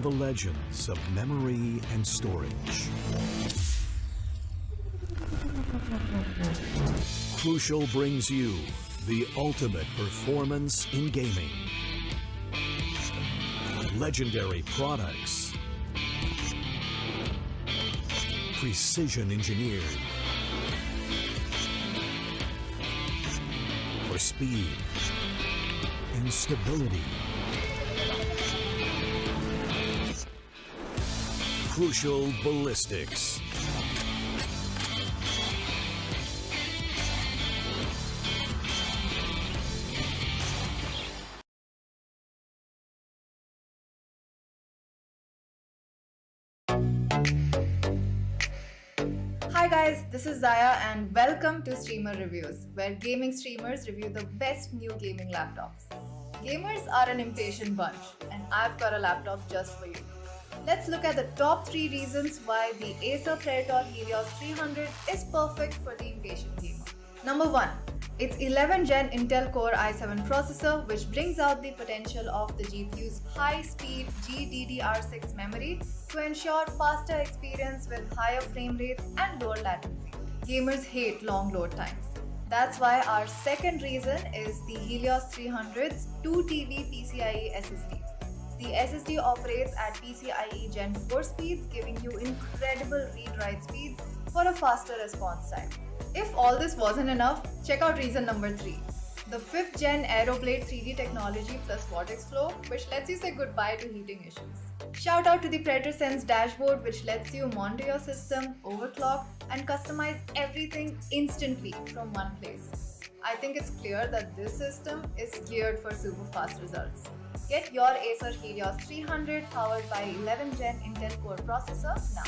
from the legends of memory and storage. Crucial brings you the ultimate performance in gaming. Legendary products. Precision engineered. For speed and stability. Crucial ballistics. Hi guys, this is Zaya and welcome to Streamer Reviews, where gaming streamers review the best new gaming laptops. Gamers are an impatient bunch, and I've got a laptop just for you. Let's look at the top 3 reasons why the Acer Helios 300 is perfect for the impatient gamer. Number 1. Its 11th Gen Intel Core i7 processor, which brings out the potential of the GPU's high-speed GDDR6 memory to ensure faster experience with higher frame rates and lower latency. Gamers hate long load times. That's why our second reason is the Helios 300's 2TB PCIe SSD. The SSD operates at PCIe Gen 4 speeds, giving you incredible read-write speeds for a faster response time. If all this wasn't enough, check out reason number 3. The 5th Gen Aeroblade 3D technology plus vortex flow, which lets you say goodbye to heating issues. Shout out to the Predator Sense dashboard, which lets you monitor your system, overclock, and customize everything instantly from one place. I think it's clear that this system is geared for super fast results. Get your Acer Helios 300 powered by 11th Gen Intel Core processor now.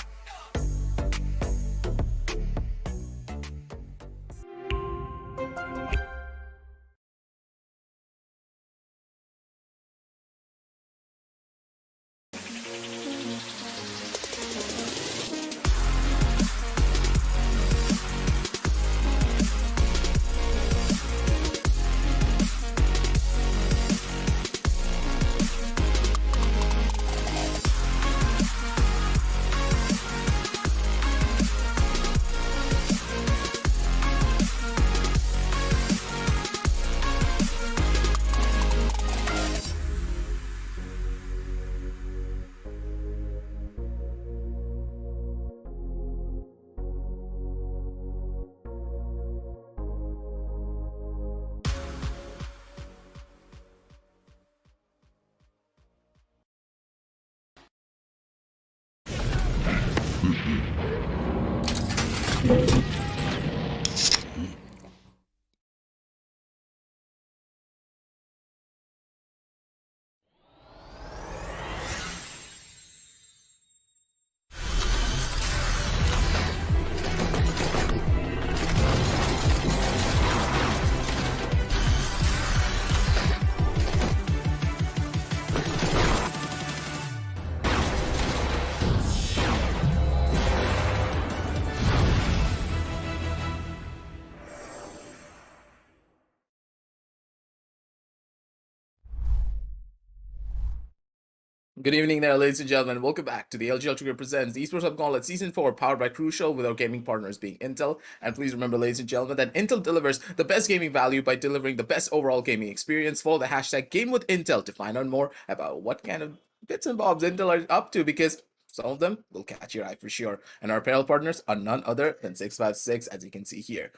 Good evening there, ladies and gentlemen. Welcome back to the LG Ultragear presents the Esports Gauntlet Season 4, powered by Crucial, with our gaming partners being Intel. And please remember, ladies and gentlemen, that Intel delivers the best gaming value by delivering the best overall gaming experience. Follow the hashtag GameWithIntel to find out more about what kind of bits and bobs Intel are up to, because some of them will catch your eye for sure. And our apparel partners are none other than 656, as you can see here.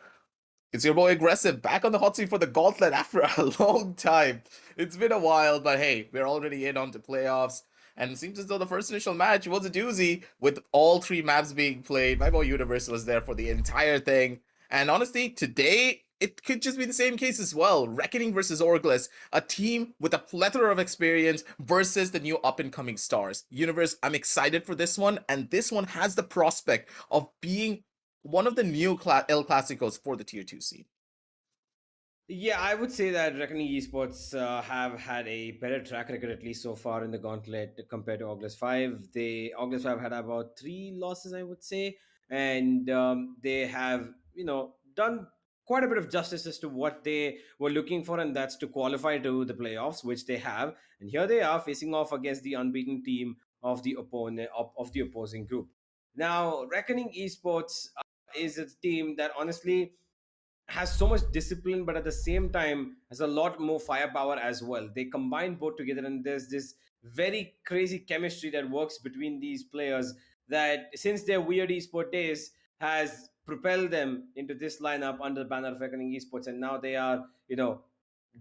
It's your boy Aggressive, back on the hot seat for the Gauntlet after a long time. It's been a while, but hey, we're already in onto playoffs. And it seems as though the first initial match was a doozy, with all 3 maps being played. My boy Universe was there for the entire thing. And honestly, today, it could just be the same case as well. Reckoning versus Orglis, a team with a plethora of experience versus the new up-and-coming stars. Universe, I'm excited for this one, and this one has the prospect of being one of the new El Clasicos for the Tier 2 scene. Yeah, I would say that Reckoning Esports have had a better track record, at least so far in the Gauntlet, compared to Orglis 5. Orglis 5 had about 3 losses, I would say, and they have, done quite a bit of justice as to what they were looking for, and that's to qualify to the playoffs, which they have. And here they are facing off against the unbeaten team of the opponent of the opposing group. Now, Reckoning Esports is a team that honestly has so much discipline, but at the same time has a lot more firepower as well. They combine both together, and there's this very crazy chemistry that works between these players that, since their weird esport days, has propelled them into this lineup under the banner of Reckoning Esports, and now they are,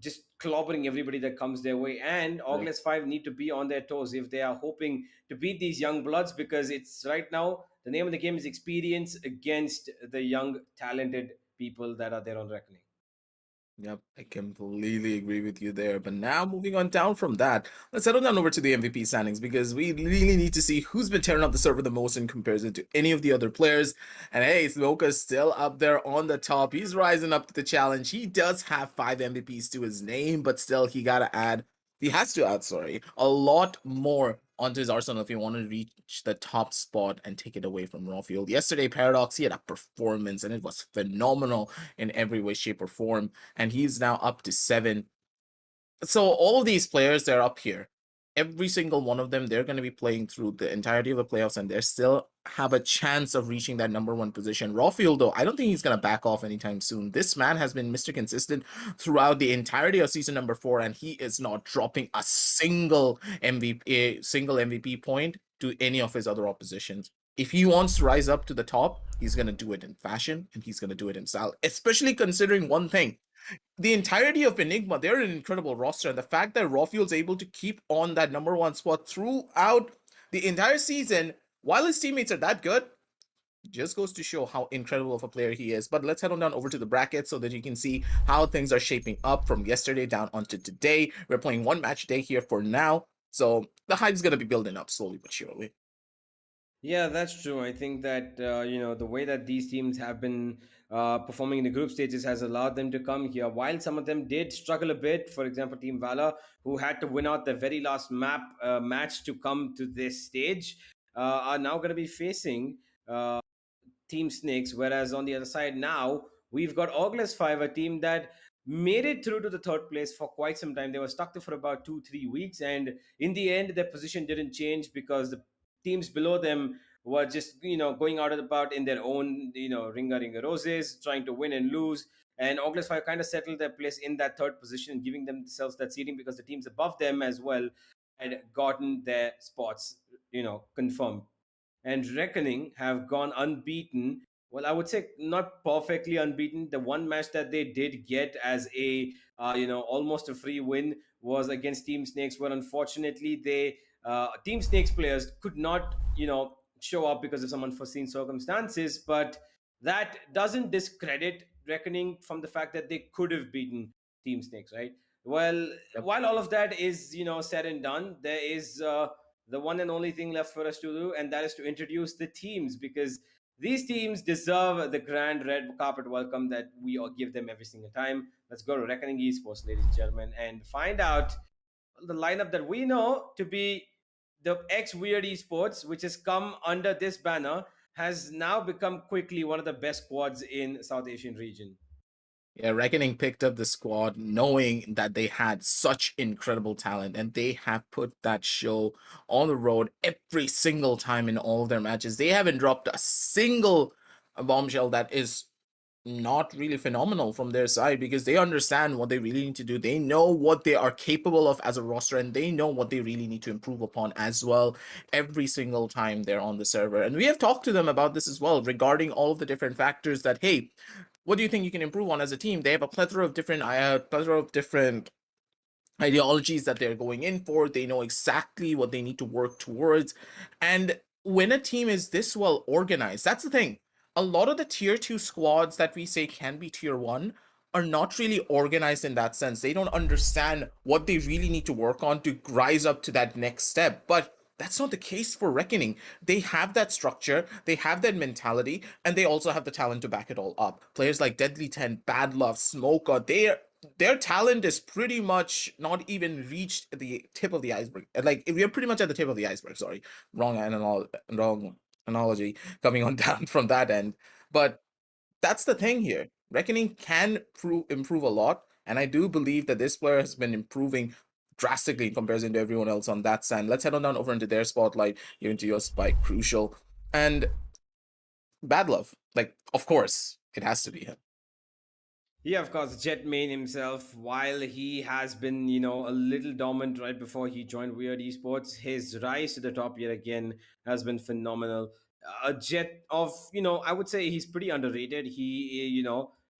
just clobbering everybody that comes their way. And Yep. Orglis 5 need to be on their toes if they are hoping to beat these young bloods, because it's right now the name of the game is experience against the young talented people that are there on Reckoning. Yep, I completely agree with you there. But now moving on down from that, let's settle down over to the MVP standings because we really need to see who's been tearing up the server the most in comparison to any of the other players. And hey, Smoka's still up there on the top. He's rising up to the challenge. He does have 5 MVPs to his name, but still he has to add, sorry, a lot more onto his arsenal if he want to reach the top spot and take it away from Rawfield. Yesterday, Paradox, he had a performance and it was phenomenal in every way, shape, or form. And he's now up to 7. So all of these players, they're up here. Every single one of them, they're going to be playing through the entirety of the playoffs, and they still have a chance of reaching that number 1 position. Rawfield, though, I don't think he's going to back off anytime soon. This man has been Mr. Consistent throughout the entirety of season number 4, and he is not dropping a single MVP point to any of his other oppositions. If he wants to rise up to the top, he's going to do it in fashion, and he's going to do it in style, especially considering one thing. The entirety of Enigma, they're an incredible roster. And the fact that Rawfield's able to keep on that number 1 spot throughout the entire season, while his teammates are that good, just goes to show how incredible of a player he is. But let's head on down over to the bracket so that you can see how things are shaping up from yesterday down onto today. We're playing 1 match a day here for now. So the hype's going to be building up slowly but surely. Yeah, that's true. I think that the way that these teams have been performing in the group stages has allowed them to come here. While some of them did struggle a bit, for example, Team Valor, who had to win out the very last match to come to this stage, are now going to be facing Team Snakes. Whereas on the other side now, we've got Orgless 5, a team that made it through to the 3rd place for quite some time. They were stuck there for about 2-3 weeks, and in the end, their position didn't change because the teams below them were just going out and about in their own ringa roses, trying to win and lose. And Orgless 5 kind of settled their place in that 3rd position, giving themselves that seeding because the teams above them as well had gotten their spots confirmed. And Reckoning have gone unbeaten. Well, I would say not perfectly unbeaten. The one match that they did get as a almost a free win was against Team Snakes, where unfortunately they Team Snakes players could not show up because of some unforeseen circumstances. But that doesn't discredit Reckoning from the fact that they could have beaten Team Snakes, right? Well, Yep. while all of that is said and done, there is the one and only thing left for us to do, and that is to introduce the teams, because these teams deserve the grand red carpet welcome that we all give them every single time. Let's go to Reckoning Esports, ladies and gentlemen, and find out the lineup that we know to be the ex Weird Esports, which has come under this banner, has now become quickly one of the best squads in South Asian region. Yeah, Reckoning picked up the squad knowing that they had such incredible talent, and they have put that show on the road every single time in all of their matches. They haven't dropped a single bombshell that is not really phenomenal from their side because they understand what they really need to do. They know what they are capable of as a roster, and they know what they really need to improve upon as well every single time they're on the server. And we have talked to them about this as well regarding all of the different factors that, hey, what do you think you can improve on as a team? They have a plethora of different ideologies that they're going in for. They know exactly what they need to work towards. And when a team is this well organized, that's the thing. A lot of the tier 2 squads that we say can be tier 1 are not really organized in that sense. They don't understand what they really need to work on to rise up to that next step. But that's not the case for Reckoning. They have that structure, they have that mentality, and they also have the talent to back it all up. Players like Deadly 10, Bad Love, Smoker, their talent is pretty much not even reached the tip of the iceberg. Like, we're pretty much at the tip of the iceberg. Sorry, wrong analogy coming on down from that end. But that's the thing here. Reckoning can improve a lot, and I do believe that this player has been improving drastically in comparison to everyone else on that side. Let's head on down over into their spotlight, here into your spike crucial. And Bad Love, like, of course, it has to be him. Yeah, of course, Jet Main himself, while he has been, a little dormant right before he joined Weird Esports, his rise to the top yet again has been phenomenal. Jet of, I would say he's pretty underrated. He,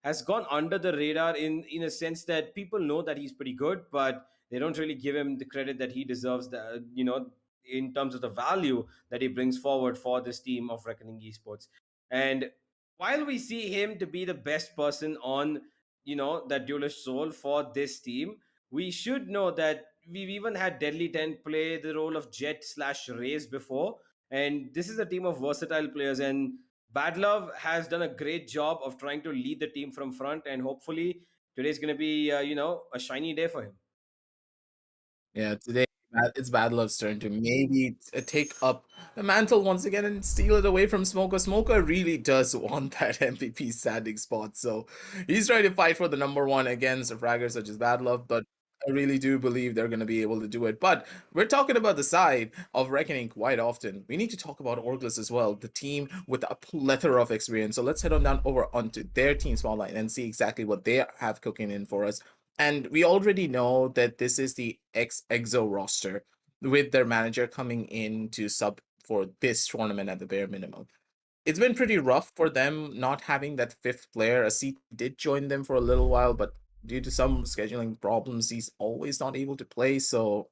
has gone under the radar in a sense that people know that he's pretty good, but they don't really give him the credit that he deserves, in terms of the value that he brings forward for this team of Reckoning Esports. And while we see him to be the best person on that duelist role for this team, we should know that we've even had Deadly 10 play the role of Jet slash Raze before, and this is a team of versatile players, and Bad Love has done a great job of trying to lead the team from front, and hopefully today's going to be a shiny day for him. Yeah, today it's Bad Love's turn to maybe take up the mantle once again and steal it away from Smoker. Smoker really does want that MVP standing spot, so he's trying to fight for the number one against a fragger such as Bad Love, but I really do believe they're going to be able to do it. But we're talking about the side of Reckoning quite often. We need to talk about Orglis as well, the team with a plethora of experience. So let's head on down over onto their team spotlight and see exactly what they have cooking in for us. And we already know that this is the EXO roster with their manager coming in to sub for this tournament at the bare minimum. It's been pretty rough for them not having that fifth player. A C did join them for a little while, but due to some scheduling problems, he's always not able to play. So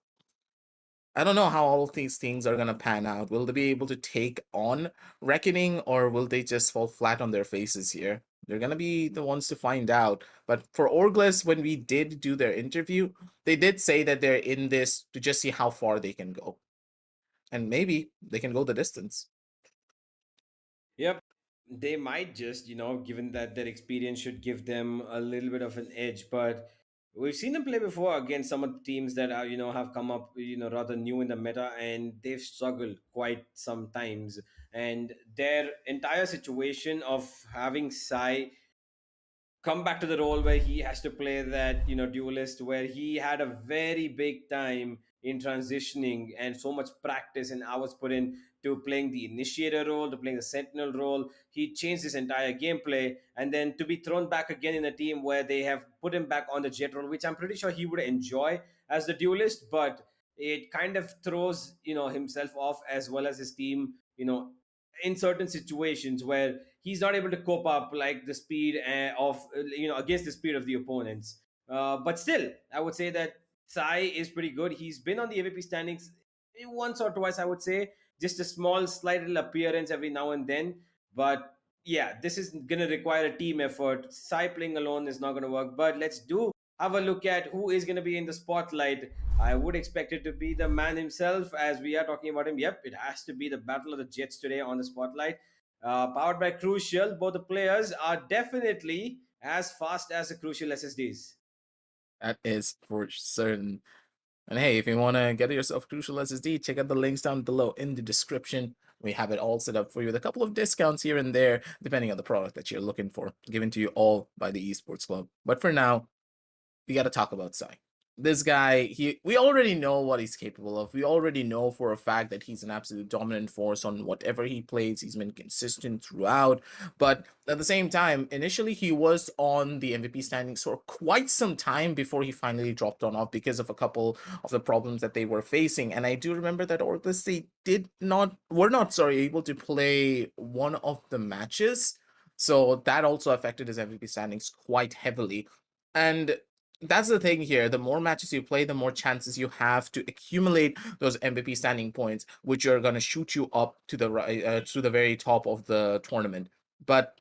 I don't know how all of these things are going to pan out. Will they be able to take on Reckoning, or will they just fall flat on their faces here? They're going to be the ones to find out. But for Orglis, when we did do their interview, they did say that they're in this to just see how far they can go. And maybe they can go the distance. Yep. They might just, given that their experience should give them a little bit of an edge. But we've seen them play before against some of the teams that are, have come up, rather new in the meta, and they've struggled quite sometimes. And their entire situation of having Sai come back to the role where he has to play that duelist, where he had a very big time in transitioning and so much practice and hours put in to playing the initiator role, to playing the sentinel role. He changed his entire gameplay, and then to be thrown back again in a team where they have put him back on the jet role, which I'm pretty sure he would enjoy as the duelist, but it kind of throws himself off as well as his team, in certain situations where he's not able to cope up like the speed of against the speed of the opponents. But still, I would say that Sai is pretty good. He's been on the AVP standings once or twice, I would say, just a small, slight little appearance every now and then. But yeah, this is gonna require a team effort. Sai playing alone is not gonna work. But let's do have a look at who is gonna be in the spotlight. I would expect it to be the man himself, as we are talking about him. Yep, it has to be the Battle of the Jets today on the spotlight. Powered by Crucial, both the players are definitely as fast as the Crucial SSDs. That is for certain. And hey, if you want to get yourself Crucial SSD, check out the links down below in the description. We have it all set up for you with a couple of discounts here and there, depending on the product that you're looking for, given to you all by the Esports Club. But for now, we got to talk about Sai. This guy, we already know what he's capable of. We already know for a fact that he's an absolute dominant force on whatever he plays. He's been consistent throughout. But at the same time, initially he was on the MVP standings for quite some time before he finally dropped on off because of a couple of the problems that they were facing. And I do remember that Orglis, they were not able to play one of the matches. So that also affected his MVP standings quite heavily. And that's the thing here. The more matches you play, the more chances you have to accumulate those MVP standing points, which are going to shoot you up to the right, to the very top of the tournament. But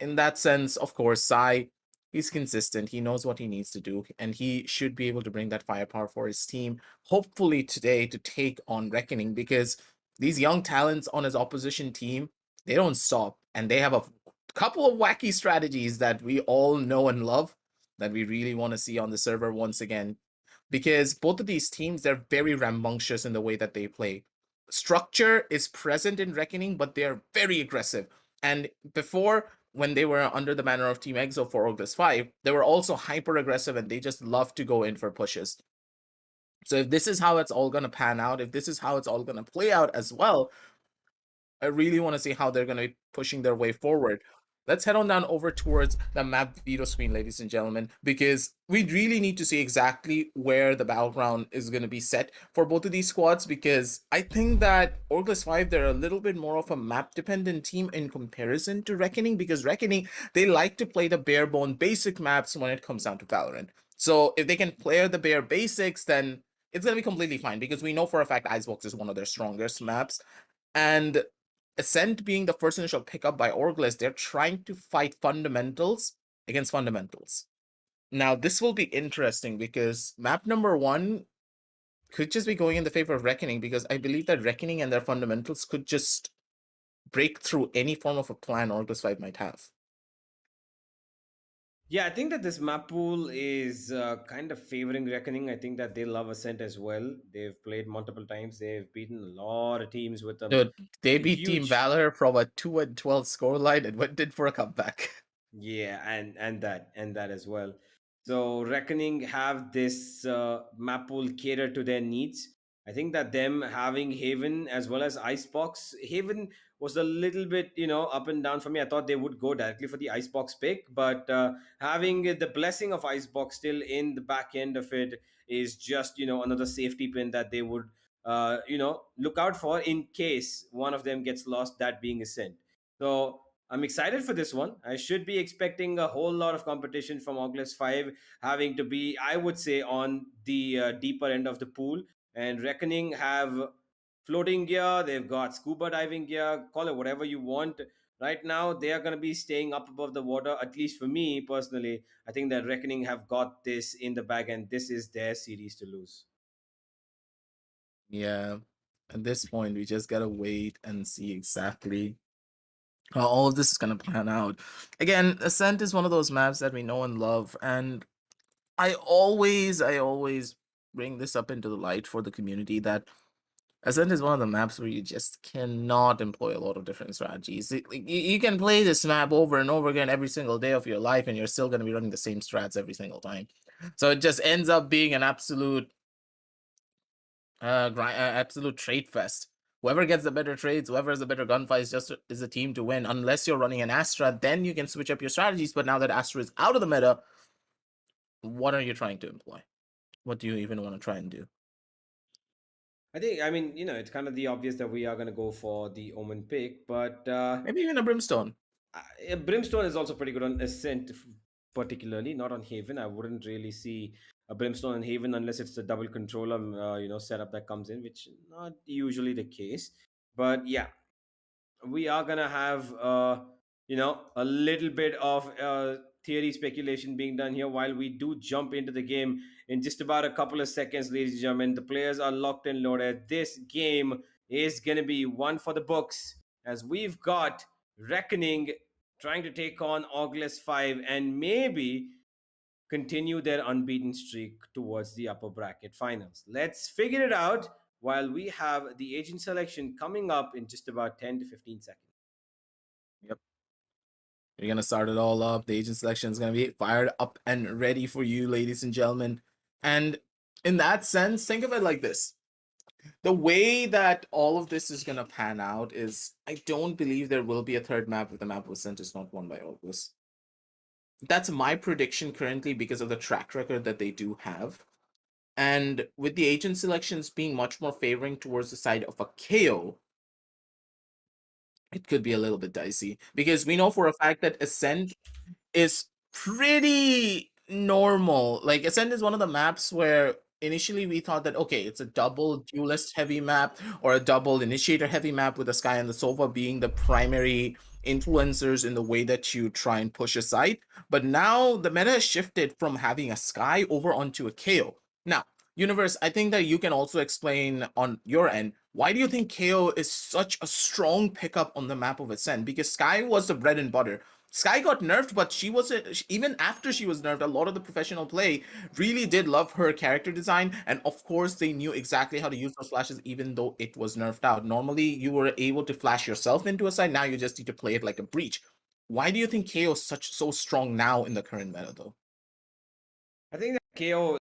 in that sense, of course, Sai, he's consistent. He knows what he needs to do, and he should be able to bring that firepower for his team, hopefully today, to take on Reckoning, because these young talents on his opposition team, they don't stop, and they have a couple of wacky strategies that we all know and love that we really want to see on the server once again, because both of these teams, they're very rambunctious in the way that they play. Structure is present in Reckoning, but they're very aggressive. And before, when they were under the banner of Team EXO for Orglis 5, they were also hyper aggressive, and they just love to go in for pushes. So if this is how it's all going to pan out, if this is how it's all going to play out as well, I really want to see how they're going to be pushing their way forward. Let's head on down over towards the map video screen, ladies and gentlemen, because we really need to see exactly where the battleground is going to be set for both of these squads, because I think that Orglis 5, they're a little bit more of a map-dependent team in comparison to Reckoning, because Reckoning, they like to play the bare-bone basic maps when it comes down to Valorant. So if they can play the bare basics, then it's going to be completely fine, because we know for a fact Icebox is one of their strongest maps. And Ascent being the first initial pickup by Orglis, they're trying to fight fundamentals against fundamentals. Now, this will be interesting because map number 1 could just be going in the favor of Reckoning, because I believe that Reckoning and their fundamentals could just break through any form of a plan Orglis 5 might have. Yeah, I think that this map pool is kind of favoring Reckoning. I think that they love Ascent as well. They've played multiple times. They've beaten a lot of teams with them. Dude, they A beat Team huge, Valor from a 2-12 scoreline and went in for a comeback. yeah, and that as well. So Reckoning have this map pool cater to their needs. I think that them having Haven as well as Icebox. Haven was a little bit, up and down for me. I thought they would go directly for the Icebox pick, but having the blessing of Icebox still in the back end of it is just, another safety pin that they would, look out for in case one of them gets lost, that being Ascent. So I'm excited for this one. I should be expecting a whole lot of competition from Orglis 5, having to be, I would say, on the deeper end of the pool. And Reckoning have floating gear, they've got scuba diving gear, call it whatever you want. Right now, they are going to be staying up above the water, at least for me personally. I think that Reckoning have got this in the bag, and this is their series to lose. Yeah, at this point, we just gotta wait and see exactly how all of this is gonna plan out. Again, Ascent is one of those maps that we know and love, and I always bring this up into the light for the community that Ascent is one of the maps where you just cannot employ a lot of different strategies. You can play this map over and over again every single day of your life, and you're still going to be running the same strats every single time. So it just ends up being an absolute trade fest. Whoever gets the better trades, whoever has the better gunfights, just is a team to win. Unless you're running an Astra, then you can switch up your strategies. But now that Astra is out of the meta, what are you trying to employ? What do you even want to try and do? I mean, it's kind of the obvious that we are going to go for the Omen pick, but Maybe even a Brimstone. Brimstone is also pretty good on Ascent, particularly not on Haven. I wouldn't really see a Brimstone on Haven unless it's the double controller, setup that comes in, which not usually the case. But yeah, we are gonna have a little bit of theory speculation being done here while we do jump into the game in just about a couple of seconds, ladies and gentlemen. The players are locked and loaded. This game is gonna be one for the books, as we've got Reckoning trying to take on Orglis 5 and maybe continue their unbeaten streak towards the upper bracket finals. Let's figure it out while we have the agent selection coming up in just about 10 to 15 seconds. Yep. You're gonna start it all up. The agent selection is gonna be fired up and ready for you, ladies and gentlemen. And in that sense, think of it like this. The way that all of this is gonna pan out is I don't believe there will be a third map if the map was sent is not won by Orglis. That's my prediction currently because of the track record that they do have. And with the agent selections being much more favoring towards the side of a KO, it could be a little bit dicey because we know for a fact that Ascent is pretty normal. Like Ascent is one of the maps where initially we thought that okay, it's a double duelist heavy map or a double initiator heavy map with the Sky and the Sova being the primary influencers in the way that you try and push a site. But now the meta has shifted from having a Sky over onto a KO. Now, Universe, I think that you can also explain on your end why do you think KO is such a strong pickup on the map of Ascent? Because Sky was the bread and butter. Sky got nerfed, but she wasn't. Even after she was nerfed, a lot of the professional play really did love her character design, and of course, they knew exactly how to use those flashes, even though it was nerfed out. Normally, you were able to flash yourself into a side. Now you just need to play it like a breach. Why do you think KO is so strong now in the current meta, though? I think that KO,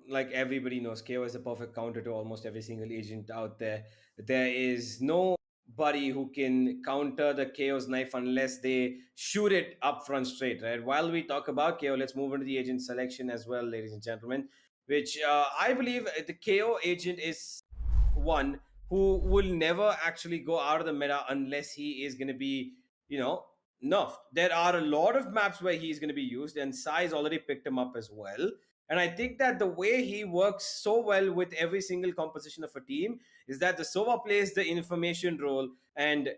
like everybody knows, KO is a perfect counter to almost every single agent out there. There is nobody who can counter the KO's knife unless they shoot it up front straight, right? While we talk about KO, let's move into the agent selection as well, ladies and gentlemen, which I believe the KO agent is one who will never actually go out of the meta unless he is going to be, nerfed. There are a lot of maps where he's going to be used, and Sai's already picked him up as well. And I think that the way he works so well with every single composition of a team is that the Sova plays the information role and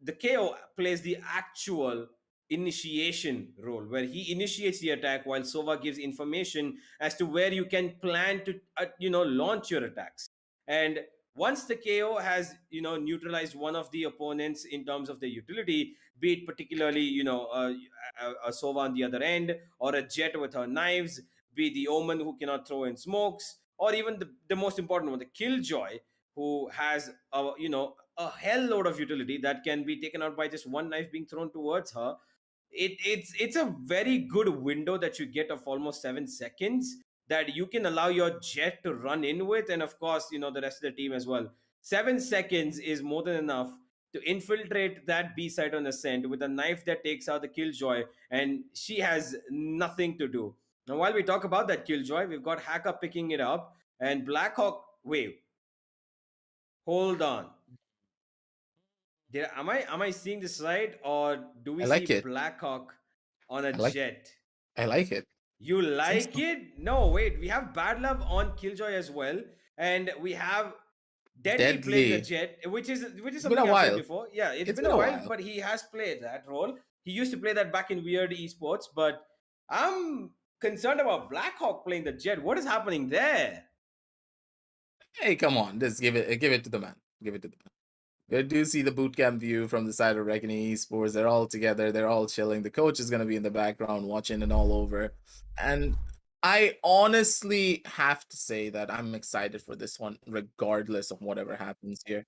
the KO plays the actual initiation role, where he initiates the attack while Sova gives information as to where you can plan to launch your attacks. And once the KO has neutralized one of the opponents in terms of the utility, be it particularly a Sova on the other end, or a Jet with her knives, be the Omen who cannot throw in smokes, or even the most important one, the Killjoy, who has a hell load of utility that can be taken out by just one knife being thrown towards her. It's a very good window that you get of almost 7 seconds that you can allow your Jet to run in with, and of course the rest of the team as well. 7 seconds is more than enough to infiltrate that B site on Ascent with a knife that takes out the Killjoy, and she has nothing to do. Now, while we talk about that Killjoy, we've got Hacker picking it up, and Blackhawk. Wait, hold on. Am I seeing this right, or do we I see like it. Blackhawk on a I like Jet? I like it. You Seems like it? No, wait. We have Bad Love on Killjoy as well, and we have Deadly playing the deadly. Jet, which is It's been something a I've said while. before. Yeah, it's It's been been a a while, while. but he has played that role. He used to play that back in Weird Esports, but I'm concerned about Blackhawk playing the Jet. What is happening there? Hey, come on. Just give it to the man. Give it to the man. We do see the bootcamp view from the side of Reckoning Esports. They're all together. They're all chilling. The coach is going to be in the background watching it all over. And I honestly have to say that I'm excited for this one, regardless of whatever happens here.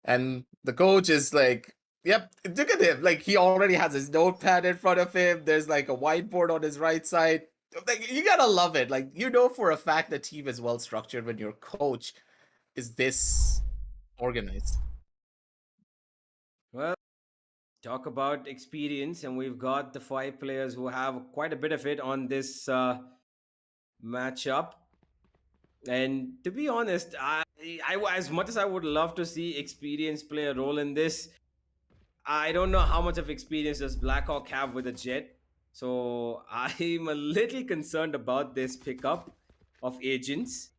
And the coach is like, yep, look at him. Like, he already has his notepad in front of him. There's like a whiteboard on his right side. Like, you gotta love it. Like, for a fact the team is well structured when your coach is this organized. Well, talk about experience, and we've got the 5 players who have quite a bit of it on this matchup. And to be honest, I as much as I would love to see experience play a role in this, I don't know how much of experience does Blackhawk have with a Jet. So I'm a little concerned about this pickup of agents.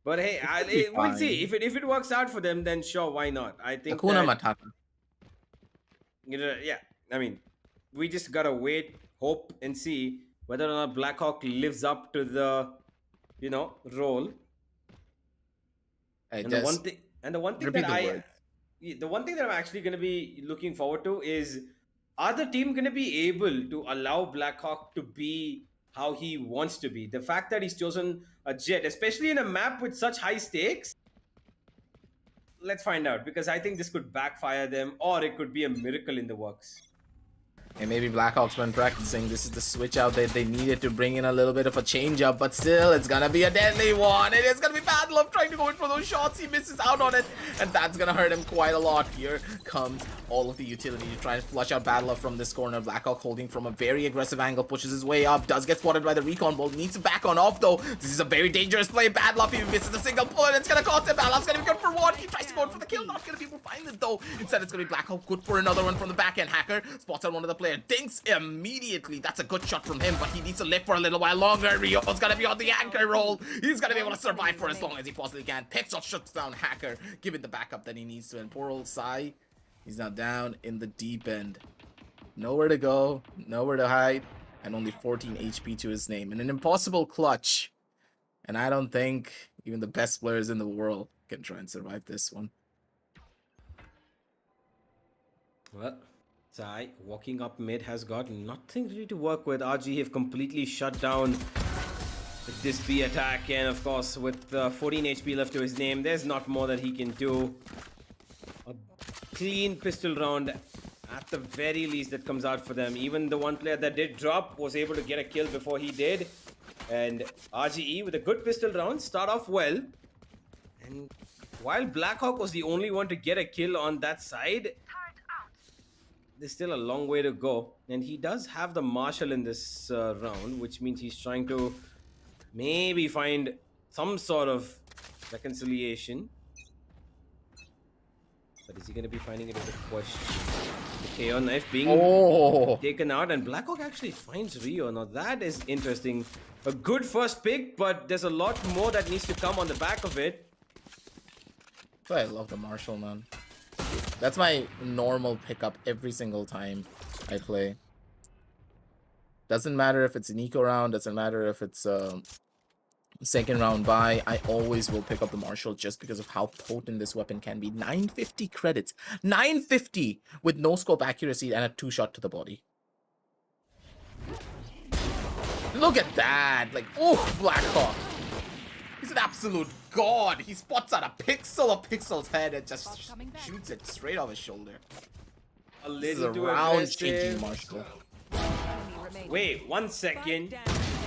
But hey, It should be we'll see. fine. If it works out for them, then sure, why not? I think Hakuna that Matata. yeah. I mean, we just gotta wait, hope, and see whether or not Blackhawk lives up to the role. I And the one just thing, and the one thing repeat that the word. the one thing that I'm actually going to be looking forward to is, are the team going to be able to allow Blackhawk to be how he wants to be? The fact that he's chosen a Jet, especially in a map with such high stakes, let's find out, because I think this could backfire them, or it could be a miracle in the works. And maybe Blackhawks been practicing. This is the switch out that they needed to bring in a little bit of a change up, but still, it's gonna be a deadly one. It is gonna be Bad Love trying to go in for those shots. He misses out on it, and that's gonna hurt him quite a lot. Here comes all of the utility to try and flush out Bad Love from this corner. Blackhawk holding from a very aggressive angle, pushes his way up, does get spotted by the recon ball, needs to back on off though. This is a very dangerous play. Bad Love, he misses a single bullet. It's gonna cost him. Bad Love's gonna be good for one. He tries to go in for the kill, not gonna be able to find it though. Instead, it's gonna be Blackhawk good for another one from the back end. Hacker spots out one of the players. Dinks immediately. That's a good shot from him, but he needs to live for a little while longer. Rio's gonna be on the anchor roll. He's gonna be able to survive for as long as he possibly can. Pixel shuts down Hacker, giving the backup that he needs to. And poor old Sai, he's now down in the deep end. Nowhere to go, nowhere to hide, and only 14 HP to his name. And an impossible clutch. And I don't think even the best players in the world can try and survive this one. Well, Sai walking up mid has got nothing really to work with. RG have completely shut down this B attack, and of course with 14 HP left to his name, there's not more that he can do. A clean pistol round at the very least that comes out for them. Even the one player that did drop was able to get a kill before he did. And RGE with a good pistol round start off well. And while Blackhawk was the only one to get a kill on that side, there's still a long way to go. And he does have the Marshal in this round, which means he's trying to maybe find some sort of reconciliation. But is he going to be finding it as a question? The KO knife being taken out, and Blackhawk actually finds Rio. Now that is interesting. A good first pick, but there's a lot more that needs to come on the back of it. I love the Marshal, man. That's my normal pickup every single time I play. Doesn't matter if it's an eco round, doesn't matter if it's second round buy, I always will pick up the Marshal just because of how potent this weapon can be. 950 credits. 950 with no scope accuracy and a 2-shot to the body. Look at that. Like, oh, Blackhawk. He's an absolute god. He spots out a pixel of Pixel's head and just shoots it straight off his shoulder. This is a round-changing Marshal. Wait, 1 second.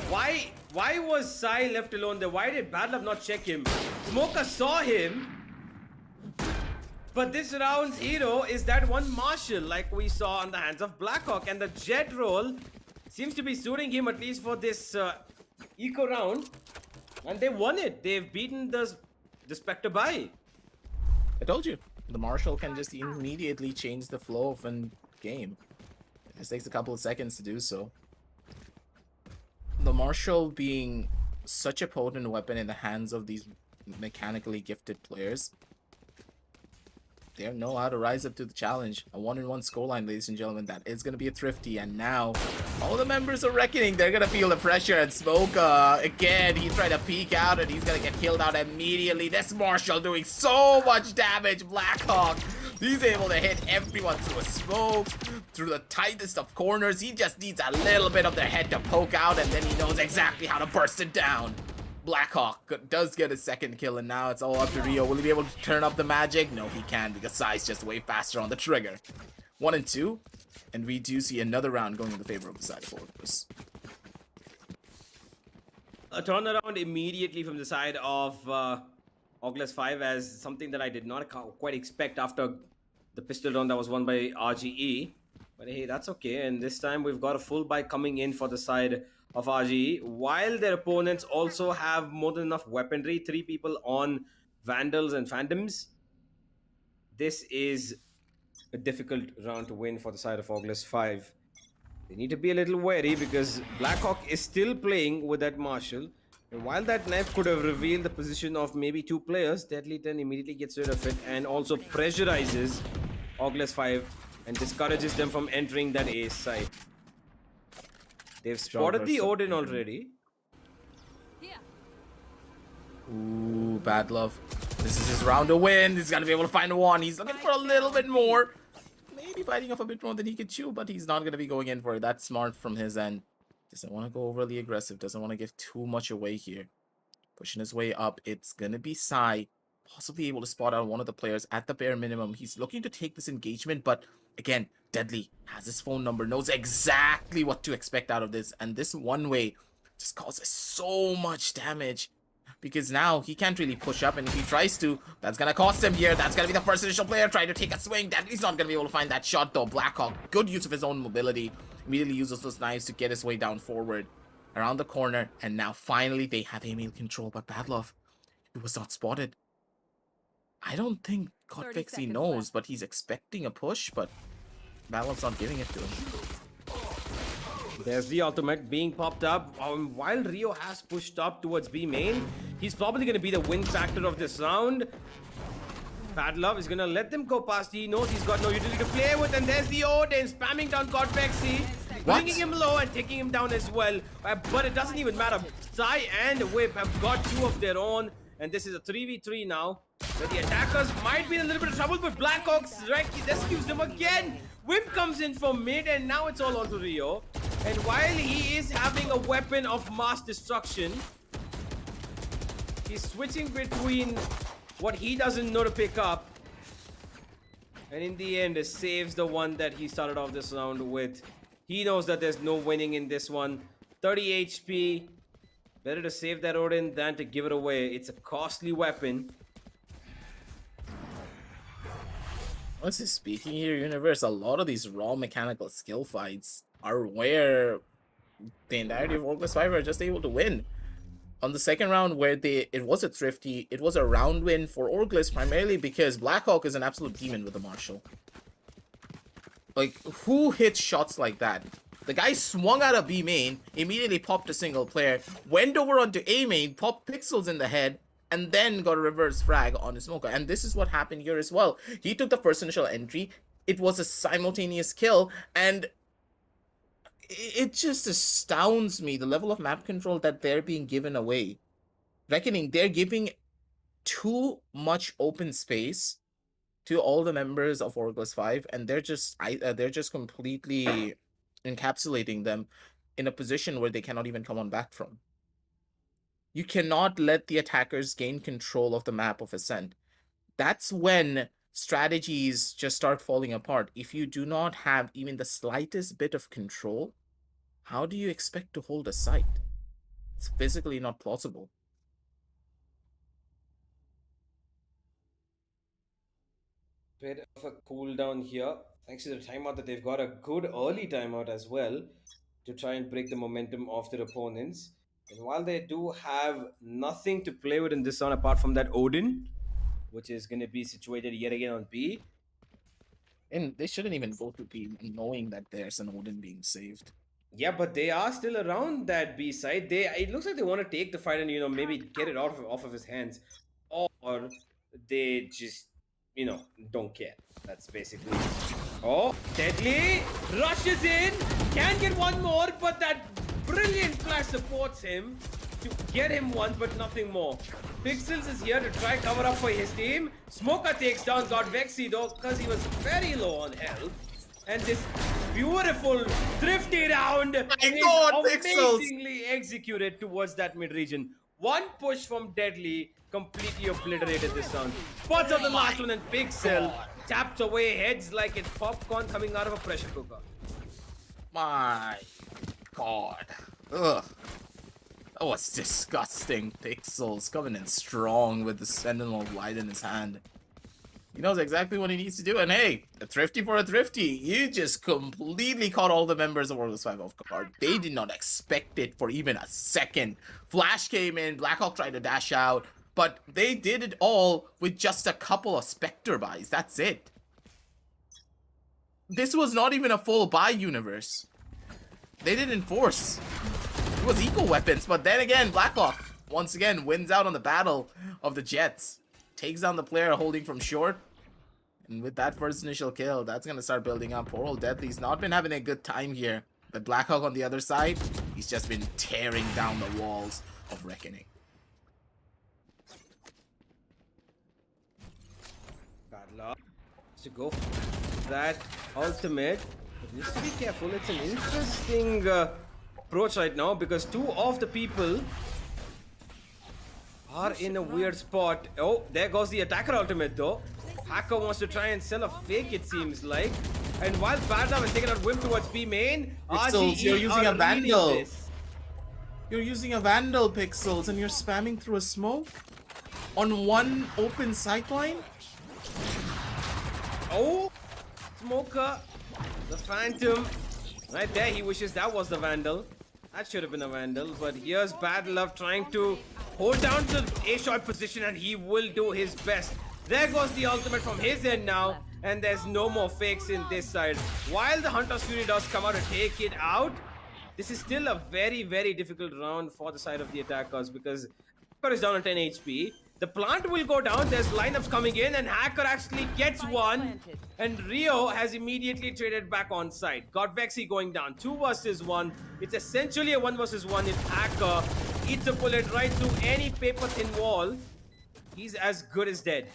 Why was Sai left alone there? Why did Badlove not check him? Smoker saw him. But this round's hero is that one Marshal like we saw on the hands of Blackhawk. And the jet roll seems to be suiting him at least for this eco round. And they won it. They've beaten the Spectre by. I told you. The Marshal can just immediately change the flow of a game. It just takes a couple of seconds to do so. The Marshal being such a potent weapon in the hands of these mechanically gifted players, they know how to rise up to the challenge. A 1-1 scoreline, ladies and gentlemen. That is going to be a thrifty. And now, all the members of Reckoning, they're going to feel the pressure. And Smoke, again, he's trying to peek out and he's going to get killed out immediately. This Marshal doing so much damage. Blackhawk, he's able to hit everyone through a smoke, through the tightest of corners. He just needs a little bit of their head to poke out, and then he knows exactly how to burst it down. Blackhawk does get a second kill, and now it's all up to Rio. Will he be able to turn up the magic? No, he can't, because Sai's just way faster on the trigger. 1 and 2, and we do see another round going in the favor of the side of Orglis. A turnaround immediately from the side of Orglis 5 as something that I did not quite expect after the pistol round that was won by RGE. But hey, that's okay. And this time we've got a full buy coming in for the side of RGE, while their opponents also have more than enough weaponry. 3 people on Vandals and Phantoms. This is a difficult round to win for the side of Orglis 5. They need to be a little wary because Blackhawk is still playing with that Marshal. And while that knife could have revealed the position of maybe 2 players, Deadly 10 immediately gets rid of it and also pressurizes Orglis 5 and discourages them from entering that ace side. They've spotted the Odin already. Ooh, bad love. This is his round to win. He's gonna be able to find one. He's looking for a little bit more. Maybe biting off a bit more than he could chew, but he's not gonna be going in for it. That's smart from his end. Doesn't want to go overly aggressive. Doesn't want to give too much away here. Pushing his way up. It's gonna be Sai. Possibly able to spot out one of the players at the bare minimum. He's looking to take this engagement, but again, Deadly has his phone number, knows exactly what to expect out of this, and this one way just causes so much damage because now he can't really push up, and if he tries to, that's gonna cost him here. That's gonna be the first initial player trying to take a swing. Deadly's not gonna be able to find that shot though. Blackhawk, good use of his own mobility, immediately uses those knives to get his way down forward around the corner, and now finally they have aiming control. But Badlove, he was not spotted. I don't think Kotfixi knows, left. But he's expecting a push, but Badlove's not giving it to him. There's the ultimate being popped up. While Rio has pushed up towards B main, he's probably going to be the win factor of this round. Badlove is going to let them go past. He knows he's got no utility to play with, and there's the Odin spamming down Kotfixi, bringing him low and taking him down as well. But it doesn't even matter. Sai and Whip have got 2 of their own, and this is a 3v3 now. But the attackers might be in a little bit of trouble, but Blackhawks rescues them again. Whip comes in from mid, and now it's all onto Rio. And while he is having a weapon of mass destruction, he's switching between what he doesn't know to pick up. And in the end, it saves the one that he started off this round with. He knows that there's no winning in this one. 30 HP. Better to save that Odin than to give it away. It's a costly weapon. Honestly speaking here, Universe, a lot of these raw mechanical skill fights are where the entirety of Orglis 5 are just able to win. On the second round, where it was a thrifty, it was a round win for Orglis, primarily because Blackhawk is an absolute demon with the Marshall. Like, who hits shots like that? The guy swung out of B main, immediately popped a single player, went over onto A main, popped Pixels in the head, and then got a reverse frag on his Smoker. And this is what happened here as well. He took the first initial entry. It was a simultaneous kill, and it just astounds me the level of map control that they're being given away. Reckoning, they're giving too much open space to all the members of Orglis 5, and they're just completely encapsulating them in a position where they cannot even come on back from. You cannot let the attackers gain control of the map of Ascent. That's when strategies just start falling apart. If you do not have even the slightest bit of control, how do you expect to hold a site? It's physically not plausible. Bit of a cooldown here. Thanks to the timeout that they've got a good early timeout as well to try and break the momentum of their opponents. And while they do have nothing to play with in this round apart from that Odin, which is going to be situated yet again on B. And they shouldn't even go to B knowing that there's an Odin being saved. Yeah, but they are still around that B side. It looks like they want to take the fight and, maybe get it off of his hands. Or they just, don't care. That's basically... Oh, Deadly rushes in, can get one more, but that brilliant flash supports him to get him one, but nothing more. Pixels is here to try cover up for his team. Smoker takes down God Vexy though, because he was very low on health. And this beautiful thrifty round is amazingly executed towards that mid-region. One push from Deadly completely obliterated this round. Spots out the last one and Pixel taps away heads like it's popcorn coming out of a pressure cooker. My God. Ugh. That was disgusting. Pixels coming in strong with the Sentinel of Light in his hand. He knows exactly what he needs to do, and hey, a thrifty for a thrifty. You just completely caught all the members of Orglis 5 off guard. They did not expect it for even a second. Flash came in, Blackhawk tried to dash out, but they did it all with just a couple of Spectre buys. That's it. This was not even a full buy universe. They didn't force. It was eco weapons, but then again, Blackhawk once again wins out on the battle of the Jets. Takes down the player holding from short. And with that first initial kill, that's going to start building up. Poor old Deadly's not been having a good time here. But Blackhawk on the other side, he's just been tearing down the walls of Reckoning. Bad luck to go for that ultimate. But needs to be careful. It's an interesting approach right now because two of the people are in a weird spot. Oh, there goes the attacker ultimate though. Hacker wants to try and sell a fake, it seems like. And while Badlam is taking out Whim towards B main, Pixels, RGE you're using a reading Vandal. this. You're using a Vandal, Pixels, and you're spamming through a smoke on one open sightline? Oh, Smoker, the Phantom. Right there, he wishes that was the Vandal. That should have been a Vandal, but here's Bad Love trying to hold down the A-shot position, and he will do his best. There goes the ultimate from his end now, and there's no more fakes in this side. While the Hunter's Fury does come out to take it out, this is still a very, very difficult round for the side of the attackers because Hacker is down on 10 HP. The plant will go down, there's lineups coming in, and Hacker actually gets one, and Rio has immediately traded back on side. Got Vexy going down, 2 versus 1. It's essentially a 1 versus 1 if Hacker eats a bullet right through any paper thin wall. He's as good as dead.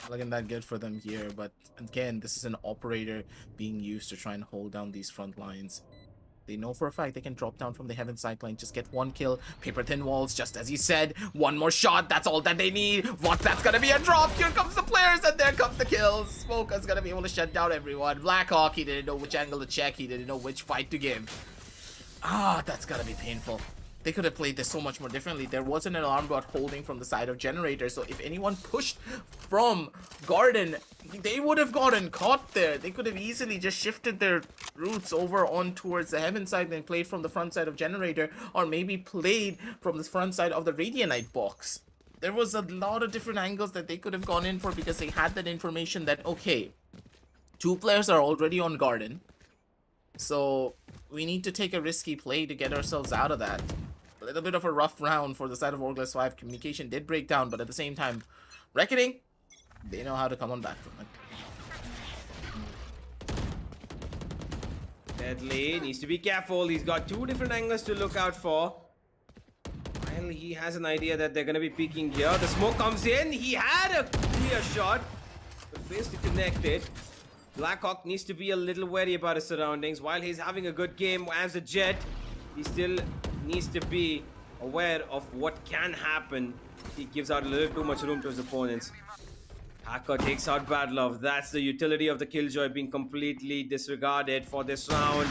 Looking that good for them here, but again, this is an operator being used to try and hold down these front lines. They know for a fact they can drop down from the heaven sightline, just get one kill, paper thin walls, just as he said, one more shot, that's all that they need. What, that's gonna be a drop, here comes the players, and there comes the kills. Smoker's gonna be able to shut down everyone. Blackhawk, he didn't know which angle to check, he didn't know which fight to give. That's gotta be painful. They could have played this so much more differently. There wasn't an alarm bot holding from the side of generator, so if anyone pushed from garden, they would have gotten caught there. They could have easily just shifted their routes over on towards the heaven side and played from the front side of generator, or maybe played from the front side of the Radianite box. There was a lot of different angles that they could have gone in for because they had that information that, okay, 2 players are already on garden, so we need to take a risky play to get ourselves out of that. A little bit of a rough round for the side of Orglis 5. Communication did break down, but at the same time, Reckoning, they know how to come on back from it. Deadly needs to be careful. He's got 2 different angles to look out for. Well, he has an idea that they're going to be peeking here. The smoke comes in. He had a clear shot, but fails to connect it. Blackhawk needs to be a little wary about his surroundings. While he's having a good game as a Jet, he still needs to be aware of what can happen. He gives out a little too much room to his opponents. Hacker takes out Bad Love. That's the utility of the Killjoy being completely disregarded for this round.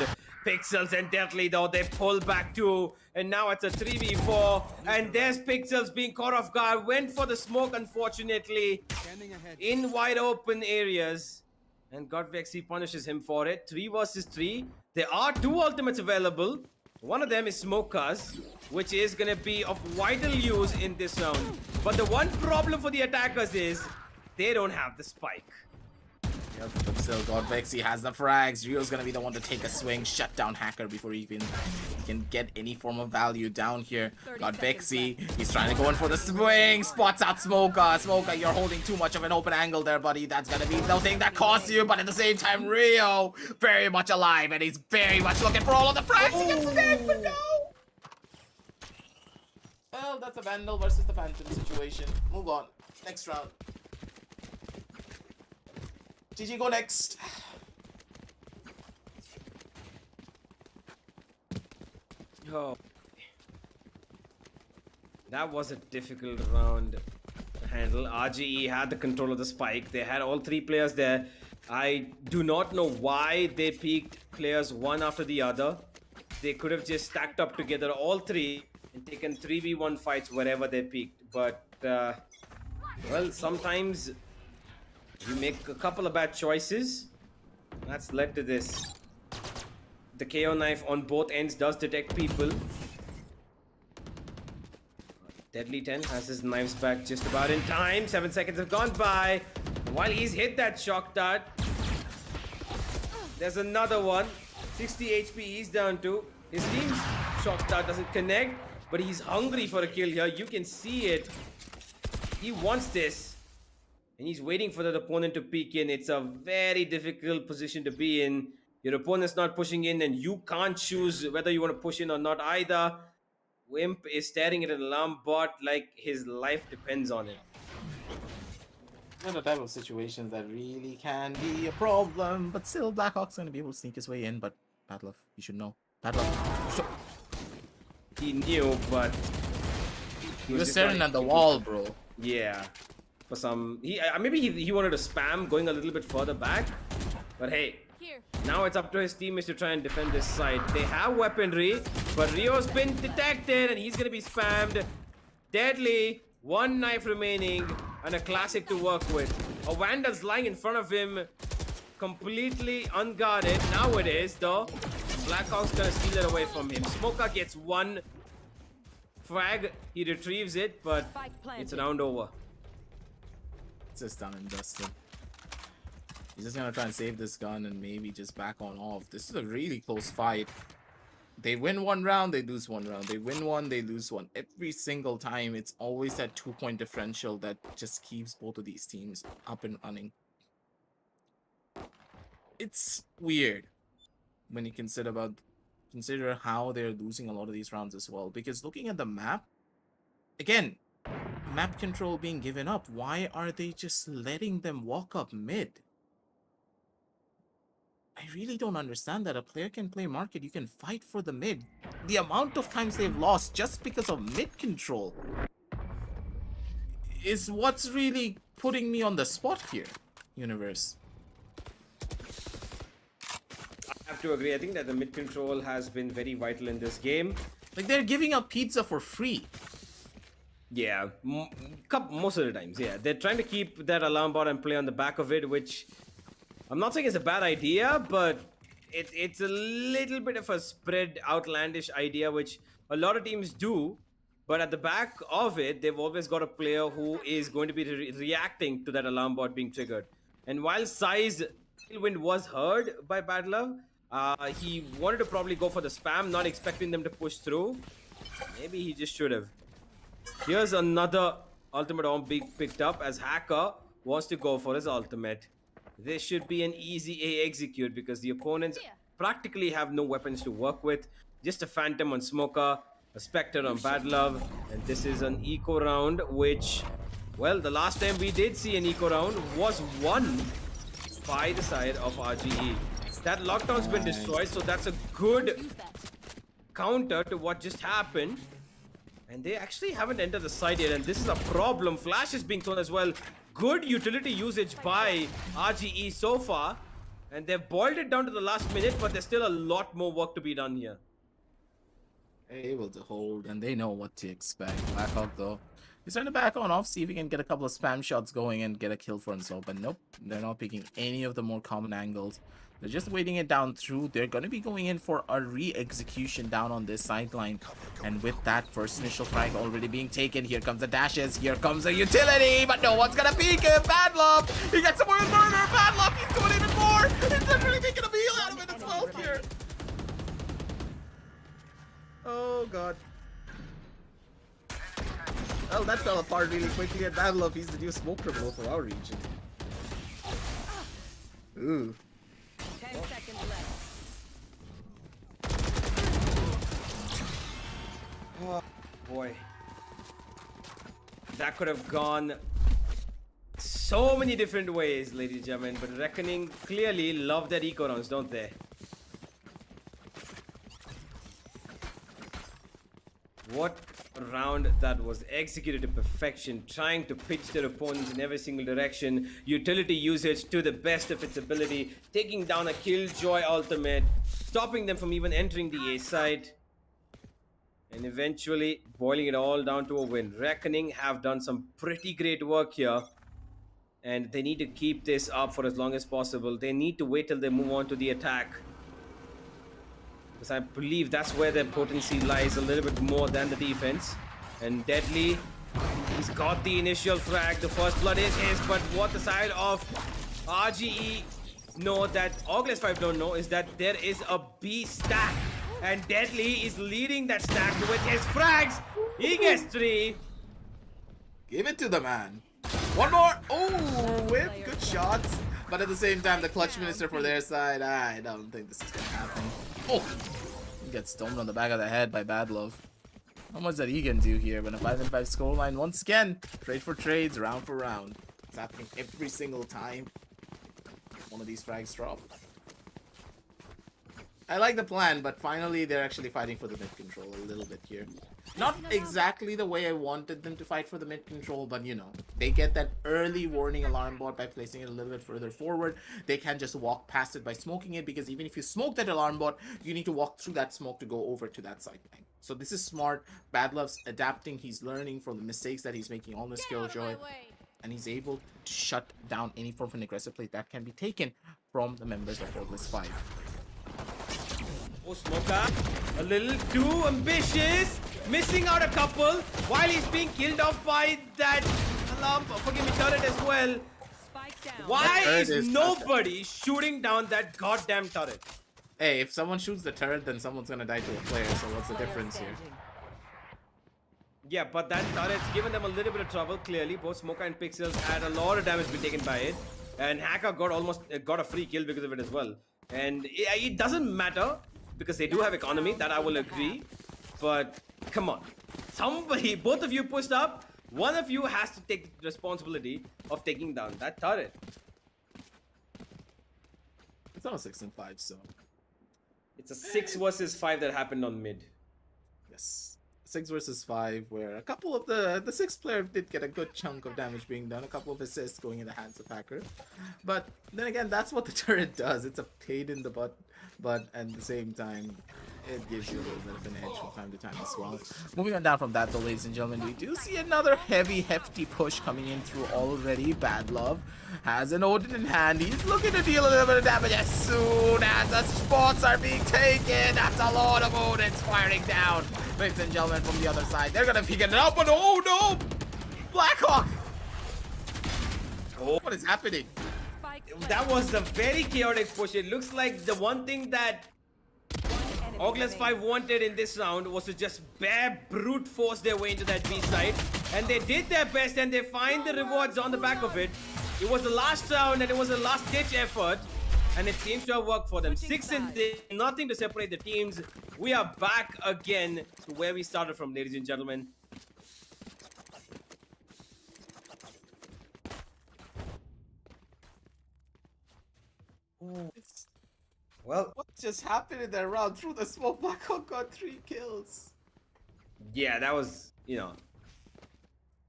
Pixels and Deathly though, they pull back too. And now it's a 3v4. And there's Pixels being caught off guard. Went for the smoke, unfortunately, in wide open areas. And Godvexy punishes him for it. 3 versus 3. There are 2 ultimates available. One of them is Smokers, which is going to be of vital use in this round. But the one problem for the attackers is they don't have the spike. Yep, but still, Godvexy has the frags. Rio's gonna be the one to take a swing, shut down Hacker before he can get any form of value down here. Godvexy, he's trying to go in for the swing, spots out Smoker. Smoker, you're holding too much of an open angle there, buddy. That's gonna be the thing that costs you, but at the same time, Rio, very much alive, and he's very much looking for all of the frags. He gets the dead, but no! Well, that's a Vandal versus the Phantom situation. Move on. Next round. GG, go next. Oh, that was a difficult round to handle. RGE had the control of the spike. They had all 3 players there. I do not know why they peaked players one after the other. They could have just stacked up together all 3 and taken 3v1 fights wherever they peaked. But, well, sometimes you make a couple of bad choices. That's led to this. The KO knife on both ends does detect people. Deadly 10 has his knives back just about in time. 7 seconds have gone by. While he's hit that shock dart, there's another one. 60 HP he's down to. His team's shock dart doesn't connect, but he's hungry for a kill here. You can see it. He wants this. And he's waiting for the opponent to peek in. It's a very difficult position to be in. Your opponent's not pushing in and you can't choose whether you want to push in or not either. Wimp is staring at an alarm bot like his life depends on it. These are the type of situations that really can be a problem, but still Blackhawk's going to be able to sneak his way in, but Padlov, you should know. Padlov, He knew, but he was staring at the wall, bro. Yeah. For some, maybe he wanted to spam going a little bit further back, but hey, now it's up to his teammates to try and defend this side. They have weaponry, but Rio's been detected and he's gonna be spammed. Deadly, 1 knife remaining and a classic to work with. A Vandal's lying in front of him, completely unguarded. Now it is though. Blackhawk's gonna steal it away from him. Smoker gets 1 frag, he retrieves it, but it's a round over. It's just done and dusted. He's just gonna try and save this gun and maybe just back on off. This is a really close fight. They win 1 round, they lose 1 round. They win 1, they lose 1. Every single time, it's always that 2-point differential that just keeps both of these teams up and running. It's weird when you consider how they're losing a lot of these rounds as well. Because looking at the map, again, map control being given up, why are they just letting them walk up mid? I really don't understand that. A player can play market, you can fight for the mid. The amount of times they've lost just because of mid control is what's really putting me on the spot here, Universe. I have to agree. I think that the mid control has been very vital in this game. Like, they're giving out pizza for free. Yeah, most of the times, yeah. They're trying to keep that alarm bot and play on the back of it, which I'm not saying it's a bad idea, but it's a little bit of a spread outlandish idea, which a lot of teams do. But at the back of it, they've always got a player who is going to be reacting to that alarm bot being triggered. And while Sai's tailwind was heard by Bad Love, he wanted to probably go for the spam, not expecting them to push through. Maybe he just should have. Here's another ultimate on being picked up as Hacker wants to go for his ultimate. This should be an easy A execute because the opponents practically have no weapons to work with. Just a Phantom on Smoker, a Spectre on Bad Love, and this is an eco round which, well, the last time we did see an eco round was won by the side of RGE. That lockdown's been destroyed, so that's a good counter to what just happened. And they actually haven't entered the side yet, and this is a problem. Flash is being thrown as well. Good utility usage by RGE so far. And they've boiled it down to the last minute, but there's still a lot more work to be done here. They're able to hold, and they know what to expect. Blackhawk, though, he's trying to back on off, see if he can get a couple of spam shots going and get a kill for himself. But nope, they're not picking any of the more common angles. They're just waiting it down through. They're going to be going in for a re-execution down on this sideline. And with that first initial frag already being taken, here comes the dashes. Here comes the utility, but no one's going to peek him. Bad Love, he gets some more murder. Bad Love, he's doing even more. He's literally making a meal out of it as well here. Oh, God. Well, that fell apart really quickly. And Bad Love, he's the new smoke criminal for our region. Ooh. 10 seconds left. Oh, boy. That could have gone so many different ways, ladies and gentlemen. But Reckoning clearly love their eco rounds, don't they? What round that was executed to perfection, trying to pitch their opponents in every single direction, utility usage to the best of its ability, taking down a Killjoy ultimate, stopping them from even entering the A side, and eventually boiling it all down to a win. Reckoning have done some pretty great work here, and they need to keep this up for as long as possible. They need to wait till they move on to the attack, because I believe that's where their potency lies a little bit more than the defense. And Deadly, he's got the initial frag. The first blood is his, but what the side of RGE know that Orglis 5 don't know is that there is a B stack. And Deadly is leading that stack with his frags. He gets 3. Give it to the man. One more. Oh, whip. Good shots. But at the same time, the clutch minister for their side, I don't think this is going to happen. Oh, he gets stoned on the back of the head by Bad Love. How much that he can do here? But a 5-5 scoreline once again. Trade for trades, round for round. It's happening every single time one of these frags drop. I like the plan, but finally they're actually fighting for the mid control a little bit here. Not exactly the way I wanted them to fight for the mid control, but you know, they get that early warning alarm bot by placing it a little bit further forward. They can't just walk past it by smoking it, because even if you smoke that alarm bot, you need to walk through that smoke to go over to that side lane. So this is smart. Bad Love's adapting. He's learning from the mistakes that he's making on this Killjoy, and he's able to shut down any form of an aggressive play that can be taken from the members of Orglis 5. Oh, Smoker, a little too ambitious, missing out a couple while he's being killed off by that alarm, forgive me, turret as well. Spike down. Why That turret is is nobody shooting down that goddamn turret? Hey, if someone shoots the turret, then someone's gonna die to a player, so what's the difference here? Yeah, but that turret's given them a little bit of trouble, clearly. Both Smoker and Pixels had a lot of damage being taken by it. And Hacker got a free kill because of it as well. And it doesn't matter, because they do have economy, that I will agree. But come on, somebody, both of you pushed up. One of you has to take the responsibility of taking down that turret. It's not a 6 and 5, so It's a 6 versus 5 that happened on mid. yes, 6 versus 5, where a couple of the 6th player did get a good chunk of damage being done, a couple of assists going in the hands of Hacker. But then again, that's what the turret does. It's a pain in the butt but at the same time, it gives you a little bit of an edge from time to time as well. Moving on down from that though, ladies and gentlemen, we do see another hefty push coming in through already. Bad Love has an Odin in hand. He's looking to deal a little bit of damage as soon as the spots are being taken. That's a lot of Odins firing down. Ladies and gentlemen, from the other side, they're gonna pick it up, but oh no! Blackhawk! Oh, what is happening? Spike That was a very chaotic push. It looks like the one thing that Orglis 5 wanted in this round was to just bare brute force their way into that B side. And they did their best and they find the rewards on the back of it. It was the last round and it was a last ditch effort. And it seems to have worked for them. 6 and nothing to separate the teams. We are back again to where we started from, ladies and gentlemen. Well, What just happened in that round? Through the smoke, Blackhawk got 3 kills. yeah, that was,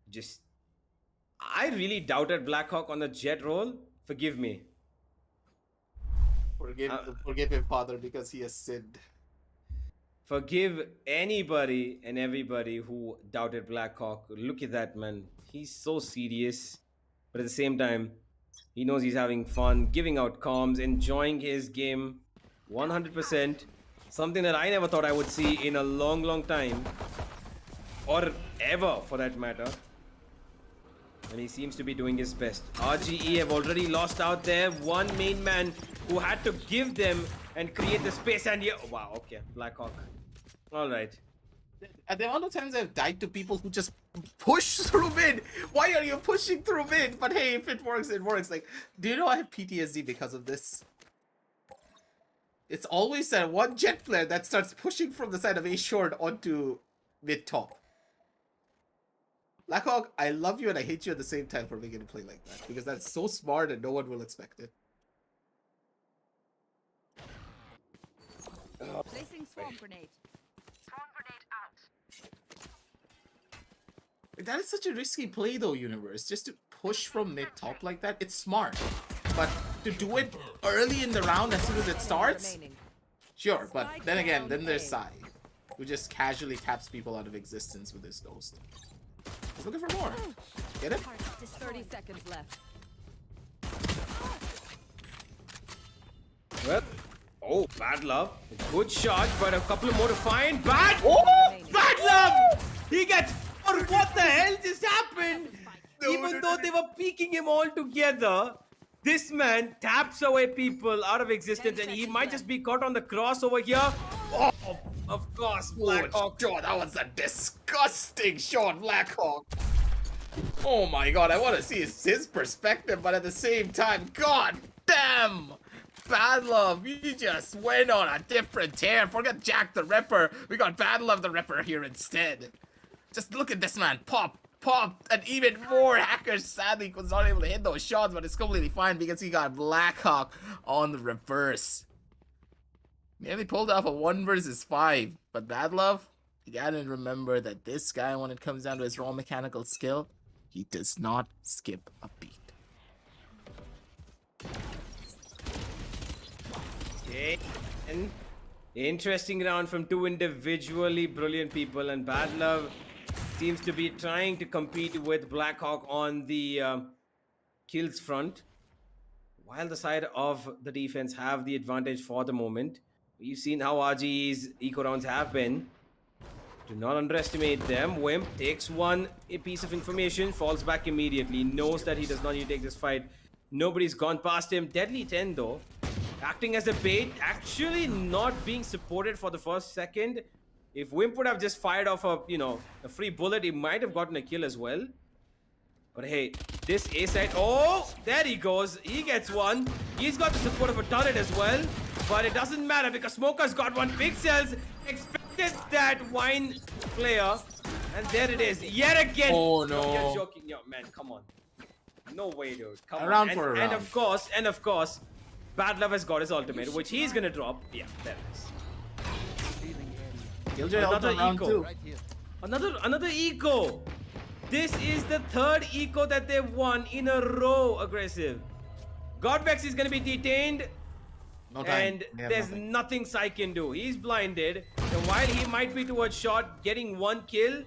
just... I really doubted Blackhawk on the jet roll. Forgive me. Forgive him, Father, because he has sinned. Forgive anybody and everybody who doubted Blackhawk. Look at that, man. He's so serious. But at the same time, he knows he's having fun, giving out comms, enjoying his game 100%. Something that I never thought I would see in a long time. Or ever, for that matter. And he seems to be doing his best. RGE have already lost out there. One main man who had to give them and create the space. And yeah, wow, okay, Blackhawk. All right. And the amount of times I've died to people who just push through mid. Why are you pushing through mid? But hey, if it works, it works. Like, do you know I have PTSD because of this? It's always that one jet player that starts pushing from the side of A short onto mid top. Blackhawk, I love you and I hate you at the same time for making a play like that. Because that's so smart and no one will expect it. Placing swarm grenade. That is such a risky play though, Universe. Just to push from mid top like that, it's smart. But to do it early in the round as soon as it starts, Remaining. sure. But then again, then there's Sai, who just casually taps people out of existence with his ghost. He's looking for more. Get it? 30 seconds left. Well, oh, Bad Love. Good shot, but a couple more to find. Bad Love! He gets... What the hell just happened? Even though they were peeking him all together, this man taps away people out of existence and he might just be caught on the cross over here. Oh, of course, Blackhawk. Oh, that was a disgusting shot, Blackhawk. Oh my god, I want to see his perspective, but at the same time, god damn! Bad Love, you just went on a different tear. Forget Jack the Ripper. We got Bad Love the Ripper here instead. Just look at this man. Pop, and even more hackers sadly was not able to hit those shots, but it's completely fine because he got Blackhawk on the reverse. Nearly pulled off a 1 versus 5, but Bad Love, you gotta remember that this guy, when it comes down to his raw mechanical skill, he does not skip a beat. Okay. And interesting round from two individually brilliant people, and Bad Love seems to be trying to compete with Blackhawk on the kills front, while the side of the defense have the advantage for the moment. We've seen how RGE's eco rounds have been. Do not underestimate them. Wimp takes a piece of information, falls back immediately, knows that he does not need to take this fight. Nobody's gone past him. Deadly 10 though, acting as a bait, actually not being supported for the first second. If Wimp would have just fired off a free bullet, he might have gotten a kill as well. But hey, this A side, oh, there he goes. He gets one. He's got the support of a turret as well. But it doesn't matter because Smoker's got 1 pixels. Expected that wine player. And there it is. Yet again. Oh no. You're joking. Yo, man, come on. No way, dude. Come Around on. for a And round. of course, Bad Love has got his ultimate, which he's gonna drop. Yeah, there it is. Killjoy Another out round eco. 2. Another eco. This is the 3rd eco that they've won in a row, aggressive. Godvex is going to be detained. No time. And They have there's nothing. nothing Sai can do. He's blinded. And while he might be towards shot, getting one kill,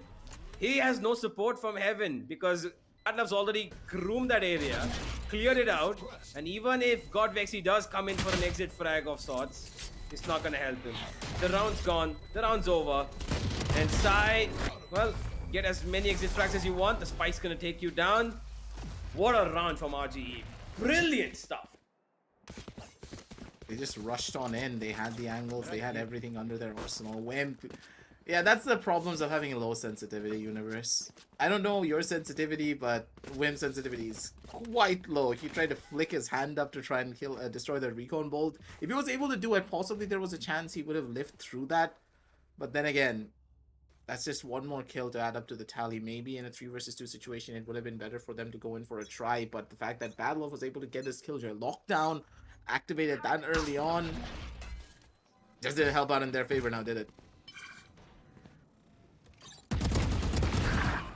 he has no support from heaven because Adlav's already groomed that area, cleared it out, and even if God Vexy does come in for an exit frag of sorts, it's not gonna help him. The round's gone, the round's over, and Sai, well, get as many exit frags as you want. The spike's gonna take you down. What a round from RGE. Brilliant stuff. They just rushed on in. They had the angles. They had everything under their arsenal. Wimp. Yeah, that's the problems of having a low sensitivity universe. I don't know your sensitivity, but Wimp sensitivity is quite low. He tried to flick his hand up to try and kill, destroy the recon bolt. If he was able to do it, possibly there was a chance he would have lived through that. But then again, that's just one more kill to add up to the tally. Maybe in a 3 versus 2 situation, it would have been better for them to go in for a try. But the fact that Bad Love was able to get his killjoy lockdown, activated that early on, just didn't help out in their favor now, did it?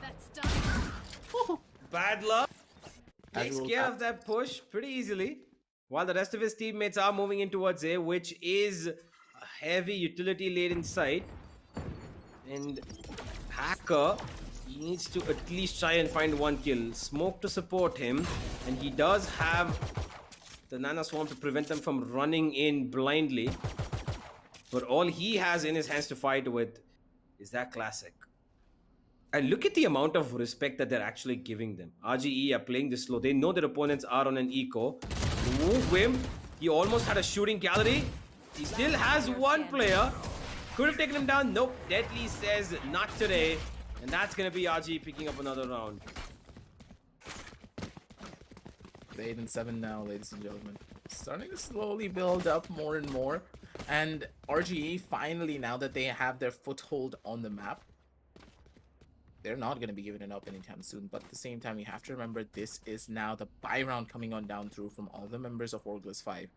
That's done. Bad luck. Takes Casual care tap. of that push pretty easily. While the rest of his teammates are moving in towards A, which is a heavy utility laden site. And Hacker, he needs to at least try and find one kill. Smoke to support him. And he does have the Nana Swarm to prevent them from running in blindly. But all he has in his hands to fight with is that classic. And look at the amount of respect that they're actually giving them. RGE are playing this slow. They know their opponents are on an eco. Move him. He almost had a shooting gallery. He still has one player. Could have taken him down. Nope. Deadly says not today. And that's going to be RGE picking up another round. The 8 and 7 now, ladies and gentlemen. Starting to slowly build up more and more. And RGE finally, now that they have their foothold on the map, they're not going to be giving it up anytime soon. But at the same time, you have to remember this is now the buy round coming on down through from all the members of Orglis 5.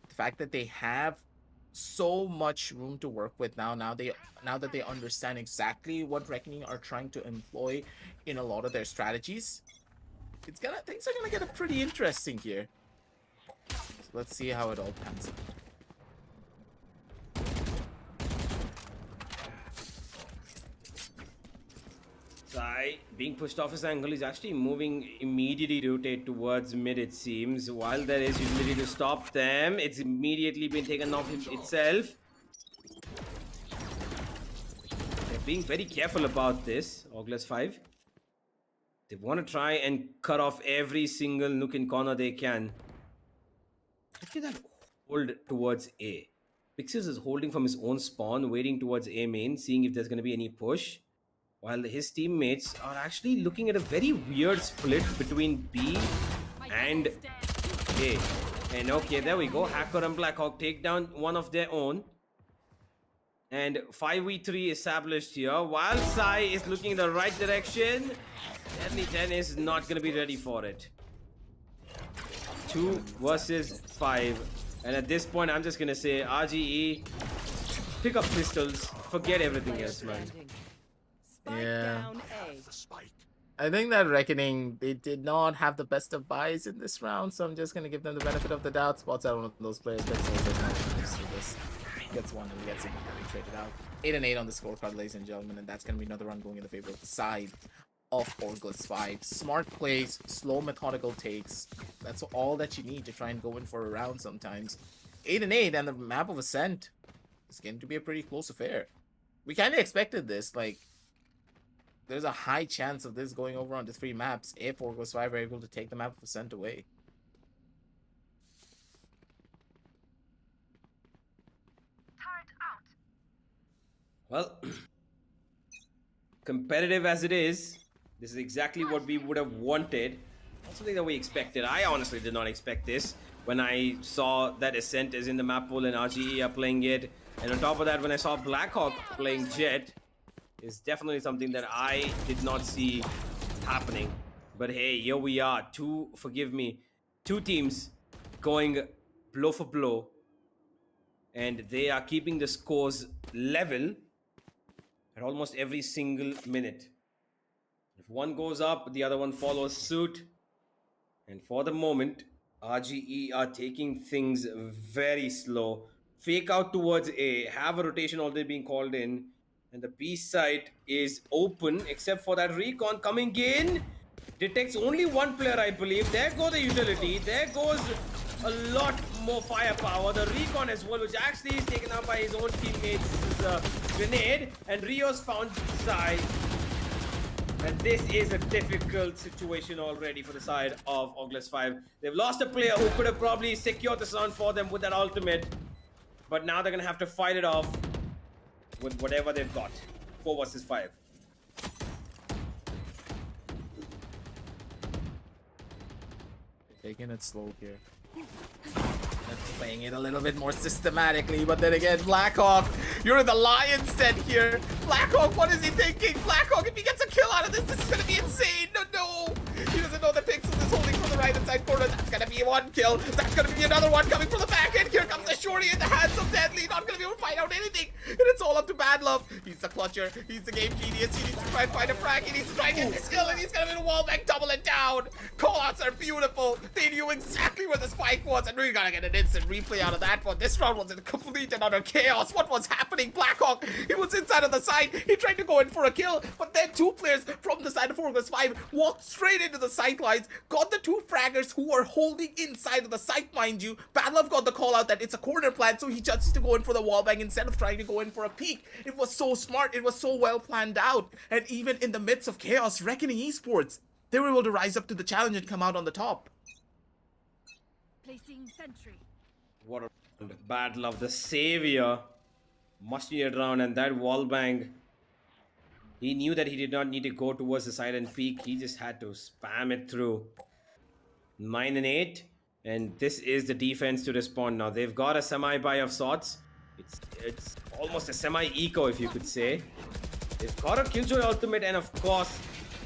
The fact that they have so much room to work with now that they understand exactly what Reckoning are trying to employ in a lot of their strategies, things are gonna get pretty interesting here. So let's see how it all pans out. Sai, being pushed off his angle, is actually moving immediately rotate towards mid, it seems. While there is utility to stop them, it's immediately been taken off itself. They're being very careful about this, Orglis 5. They want to try and cut off every single nook and corner they can. Look at that hold towards A. Pixis is holding from his own spawn, waiting towards A main, seeing if there's going to be any push. While his teammates are actually looking at a very weird split between B and A. And okay, there we go. Hacker and Blackhawk take down one of their own. And 5v3 established here. While Sai is looking in the right direction, Deadly 10 is not going to be ready for it. 2 versus 5. And at this point, I'm just going to say, RGE, pick up pistols, forget everything else, man. Spike Yeah. down A. I think that Reckoning, they did not have the best of buys in this round, so I'm just going to give them the benefit of the doubt. Spots out one of those players, Pixels does not used to this. He gets one and he gets immediately traded out. 8 and 8 on the scorecard, ladies and gentlemen, and that's going to be another run going in the favor of the side of Orglis 5. Smart plays, slow methodical takes. That's all that you need to try and go in for a round sometimes. 8 and 8 and the map of Ascent is going to be a pretty close affair. We kind of expected this, like, there's a high chance of this going over onto 3 maps if Orglis 5 are able to take the map of Ascent away. Well, competitive as it is, this is exactly what we would have wanted. Not something that we expected. I honestly did not expect this when I saw that Ascent is in the map pool and RGE are playing it. And on top of that, when I saw Blackhawk playing Jet, is definitely something that I did not see happening. But hey, here we are. Two teams going blow for blow. And they are keeping the scores level at almost every single minute. If one goes up, the other one follows suit. And for the moment, RGE are taking things very slow. Fake out towards A, have a rotation already being called in, and the B side is open except for that recon coming in. Detects only one player, I believe. There goes the utility. There goes a lot more firepower. The recon as well, which actually is taken out by his own teammates' grenade. And Rio's found side. And this is a difficult situation already for the side of Orglis 5. They've lost a player who could have probably secured this round for them with that ultimate. But now they're going to have to fight it off with whatever they've got. 4 versus 5. Taking it slow here. Playing it a little bit more systematically, but then again, Blackhawk, you're in the lion's den here. Blackhawk, what is he thinking? Blackhawk, if he gets a kill out of this, this is gonna be insane. No. He doesn't know that Pixel is holding from the right inside corner. That's gonna be one kill. That's gonna be another one coming from the back end. Here comes the shorty in the hands of Deadly. Not gonna be able to find out anything. And it's all up to Bad Love. He's the clutcher. He's the game genius. He needs to try and find a frag. He needs to try and get this kill, and he's gonna be the wall back, double it down. Callouts are beautiful. They knew exactly where the spike was, and we're gonna get an instant replay out of that one. This round was in complete and utter chaos. What was happening? Blackhawk, he was inside of the side. He tried to go in for a kill, but then 2 players from the side of Orglis 5 walked straight into the sight lines, got the 2 fraggers who were holding inside of the site, mind you. Bad Love got the call out that it's a corner plant, so he just needs to go in for the wallbang instead of trying to go in for a peek. It was so smart. It was so well planned out. And even in the midst of chaos, Reckoning Esports, they were able to rise up to the challenge and come out on the top. Placing sentry. What a Bad Love, the savior. Much needed round, and that wall bang. He knew that he did not need to go towards the side and peek. He just had to spam it through. 9 and 8, and this is the defense to respond now. They've got a semi-buy of sorts. It's almost a semi-eco, if you could say. They've got a Killjoy ultimate and, of course,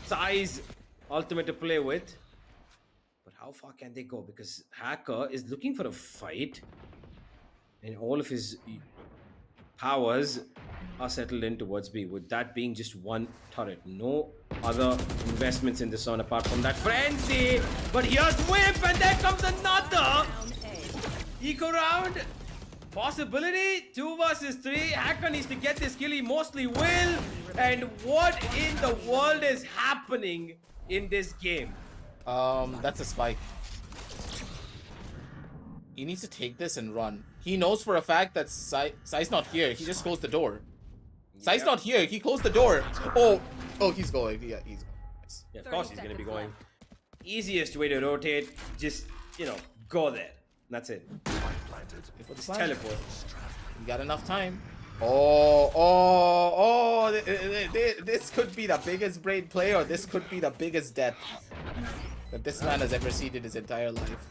Size ultimate to play with. But how far can they go? Because Hacker is looking for a fight, and all of his powers are settled in towards B, with that being just one turret. No other investments in this zone apart from that frenzy. But here's Whip, and there comes another eco round. Possibility 2 versus 3. Hacker needs to get this kill. He mostly will. And what in the world is happening in this game? That's a spike. He needs to take this and run. He knows for a fact that Sai's not here. He just closed the door. Sai's not here. He closed the door. Oh, he's going. Yeah, he's going. Nice. Yeah, of course he's going to be going. Easiest way to rotate, just, go there. That's it. Just teleport. You got enough time. This could be the biggest brain play, or this could be the biggest death that this man has ever seen in his entire life.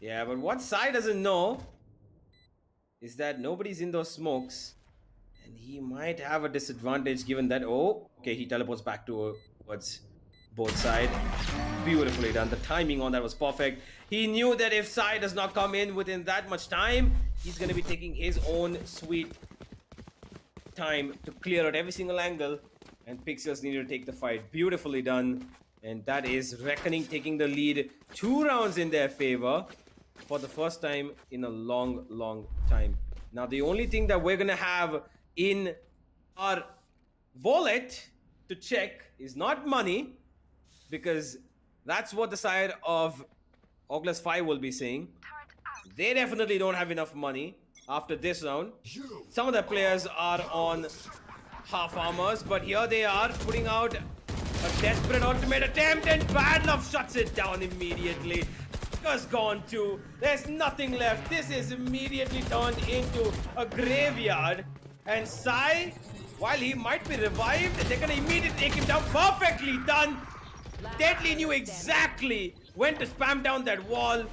Yeah, but what Sai doesn't know is that nobody's in those smokes, and he might have a disadvantage given that, he teleports back towards both sides. Beautifully done. The timing on that was perfect. He knew that if Sai does not come in within that much time, he's going to be taking his own sweet time to clear out every single angle, and Pixels needed to take the fight. Beautifully done. And that is Reckoning taking the lead 2 rounds in their favor for the first time in a long time. Now, the only thing that we're going to have in our wallet to check is not money, because that's what the side of Orglis 5 will be saying. They definitely don't have enough money after this round. Some of the players are on half armors, but here they are putting out a desperate ultimate attempt, and Bad Love shuts it down immediately. Hacker's gone too. There's nothing left. This is immediately turned into a graveyard. And Sai, while he might be revived, they're gonna immediately take him down. Perfectly done. Deadly knew exactly when to spam down that wall.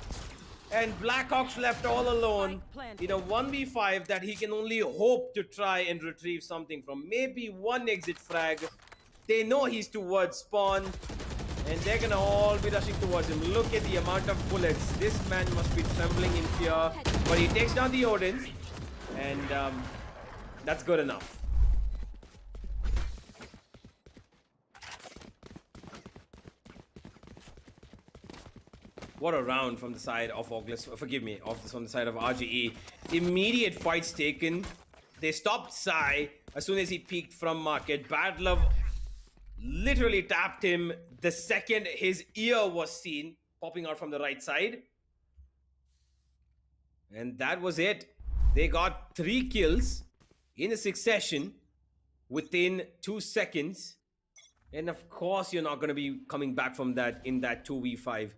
And Blackhawk's left all alone in a 1v5 that he can only hope to try and retrieve something from. Maybe one exit frag. They know he's towards spawn, and they're gonna all be rushing towards him. Look at the amount of bullets. This man must be trembling in fear. But he takes down the Odin, and that's good enough. What a round from the side of Orglis. Forgive me, from the side of RGE. Immediate fights taken. They stopped Sai as soon as he peeked from market. Bad Love literally tapped him the second his ear was seen popping out from the right side. And that was it. They got 3 kills in a succession within 2 seconds. And of course, you're not going to be coming back from that in that 2v5.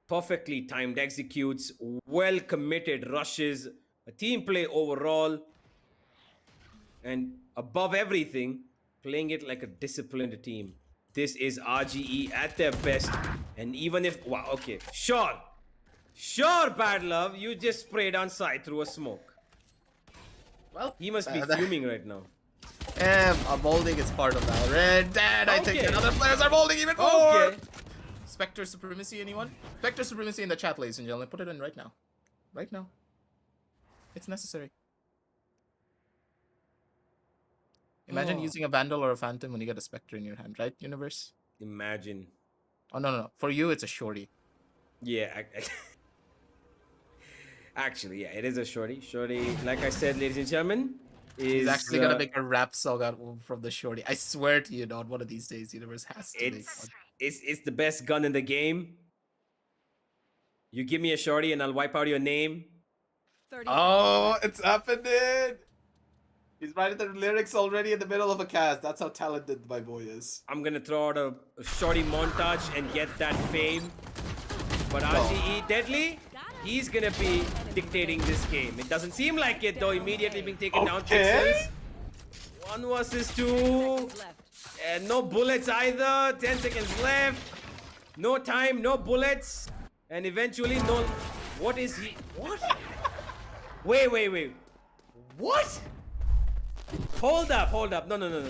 Perfectly timed executes, well committed rushes, a team play overall, and above everything, playing it like a disciplined team. This is RGE at their best. And even if, wow, okay, sure, Bad Love, you just sprayed on side through a smoke. Well, He must be fuming right now. Molding is part of Valorant, and I think Okay. that other players are molding even more. Okay. Spectre Supremacy, anyone? Spectre Supremacy in the chat, ladies and gentlemen. Put it in right now. Right now. It's necessary. Imagine using a Vandal or a Phantom when you get a Spectre in your hand, right, Universe? Imagine. Oh, no. For you, it's a Shorty. Yeah. Actually, yeah, it is a shorty. Shorty, like I said, ladies and gentlemen, is He's actually gonna make a rap song out from the Shorty. I swear to you, not one of these days, Universe has to make one. It's the best gun in the game. You give me a shorty and I'll wipe out your name. 30 Oh, it's happening! He's writing the lyrics already in the middle of a cast. That's how talented my boy is. I'm gonna throw out a shorty montage and get that fame. But RGE Deadly, he's gonna be dictating this game. It doesn't seem like it though. Immediately being taken down. Okay. Pixels. 1 versus 2. left. And no bullets either. 10 seconds left. No time, no bullets. And eventually no... What is he... What? Wait. What? Hold up. No.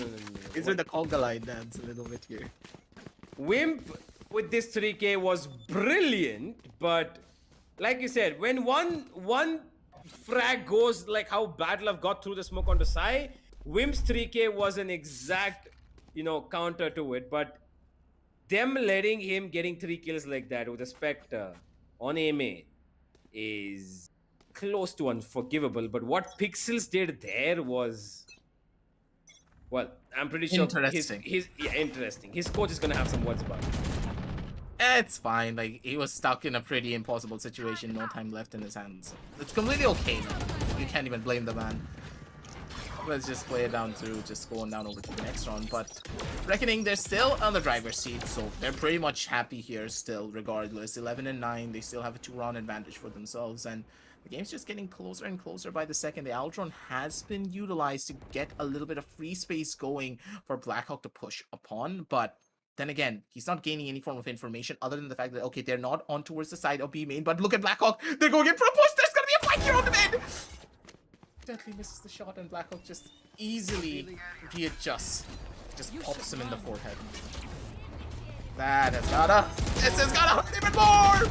These are the conga line dance a little bit here. Wimp with this 3K was brilliant, but like you said, when one frag goes like how Bad Love got through the smoke onto Sai, Wimp's 3K was an exact, counter to it. But them letting him getting 3 kills like that with a Spectre on AMA is close to unforgivable. But what Pixels did there was, well, I'm pretty sure Interesting. interesting. His coach is gonna have some words about it. It's fine. Like, he was stuck in a pretty impossible situation. No time left in his hands. It's completely okay now. You can't even blame the man. Let's just play it down through, just going down over to the next round. But Reckoning, they're still on the driver's seat, so they're pretty much happy here still, regardless. 11 and 9, they still have a 2-round advantage for themselves, and the game's just getting closer and closer by the second. The Aldron has been utilized to get a little bit of free space going for Blackhawk to push upon, but then again, he's not gaining any form of information other than the fact that, okay, they're not on towards the side of B main, but look at Blackhawk. They're going in for a push. There's going to be a fight here on the mid. Deadly misses the shot, and Blackhawk just easily readjusts. Just pops him in the forehead. That has gotta. This has gotta hurt even more.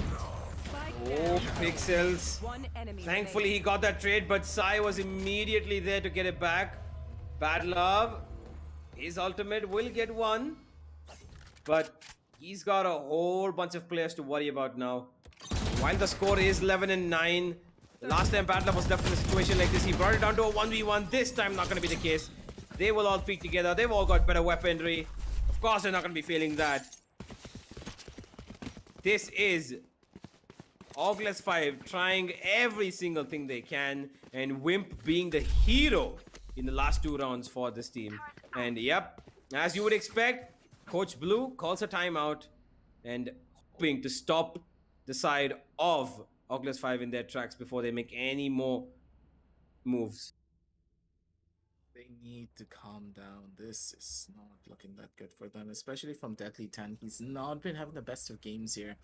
Oh, Pixels. One enemy Thankfully, he got that trade, but Sai was immediately there to get it back. Bad Love. His ultimate will get one. But he's got a whole bunch of players to worry about now. While the score is 11 and 9, last time Bad Love was left in a situation like this, he brought it down to a 1v1. This time, not going to be the case. They will all peak together. They've all got better weaponry. Of course, they're not going to be failing that. This is Orgless 5 trying every single thing they can, and Wimp being the hero in the last 2 rounds for this team. And yep, as you would expect, Coach Blue calls a timeout and hoping to stop the side of Orgless 5 in their tracks before they make any more moves. They need to calm down. This is not looking that good for them, especially from Deadly 10. He's not been having the best of games here.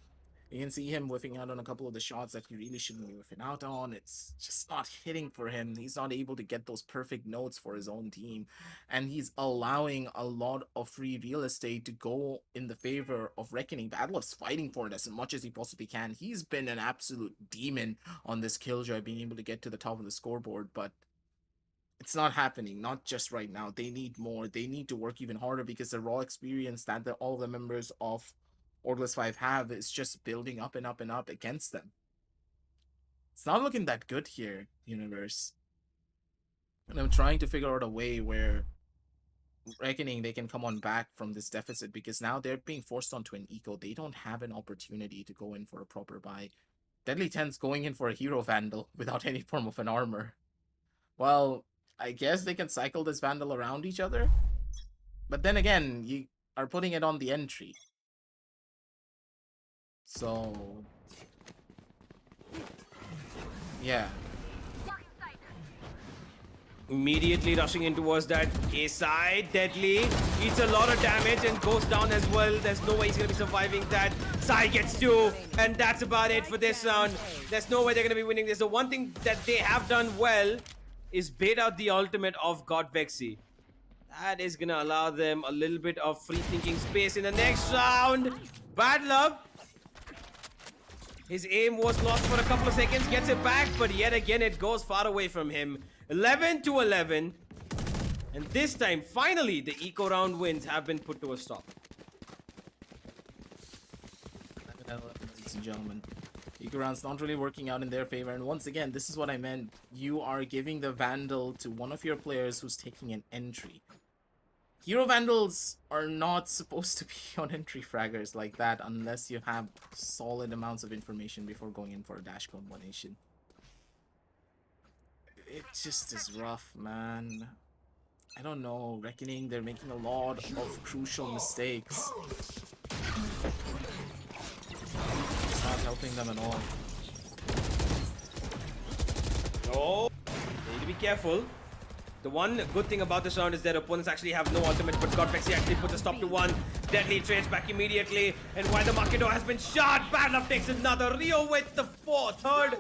You can see him whiffing out on a couple of the shots that he really shouldn't be whiffing out on. It's just not hitting for him. He's not able to get those perfect notes for his own team. And he's allowing a lot of free real estate to go in the favor of Reckoning. Bad Love's fighting for it as much as he possibly can. He's been an absolute demon on this Killjoy, being able to get to the top of the scoreboard, but it's not happening, not just right now. They need more. They need to work even harder because the raw experience that all the members of Orglis 5 have is just building up and up and up against them. It's not looking that good here, Universe. And I'm trying to figure out a way where Reckoning they can come on back from this deficit, because now they're being forced onto an eco. They don't have an opportunity to go in for a proper buy. Deadly Ten's going in for a Hero Vandal without any form of an armor. Well, I guess they can cycle this Vandal around each other. But then again, you are putting it on the entry. So... yeah. Immediately rushing in towards that A side. Deadly eats a lot of damage and goes down as well. There's no way he's going to be surviving that. Side gets 2, and that's about it for this round. There's no way they're going to be winning this. The one thing that they have done well is bait out the ultimate of God Vexy. That is going to allow them a little bit of free thinking space in the next round. Bad luck. His aim was lost for a couple of seconds, gets it back, but yet again it goes far away from him. 11-11. And this time, finally, the eco round wins have been put to a stop. Ladies and gentlemen, eco round's not really working out in their favor. And once again, this is what I meant. You are giving the Vandal to one of your players who's taking an entry. Hero Vandals are not supposed to be on entry fraggers like that unless you have solid amounts of information before going in for a dash combination. It just is rough, man. I don't know. Reckoning, they're making a lot of crucial mistakes. It's not helping them at all. Oh, they need to be careful. The one good thing about this round is their opponents actually have no ultimate, but God Vexy actually puts a stop to one. Deadly trades back immediately, and while the Makido has been shot, Bad Luck takes another. Rio with the third.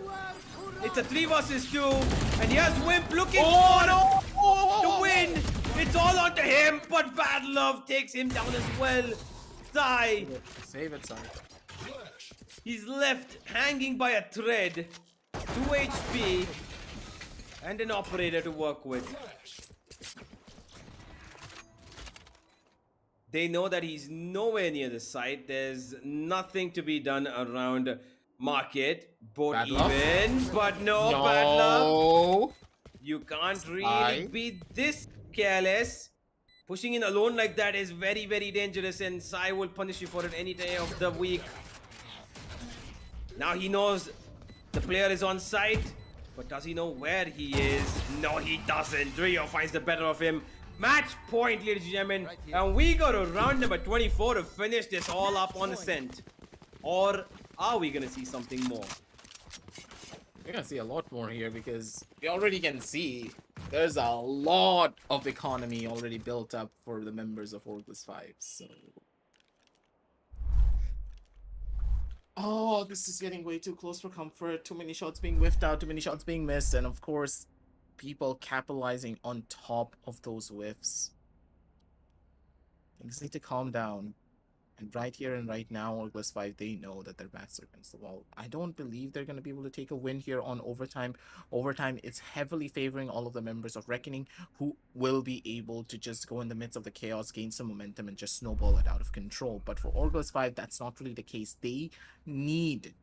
It's a 3 versus 2, and here's Wimp looking for the win. It's all onto him, but Bad Love takes him down as well. Sai. Save it, Sai. He's left hanging by a thread. 2 HP. And an operator to work with. They know that he's nowhere near the site. There's nothing to be done around Market. Both Bad even, luck. but no, No. Bad luck. You can't really Sai. be this careless. Pushing in alone like that is very, very dangerous, and Sai will punish you for it any day of the week. Now he knows the player is on site. But does he know where he is? No, he doesn't. Rio finds the better of him. Match point, ladies and gentlemen. And we go to round number 24 to finish this all up on scent. Or are we going to see something more? We're gonna see a lot more here, because we already can see there's a lot of economy already built up for the members of Orglis 5. So... oh, this is getting way too close for comfort. Too many shots being whiffed out, too many shots being missed, and of course, people capitalizing on top of those whiffs. Things need to calm down. And right here and right now, Orglis 5, they know that their backs are against the wall. I don't believe they're going to be able to take a win here on overtime. Overtime, it's heavily favoring all of the members of Reckoning, who will be able to just go in the midst of the chaos, gain some momentum, and just snowball it out of control. But for Orglis 5, that's not really the case. They need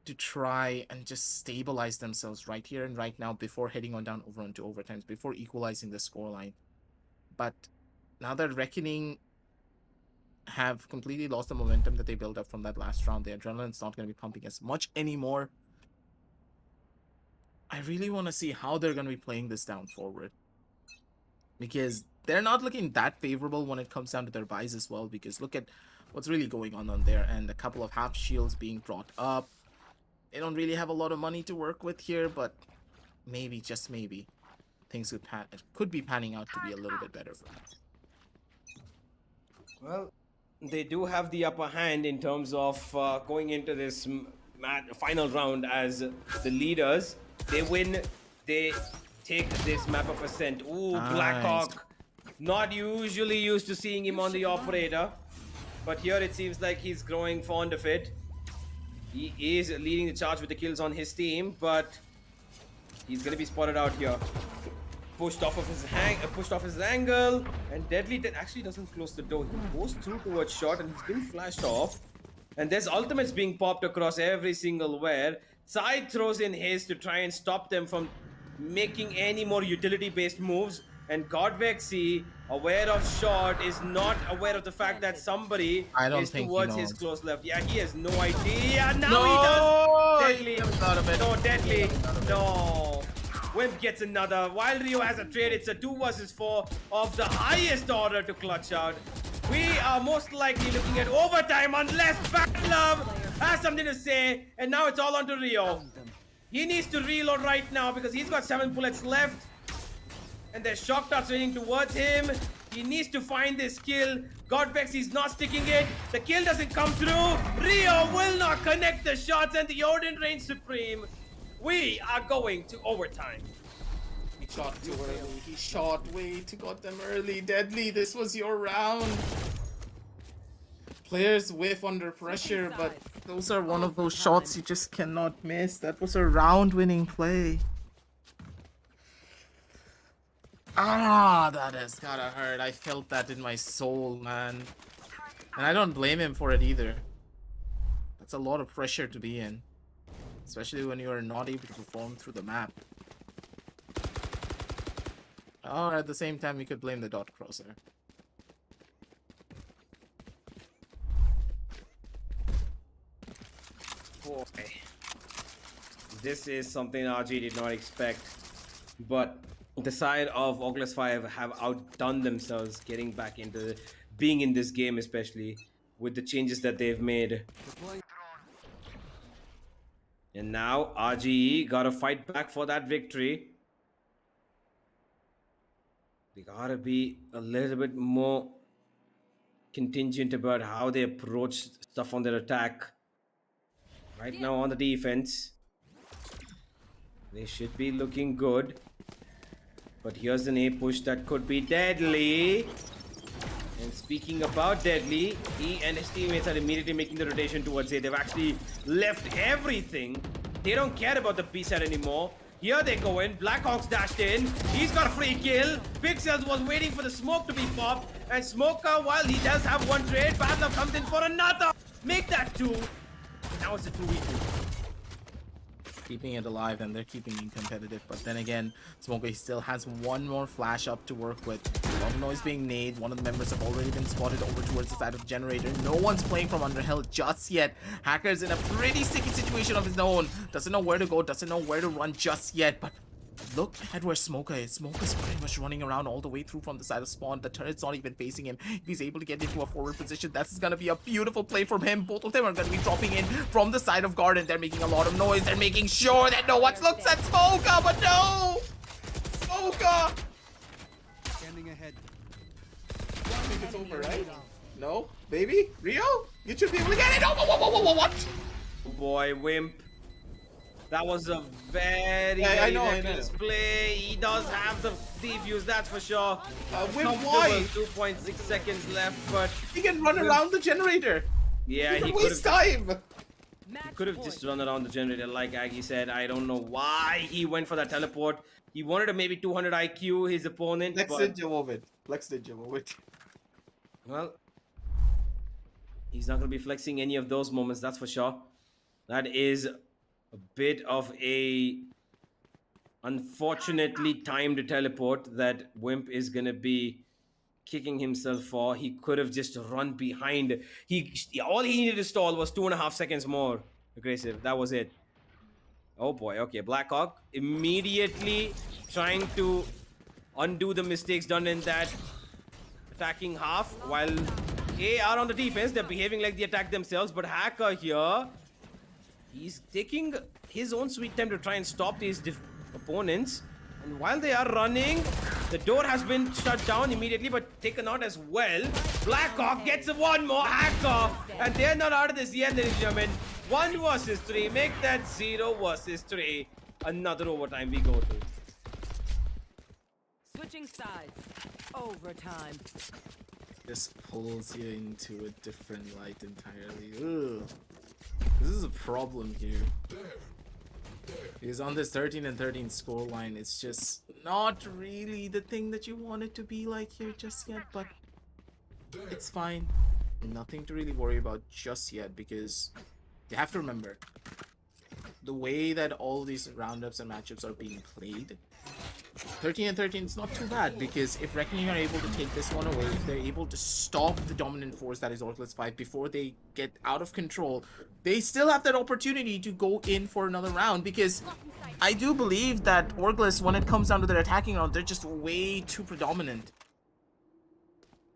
to try and just stabilize themselves right here and right now before heading on down over onto overtimes, before equalizing the scoreline. But now that Reckoning have completely lost the momentum that they built up from that last round, the adrenaline's not going to be pumping as much anymore. I really want to see how they're going to be playing this down forward, because they're not looking that favorable when it comes down to their buys as well, because look at what's really going on there, and a couple of half shields being brought up. They don't really have a lot of money to work with here, but maybe, just maybe, things could be panning out to be a little bit better for them. Well, they do have the upper hand in terms of going into this final round as the leaders. They win, they take this map of Ascent. Ooh, Nice. Blackhawk. Not usually used to seeing him on the operator, but here it seems like he's growing fond of it. He is leading the charge with the kills on his team, but he's going to be spotted out here. pushed off of his angle, and Deadly actually doesn't close the door. He goes through towards shot, and he's been flashed off. And there's ultimates being popped across every single where. Side throws in his to try and stop them from making any more utility-based moves. And Godvexy, aware of shot, is not aware of the fact that somebody I don't is think he towards his knows. close left. Yeah, he has no idea. Now No! he does. Deadly. He thought of it. No, Deadly. No. Wimp gets another. While Rio has a trade, it's a 2 versus 4 of the highest order to clutch out. We are most likely looking at overtime unless Bad Love has something to say. And now it's all on to Rio. He needs to reload right now because he's got 7 bullets left. And there's shock darts raining towards him. He needs to find this kill. Godvex, he's not sticking it. The kill doesn't come through. Rio will not connect the shots, and the Odin reigns supreme. We are going to overtime. He shot too early. He shot way too goddamn early. Deadly, this was your round. Players whiff under pressure, but those are one of those shots you just cannot miss. That was a round-winning play. Ah, that has gotta hurt. I felt that in my soul, man. And I don't blame him for it either. That's a lot of pressure to be in. Especially when you are not able to perform through the map. Or at the same time, you could blame the dot crosser. Boy. This is something RG did not expect. But the side of Orglis 5 have outdone themselves getting back into being in this game, especially with the changes that they've made. And now RGE gotta fight back for that victory. They gotta be a little bit more contingent about how they approach stuff on their attack. Right now on the defense, they should be looking good. But here's an A push that could be deadly. And speaking about deadly, he and his teammates are immediately making the rotation towards A. They've actually left everything. They don't care about the B side anymore. Here they go in. Blackhawks dashed in. He's got a free kill. Pixels was waiting for the smoke to be popped. And Smoker, while he does have one trade, Badlove comes in for another. Make that 2. Now it's a 2v2. Keeping it alive, and they're keeping it competitive. But then again, Smokey still has one more flash up to work with. A lot of noise being made. One of the members have already been spotted over towards the side of the generator. No one's playing from Underhill just yet. Hacker's in a pretty sticky situation of his own. Doesn't know where to go, doesn't know where to run just yet. But look at where Smoker is. Smoker's pretty much running around all the way through from the side of spawn. The turret's not even facing him. If he's able to get into a forward position, that's gonna be a beautiful play from him. Both of them are gonna be dropping in from the side of garden. They're making a lot of noise. They're making sure that no one looks at Smoker, but no! Smoker! Standing ahead. I think it's over, right? No? Baby? Rio? You should be able to get it! Oh, what? Boy, Wimp. That was a very, I very know. reckless play. He does have the defuse, that's for sure. Wimp, why? 2.6 seconds left, but He can run around the generator. yeah, he Waste could time. have just run around the generator like Aggie said. I don't know why he went for that teleport. He wanted to maybe 200 IQ his opponent, Lex but did Jovovit. Lex did Jovovit. well, he's not going to be flexing any of those moments, that's for sure. That is a bit of a unfortunately timed teleport that Wimp is going to be kicking himself for. He could have just run behind. All he needed to stall was 2.5 seconds more aggressive. That was it. Oh boy, okay. Blackhawk immediately trying to undo the mistakes done in that attacking half, while A are on the defense. They're behaving like they attack themselves, but Hacker here, he's taking his own sweet time to try and stop these opponents. And while they are running, the door has been shut down immediately, but taken out as well. Blackhawk gets one more Hacker, and they're not out of this yet, ladies and gentlemen. 1 versus 3, make that 0 versus 3. Another overtime we go to. Switching sides. Overtime. Just pulls you into a different light entirely. Ugh. This is a problem here. Because on this 13-13 scoreline, it's just not really the thing that you want it to be like here just yet, but it's fine. Nothing to really worry about just yet, because you have to remember the way that all these roundups and matchups are being played. 13 and 13 is not too bad, because if Reckoning are able to take this one away, if they're able to stop the dominant force that is Orglis 5 before they get out of control, they still have that opportunity to go in for another round, because I do believe that Orglis, when it comes down to their attacking round, they're just way too predominant.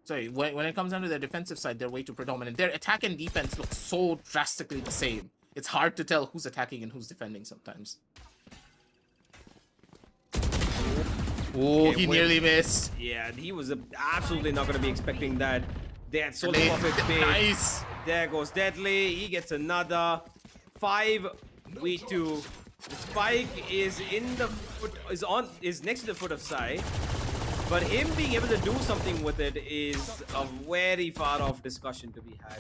Sorry, when it comes down to their defensive side, they're way too predominant. Their attack and defense look so drastically the same. It's hard to tell who's attacking and who's defending sometimes. Oh, he nearly missed. Yeah, he was absolutely not going to be expecting that. They had so perfect bait. Nice. There goes Deadly. He gets another 5v2. The spike is in the foot, is next to the foot of Sai, but him being able to do something with it is a very far off discussion to be had.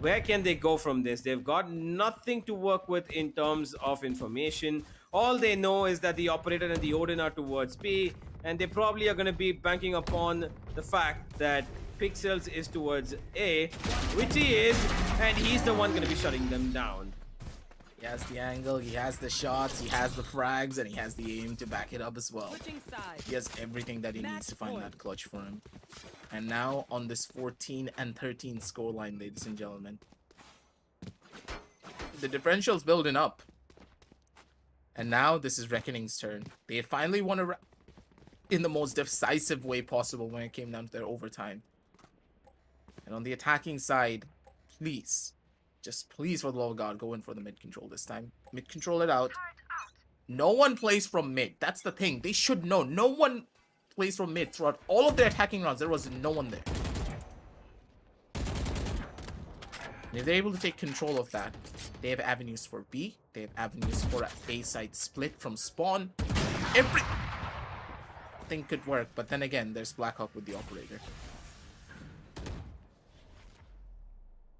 Where can they go from this? They've got nothing to work with in terms of information. All they know is that the operator and the Odin are towards B, and they probably are going to be banking upon the fact that Pixels is towards A, which he is, and he's the one going to be shutting them down. He has the angle, he has the shots, he has the frags, and he has the aim to back it up as well. Switching sides. He has everything that he needs to find that clutch for him. And now on this 14 and 13 scoreline, ladies and gentlemen, the differential's building up. And now this is Reckoning's turn. They finally won a in the most decisive way possible when it came down to their overtime. And on the attacking side, please, just please, for the love of God, go in for the mid control this time. Mid control it out. No one plays from mid. That's the thing. They should know. No one plays from mid. Throughout all of their attacking rounds, there was no one there. And if they're able to take control of that, they have avenues for B. They have avenues for an A side split from spawn. Everything could work, but then again, there's Blackhawk with the operator.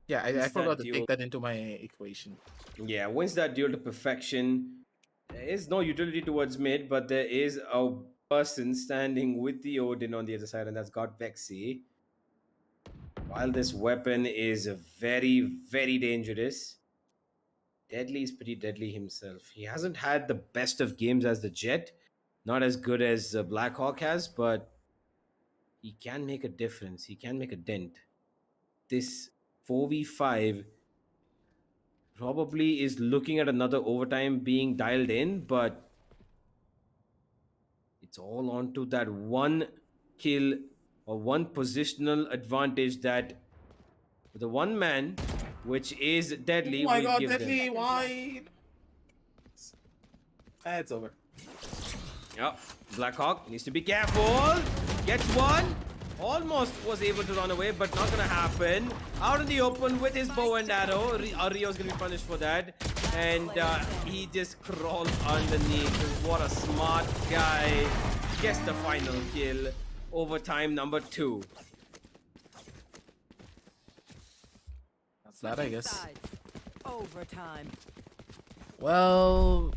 Yeah, I forgot to take that into my equation. Yeah, wins that duel to perfection. There is no utility towards mid, but there is a person standing with the Odin on the other side, and that's got Vexy. While this weapon is very, very dangerous, Deadly is pretty deadly himself. He hasn't had the best of games as the Jet, not as good as Blackhawk has, but he can make a difference. He can make a dent. This 4v5 probably is looking at another overtime being dialed in, but it's all onto that one kill or one positional advantage that the one man, which is Deadly, Oh my will God, give Deadly, them. why? It's over. Yep, Blackhawk needs to be careful. Gets one. Almost was able to run away, but not gonna happen. Out in the open with his bow and arrow. Rio's gonna be punished for that. And he just crawled underneath. What a smart guy. Gets the final kill. Overtime number 2. That's that, I guess. Sides. Overtime. Well,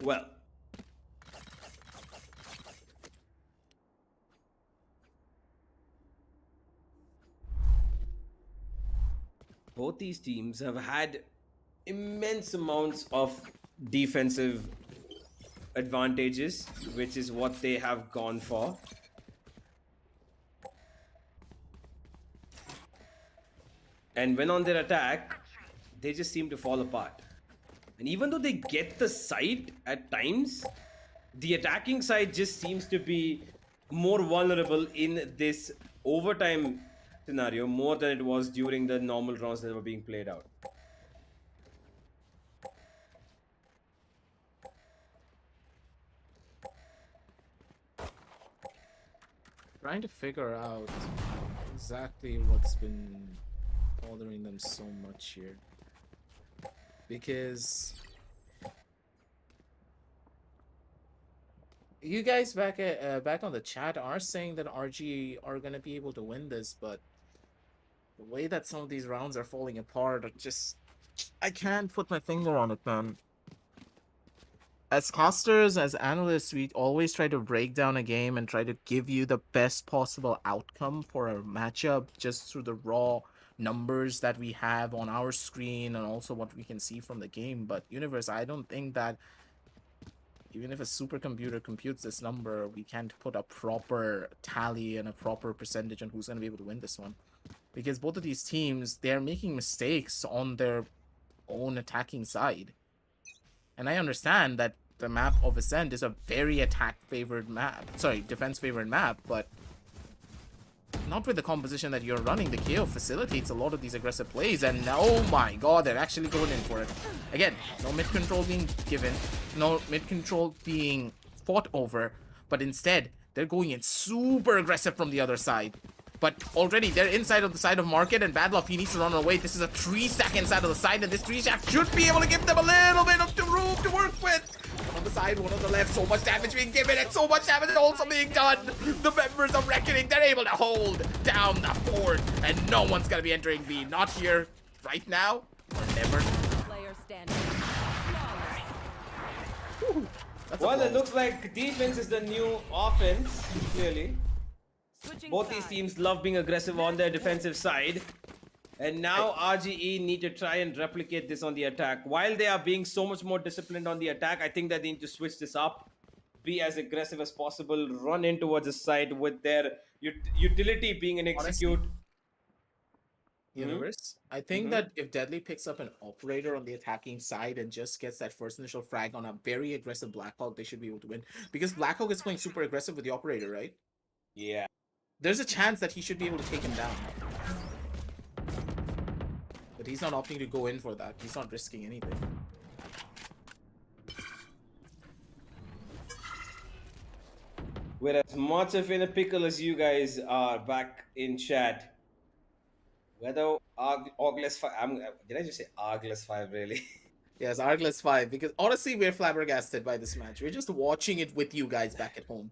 Well, both these teams have had immense amounts of defensive advantages, which is what they have gone for. And when on their attack, they just seem to fall apart. And even though they get the site at times, the attacking side just seems to be more vulnerable in this overtime scenario more than it was during the normal rounds that were being played out. trying to figure out exactly what's been bothering them so much here. Because you guys back on the chat are saying that RG are gonna be able to win this, but the way that some of these rounds are falling apart are just I can't put my finger on it, man. As casters, as analysts, we always try to break down a game and try to give you the best possible outcome for a matchup just through the raw numbers that we have on our screen and also what we can see from the game. But Universe, I don't think that even if a supercomputer computes this number, we can't put a proper tally and a proper percentage on who's going to be able to win this one. Because both of these teams, they're making mistakes on their own attacking side. And I understand that the map of Ascent is a very attack-favored map. Sorry, defense-favored map, but not with the composition that you're running. The KO facilitates a lot of these aggressive plays, and oh my god, they're actually going in for it. Again, no mid-control being given, no mid-control being fought over, but instead, they're going in super aggressive from the other side. But already, they're inside of the side of market, and Badloff, he needs to run away. This is a 3-stack inside of the side, and this 3-stack should be able to give them a little bit of room to work with. One on the side, one on the left, so much damage being given, and so much damage also being done. The members of Reckoning, they're able to hold down the fort, and no one's gonna be entering B. Not here, right now, or never. Player standing. That's Well, it looks like defense is the new offense, clearly. Switching Both these sides. teams love being aggressive on their defensive side. And now RGE need to try and replicate this on the attack. While they are being so much more disciplined on the attack, I think that they need to switch this up. Be as aggressive as possible. Run in towards the side with their utility being an execute. Universe. I think that if Deadly picks up an operator on the attacking side and just gets that first initial frag on a very aggressive Blackhawk, they should be able to win. Because Blackhawk is playing super aggressive with the operator, right? Yeah. There's a chance that he should be able to take him down. But he's not opting to go in for that. He's not risking anything. Whereas much of in a pickle as you guys are back in chat. Whether Orgless 5, did I just say Orgless 5 really? Yes, Argless 5. Because honestly, we're flabbergasted by this match. We're just watching it with you guys back at home.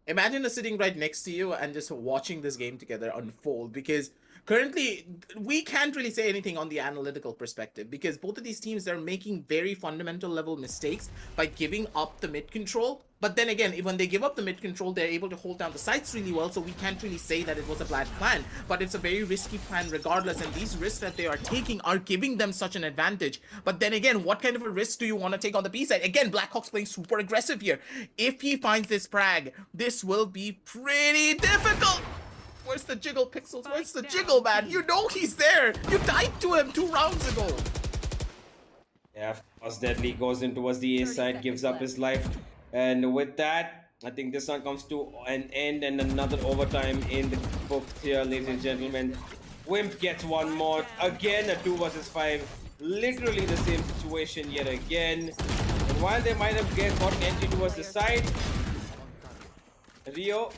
Imagine us sitting right next to you and just watching this game together unfold, because currently we can't really say anything on the analytical perspective, because both of these teams are making very fundamental level mistakes by giving up the mid control. But then again, when they give up the mid control, they're able to hold down the sites really well, so we can't really say that it was a bad plan. But it's a very risky plan regardless, and these risks that they are taking are giving them such an advantage. But then again, what kind of a risk do you want to take on the B side? Again, Blackhawk's playing super aggressive here. If he finds this frag, this will be pretty difficult. Where's the jiggle, Pixels? Where's the jiggle, man? You know he's there. You died to him 2 rounds ago. Yeah, of course, Deadly goes in towards the A side, gives up his life. And with that, I think this one comes to an end and another overtime in the books here, ladies and gentlemen. Wimp gets one more. Again, a 2 versus 5. Literally the same situation yet again. And while they might have gotten entry towards the side, Rio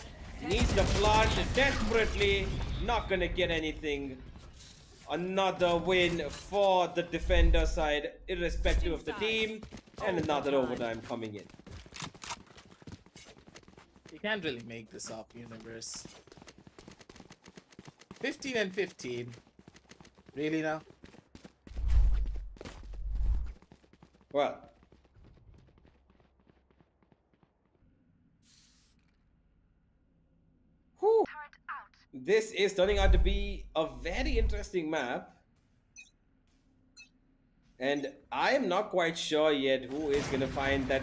needs the plant desperately. Not gonna get anything. Another win for the defender side, irrespective of the team. And another overtime coming in. You can't really make this up, Universe. 15 and 15. Really now? Well, whew. This is turning out to be a very interesting map. And I am not quite sure yet who is going to find that,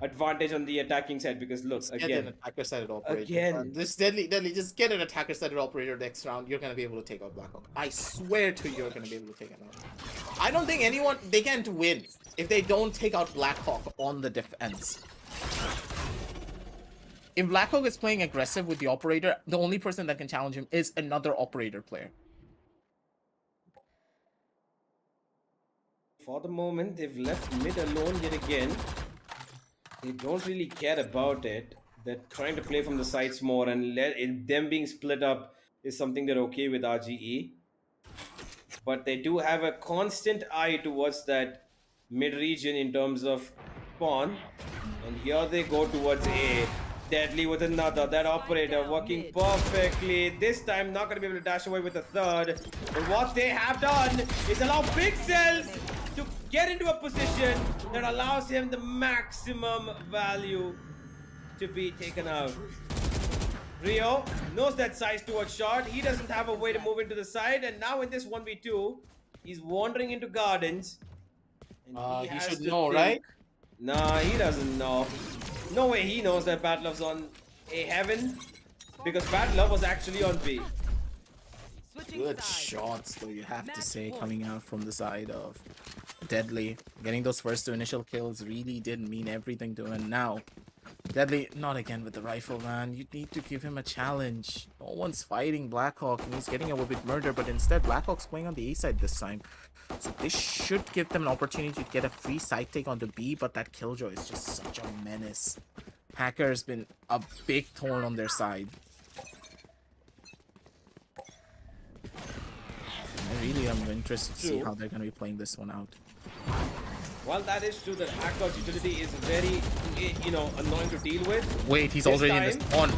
advantage on the attacking side, because look, Get an attacker-sided operator. Again. This deadly, just get an attacker-sided operator next round. You're gonna be able to take out Blackhawk. I swear to you, you're gonna be able to take it out. I don't think they can't win if they don't take out Blackhawk on the defense. If Blackhawk is playing aggressive with the operator, the only person that can challenge him is another operator player. For the moment, they've left mid alone yet again. They don't really care about it. They're trying to play from the sides more, and them being split up is something they're okay with RGE. But they do have a constant eye towards that mid region in terms of spawn. And here they go towards A. Deadly with another. That operator down working mid. perfectly. This time not going to be able to dash away with a third. But what they have done is allow Big Cells to get into a position that allows him the maximum value to be taken out. Rio knows that size towards shot. He doesn't have a way to move into the side. And now in this 1v2, he's wandering into gardens. And he He has should to know, think. right? Nah, he doesn't know. No way he knows that Bad Love's on A heaven. Because Bad Love was actually on B. Switching Good sides. shots, though, you have to Match say, point. coming out from the side of Deadly. Getting those first two initial kills really did mean everything to him. Now, Deadly, not again with the rifle, man. You need to give him a challenge. No one's fighting Blackhawk, and he's getting away with murder, but instead, Blackhawk's playing on the A side this time. So this should give them an opportunity to get a free side take onto B, but that Killjoy is just such a menace. Hacker has been a big thorn on their side. I really am interested to see True. how they're going to be playing this one out. While that is true, that Hacker's utility is very, annoying to deal with. Wait, he's This already in this time- one.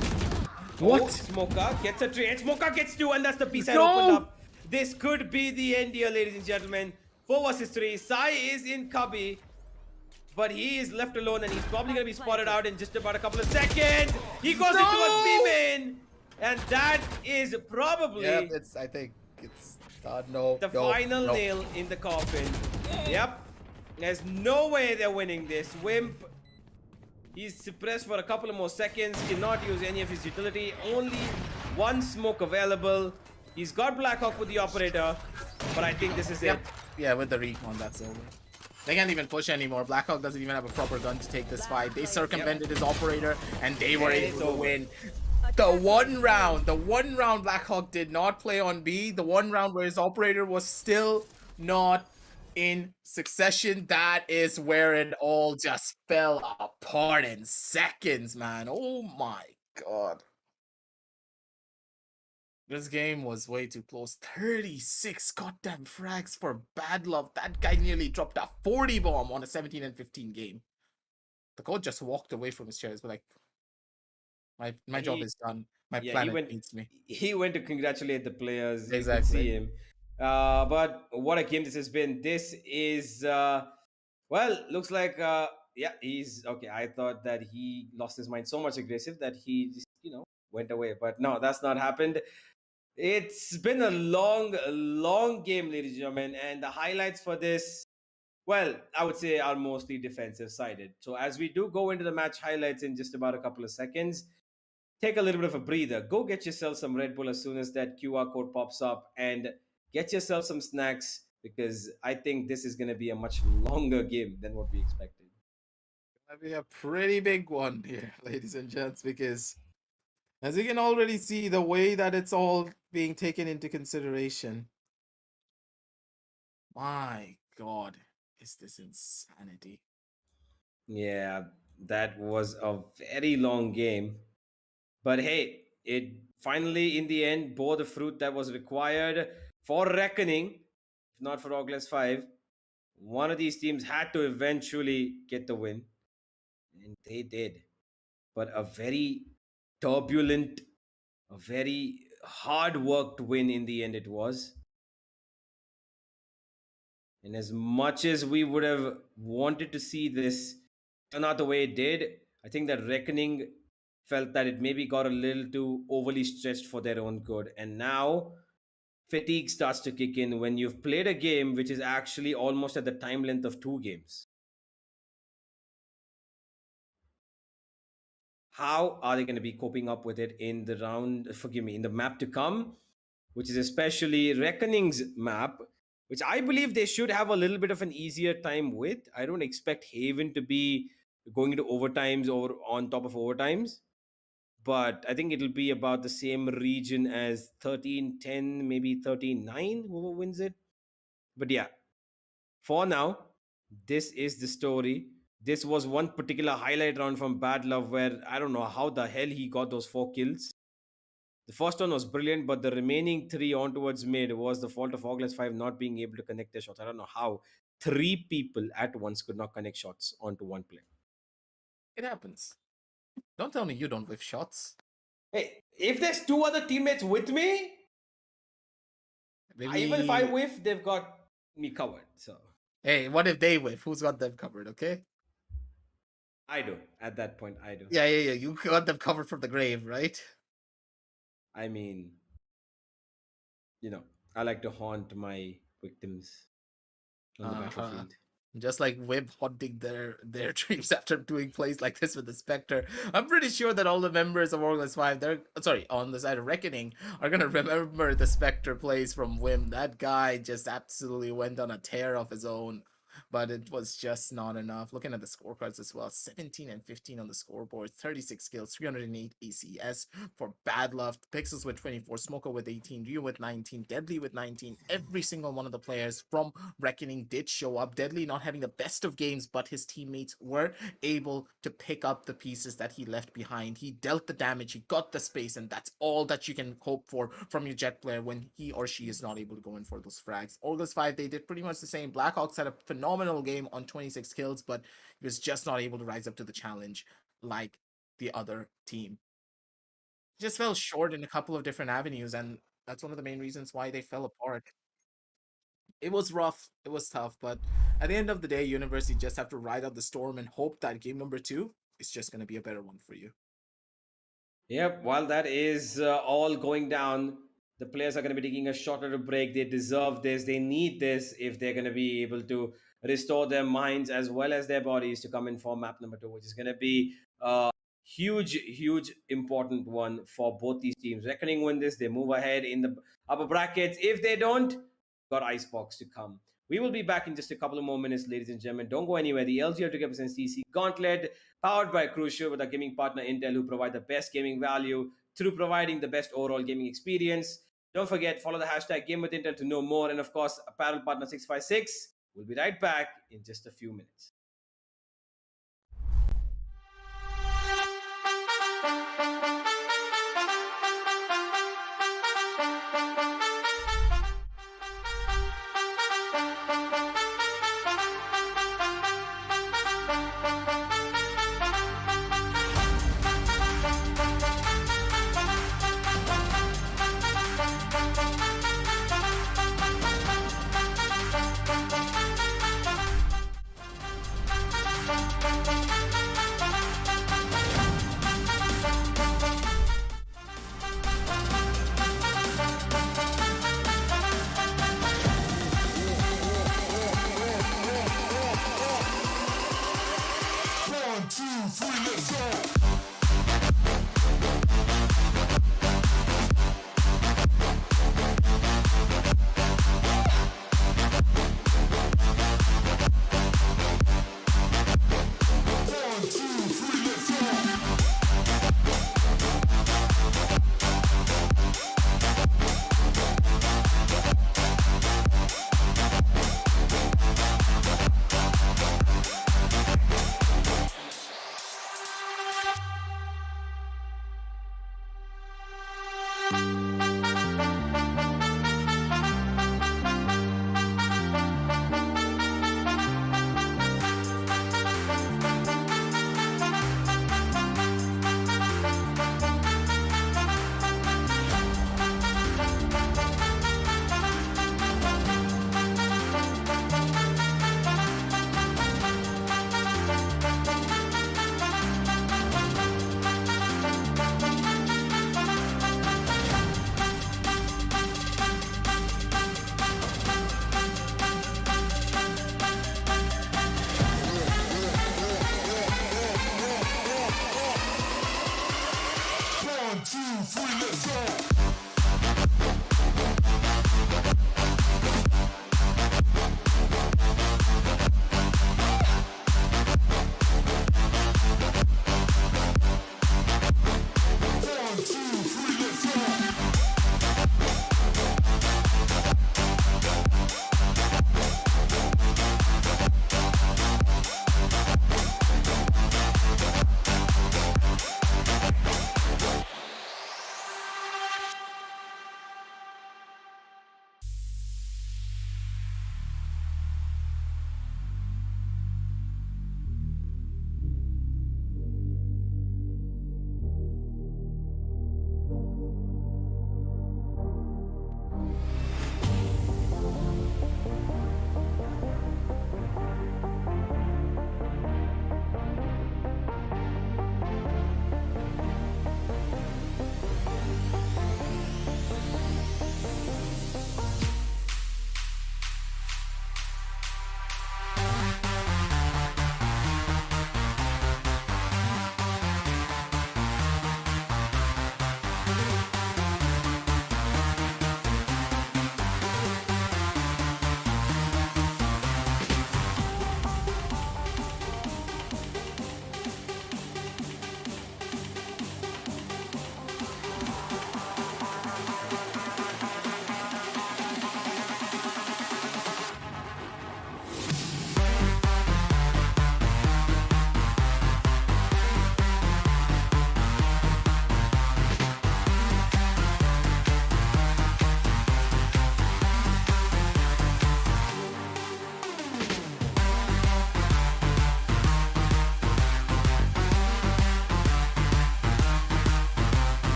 Oh, What? Smoker gets a trade. Smoker gets two, and that's the piece I No! opened up. This could be the end here, ladies and gentlemen. 4 versus 3. Sai is in cubby, but he is left alone, and he's probably going to be spotted out in just about a couple of seconds. He goes into a B-main, and that is probably I think it's no. the final nail in the coffin. Yep. There's no way they're winning this. Wimp, he's suppressed for a couple of more seconds, cannot use any of his utility. Only one smoke available. He's got Blackhawk with the operator, but I think this is it. Yeah, with the recon, that's over. They can't even push anymore. Blackhawk doesn't even have a proper gun to take this fight. They circumvented his operator, and they were able to win. The one round Blackhawk did not play on B. The one round where his operator was still not in succession. That is where it all just fell apart in seconds, man. Oh my god. This game was way too close. 36 goddamn frags for Bad Love. That guy nearly dropped a 40 bomb on a 17 and 15 game. The coach just walked away from his chairs, but like, my job is done. My planet needs me. He went to congratulate the players. You Exactly. could see him. But what a game this has been. This is looks like he's okay. I thought that he lost his mind so much aggressive that he just went away. But no, that's not happened. It's been a long game, ladies and gentlemen, and the highlights for this, well, I would say are mostly defensive sided. So as we do go into the match highlights in just about a couple of seconds, take a little bit of a breather. Go get yourself some Red Bull as soon as that QR code pops up, and get yourself some snacks, because I think this is going to be a much longer game than what we expected. That'd be a pretty big one here, ladies and gents, because as you can already see, the way that it's all being taken into consideration. My god, is this insanity? Yeah, that was a very long game. But hey, it finally, in the end, bore the fruit that was required for reckoning. If not for Orglis 5, one of these teams had to eventually get the win. And they did. But a very turbulent, a very hard worked win in the end it was. And as much as we would have wanted to see this turn out the way it did, I think that Reckoning felt that it maybe got a little too overly stretched for their own good. And now fatigue starts to kick in when you've played a game which is actually almost at the time length of 2 games. How are they going to be coping up with it in the in the map to come, which is especially Reckoning's map, which I believe they should have a little bit of an easier time with. I don't expect Haven to be going into overtimes or on top of overtimes, but I think it'll be about the same region as 13-10, maybe 13-9, whoever wins it. But yeah, for now, this is the story. This was one particular highlight round from Bad Love where I don't know how the hell he got those 4 kills. The first one was brilliant, but the remaining 3 on towards mid was the fault of Orglis 5 not being able to connect their shots. I don't know how 3 people at once could not connect shots onto one player. It happens. Don't tell me you don't whiff shots. Hey, if there's two other teammates with me, Maybe. even if I whiff, they've got me covered. So Hey, what if they whiff? Who's got them covered? Okay. I do. At that point, I do. Yeah. You got them covered from the grave, right? I mean, I like to haunt my victims on the battlefield. Just like Web haunting their dreams after doing plays like this with the Spectre. I'm pretty sure that all the members of Orglis 5, on the side of Reckoning, are gonna remember the Spectre plays from Wim. That guy just absolutely went on a tear of his own. But it was just not enough. Looking at the scorecards as well, 17 and 15 on the scoreboard, 36 kills, 308 ACS for Bad Love, Pixels with 24, Smoker with 18, Ryu with 19, Deadly with 19. Every single one of the players from Reckoning did show up. Deadly not having the best of games, but his teammates were able to pick up the pieces that he left behind. He dealt the damage, he got the space, and that's all that you can hope for from your Jet player when he or she is not able to go in for those frags. Orglis 5, they did pretty much the same. Blackhawks had a phenomenal game on 26 kills, but he was just not able to rise up to the challenge like the other team. Just fell short in a couple of different avenues, and that's one of the main reasons why they fell apart. It was rough, it was tough, but at the end of the day, University just have to ride out the storm and hope that game number 2 is just going to be a better one for you. Yep, while that is all going down, the players are going to be taking a shorter break. They deserve this. They need this if they're going to be able to restore their minds as well as their bodies to come in for map number 2, which is going to be a huge, important one for both these teams. Reckoning win this, they move ahead in the upper brackets. If they don't, got Icebox to come. We will be back in just a couple of more minutes, ladies and gentlemen. Don't go anywhere. The LG Ultragear presents Tec Gauntlet, powered by Crucial with our gaming partner Intel, who provide the best gaming value through providing the best overall gaming experience. Don't forget, follow the hashtag Game with Intel to know more. And of course, apparel partner 656. We'll be right back in just a few minutes.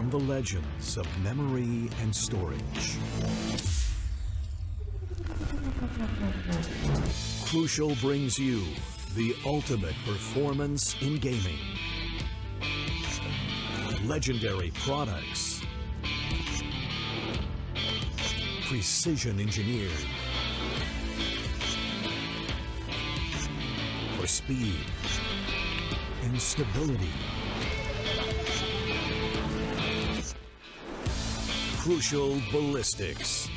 from the legends of memory and storage. Crucial brings you the ultimate performance in gaming. Legendary products. Precision engineered. For speed and stability. Crucial ballistics.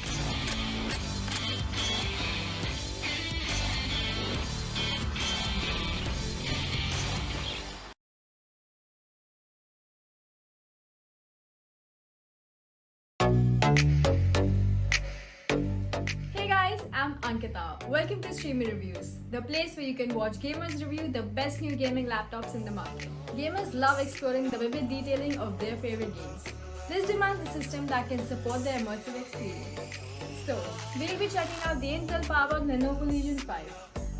Hey guys, I'm Ankita. Welcome to Streamer Reviews, the place where you can watch gamers review the best new gaming laptops in the market. Gamers love exploring the vivid detailing of their favorite games. This demands a system that can support their immersive experience. So, we'll be checking out the Intel-powered Lenovo Legion 5,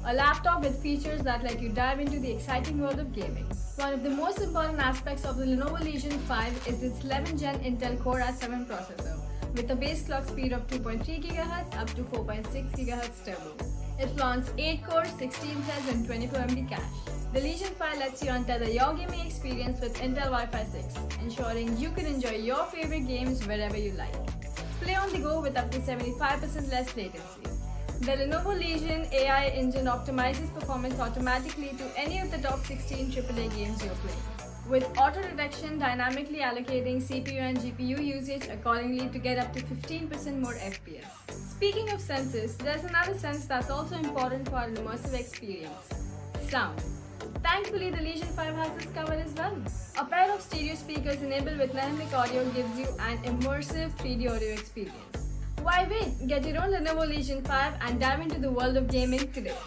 a laptop with features that let you dive into the exciting world of gaming. One of the most important aspects of the Lenovo Legion 5 is its 11th Gen Intel Core i7 processor, with a base clock speed of 2.3 GHz up to 4.6 GHz turbo. It flaunts 8 cores, 16 threads and 24 MB cache. The Legion 5 lets you untether your gaming experience with Intel Wi-Fi 6, ensuring you can enjoy your favorite games wherever you like. Play on the go with up to 75% less latency. The Lenovo Legion AI engine optimizes performance automatically to any of the top 16 AAA games you're playing, with auto detection dynamically allocating CPU and GPU usage accordingly to get up to 15% more FPS. Speaking of senses, there's another sense that's also important for an immersive experience: sound. Thankfully, the Legion 5 has this covered as well. A pair of stereo speakers enabled with dynamic audio gives you an immersive 3D audio experience. Why wait? Get your own Lenovo Legion 5 and dive into the world of gaming today.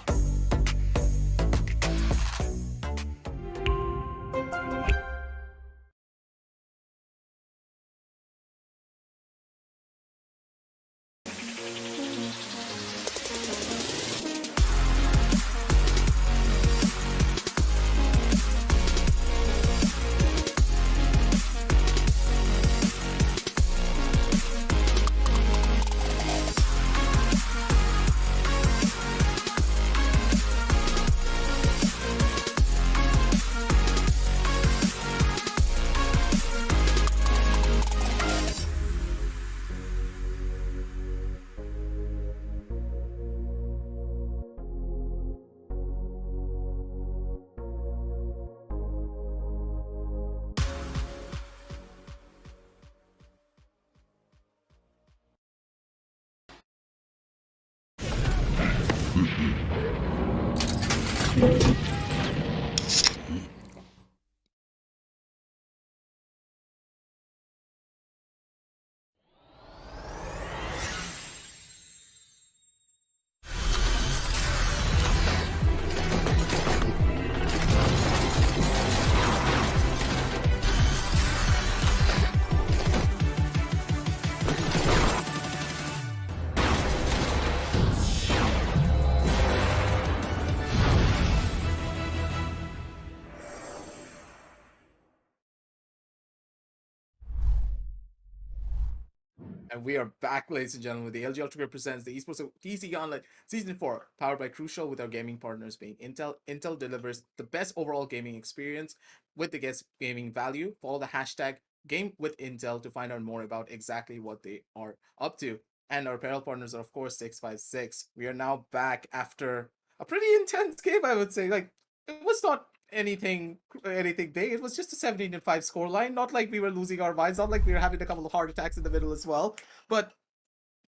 And we are back, ladies and gentlemen, with the LG Ultragear presents the Esports Tec Gauntlet Season 4, powered by Crucial, with our gaming partners being Intel. Intel delivers the best overall gaming experience with the best gaming value. Follow the hashtag Game with Intel to find out more about exactly what they are up to. And our apparel partners are, of course, 656. We are now back after a pretty intense game, I would say. Like, it was not anything big. It was just a 17-5 scoreline. Not like we were losing our minds, not like we were having a couple of heart attacks in the middle as well. But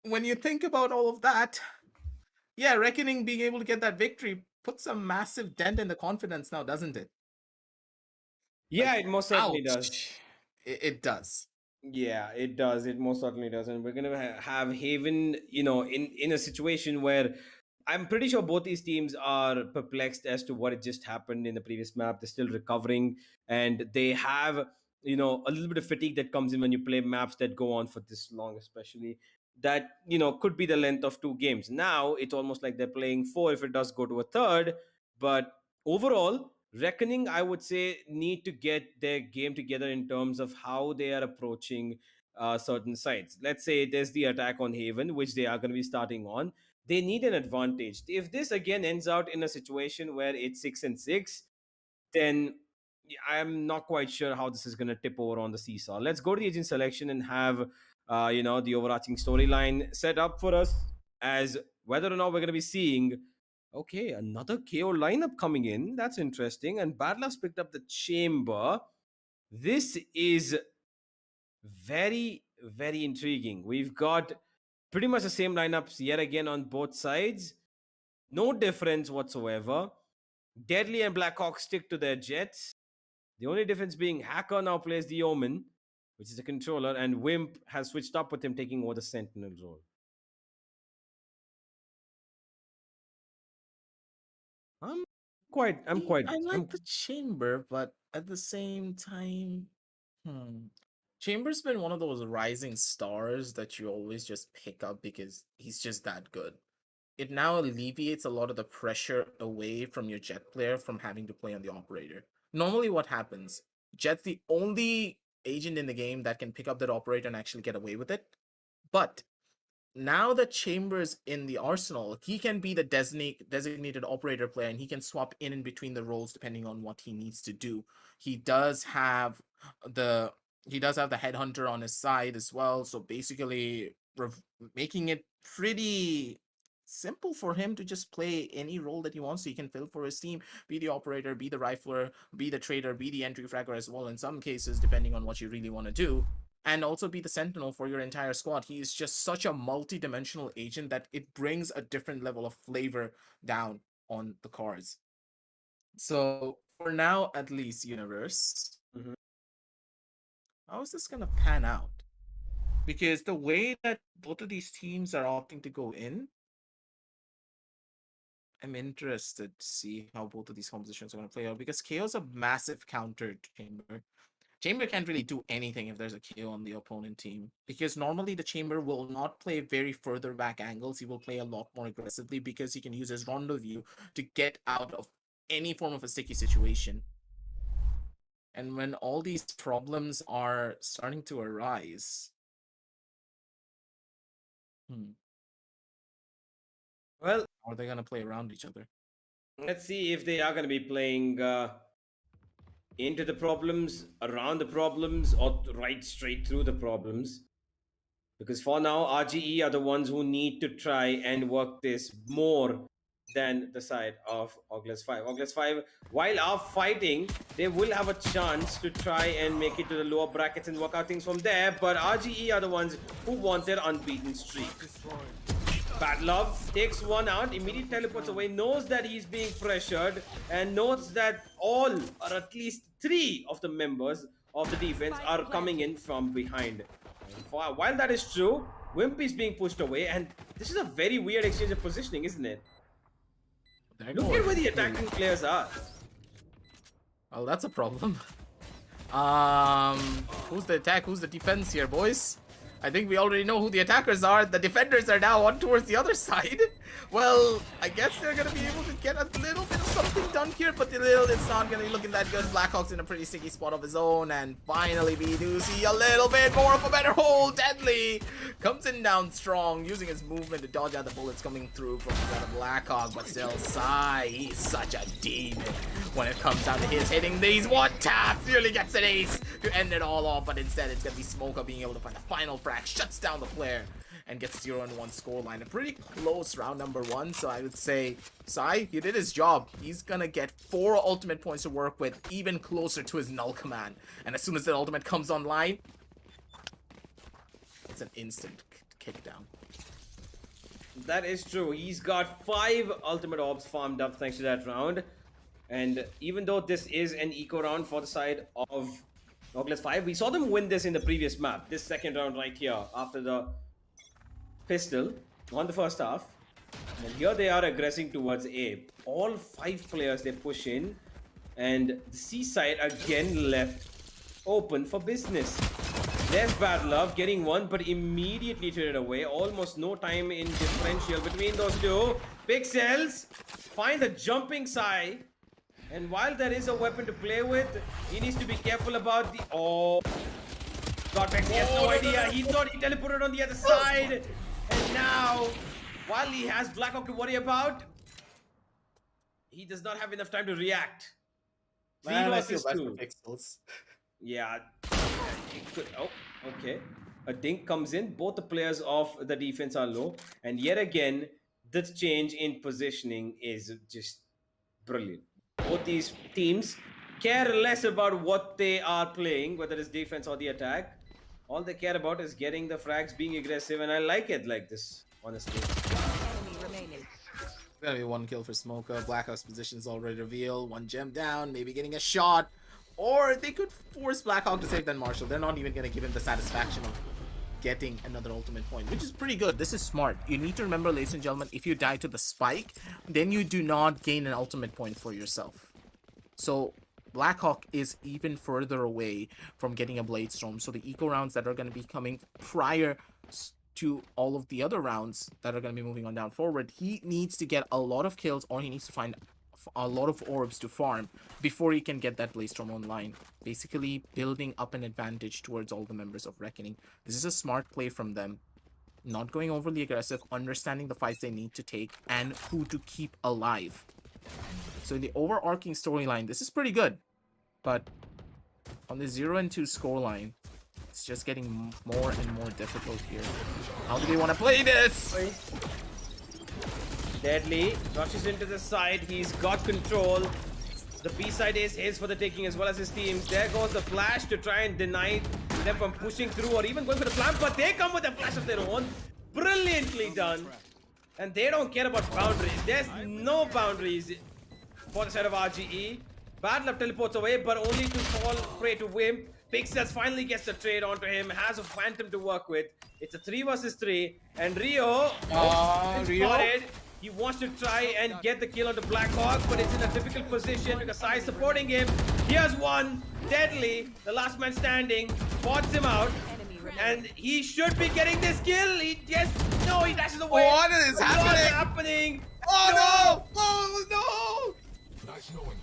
when you think about all of that, yeah, Reckoning being able to get that victory puts a massive dent in the confidence now, doesn't it? Yeah, Like, it most certainly ouch. does. It does. Yeah, it does. It most certainly does. And we're gonna have Haven, in a situation where I'm pretty sure both these teams are perplexed as to what had just happened in the previous map. They're still recovering, and they have, a little bit of fatigue that comes in when you play maps that go on for this long, especially that, could be the length of 2 games. Now it's almost like they're playing 4 if it does go to a third. But overall, Reckoning, I would say, need to get their game together in terms of how they are approaching certain sites. Let's say there's the attack on Haven, which they are going to be starting on. They need an advantage. If this again ends out in a situation where it's 6-6, then I'm not quite sure how this is going to tip over on the seesaw. Let's go to the agent selection and have the overarching storyline set up for us as whether or not we're going to be seeing. Okay, another KO lineup coming in. That's interesting. And Badla's picked up the chamber. This is very, very intriguing. We've got pretty much the same lineups yet again on both sides. No difference whatsoever. Deadly and Blackhawk stick to their jets. The only difference being Hacker now plays the Omen, which is a controller, and Wimp has switched up with him taking over the Sentinel role. I'm quite. I like the chamber, but at the same time, Chamber's been one of those rising stars that you always just pick up because he's just that good. It now alleviates a lot of the pressure away from your Jet player from having to play on the operator. Normally what happens, Jet's the only agent in the game that can pick up that operator and actually get away with it. But now that Chambers in the arsenal, he can be the designated operator player, and he can swap in and between the roles depending on what he needs to do. He does have the headhunter on his side as well, so basically making it pretty simple for him to just play any role that he wants. So he can fill for his team, be the operator, be the rifler, be the trader, be the entry fragger as well in some cases, depending on what you really want to do. And also be the sentinel for your entire squad. He is just such a multi-dimensional agent that it brings a different level of flavor down on the cards. So for now, at least, Universe, how is this gonna pan out? Because the way that both of these teams are opting to go in, I'm interested to see how both of these compositions are going to play out, because KO's a massive counter to Chamber. Chamber can't really do anything if there's a KO on the opponent team, because normally the Chamber will not play very further back angles. He will play a lot more aggressively because he can use his rendezvous to get out of any form of a sticky situation. And when all these problems are starting to arise, well, how are they going to play around each other? Let's see if they are going to be playing into the problems, around the problems, or right straight through the problems. Because for now, RGE are the ones who need to try and work this more than the side of Orglis 5. Orglis 5, while are fighting, they will have a chance to try and make it to the lower brackets and work out things from there. But RGE are the ones who want their unbeaten streak. Bad Love takes one out, immediately teleports away, knows that he's being pressured, and knows that all, or at least 3 of the members of the defense are coming in from behind. And while that is true, Wimp is being pushed away, and this is a very weird exchange of positioning, isn't it? Look at where the attacking players are. Well, that's a problem. Who's the attack? Who's the defense here, boys? I think we already know who the attackers are. The defenders are now on towards the other side. Well, I guess they're going to be able to get a little bit of something done here, but it's not going to be looking that good. Blackhawk's in a pretty sticky spot of his own, and finally we do see a little bit more of a better hold. Deadly comes in down strong, using his movement to dodge out the bullets coming through from the Blackhawk, but still, Sai, he's such a demon when it comes down to his hitting these one taps. Nearly gets an ace to end it all off, but instead it's going to be Smoker being able to find a final frag, shuts down the player, and gets 0-1 scoreline. A pretty close round number 1, so I would say Sai, he did his job. He's gonna get 4 ultimate points to work with, even closer to his null command. And as soon as the ultimate comes online, it's an instant kick down. That is true. He's got 5 ultimate orbs farmed up thanks to that round. And even though this is an eco round for the side of Orglis 5, we saw them win this in the previous map. This second round right here, after the pistol on the first half. And here they are aggressing towards A. All 5 players they push in, and the C side again left open for business. There's Bad Love getting one, but immediately traded away. Almost no time in differential between those two. Pixels find the jumping side. And while there is a weapon to play with, he needs to be careful about the... Oh, Godbex, he has no idea. He thought he teleported on the other side. And now, while he has Blackhawk to worry about, he does not have enough time to react. 3 Man, I feel versus bad for 2. Pixels. Yeah. It could, oh, okay. A dink comes in. Both the players of the defense are low. And yet again, this change in positioning is just brilliant. Both these teams care less about what they are playing, whether it's defense or the attack. All they care about is getting the frags, being aggressive, and I like it like this, honestly. Enemy remaining. Gonna be 1 kill for Smoker. Blackhawk's position is already revealed. 1 gem down, maybe getting a shot. Or they could force Blackhawk to save that Marshall. They're not even gonna give him the satisfaction of getting another ultimate point, which is pretty good. This is smart. You need to remember, ladies and gentlemen, if you die to the spike, then you do not gain an ultimate point for yourself. So Blackhawk is even further away from getting a Blade Storm. So the eco rounds that are going to be coming prior to all of the other rounds that are going to be moving on down forward, he needs to get a lot of kills, or he needs to find a lot of orbs to farm before he can get that Blade Storm online. Basically building up an advantage towards all the members of Reckoning. This is a smart play from them. Not going overly aggressive, understanding the fights they need to take and who to keep alive. So in the overarching storyline, this is pretty good. But on the 0-2 scoreline, it's just getting more and more difficult here. How do they want to play this? Deadly rushes into the side. He's got control. The B side is his for the taking as well as his team's. There goes the flash to try and deny them from pushing through or even going for the plant, but they come with a flash of their own. Brilliantly done. And they don't care about boundaries. There's no boundaries for the side of RGE. Bad Love teleports away, but only to fall prey to Wimp. Pixels finally gets the trade onto him, has a Phantom to work with. It's a 3 versus 3, and Rio is Rio? spotted. He wants to try and get the kill onto Blackhawk, but it's in a difficult position because Sai is supporting him. Here's one, Deadly, the last man standing, spots him out, and he should be getting this kill. He just, no, he dashes away. What is happening? What's happening? Oh no! Oh no! Nice knowing you.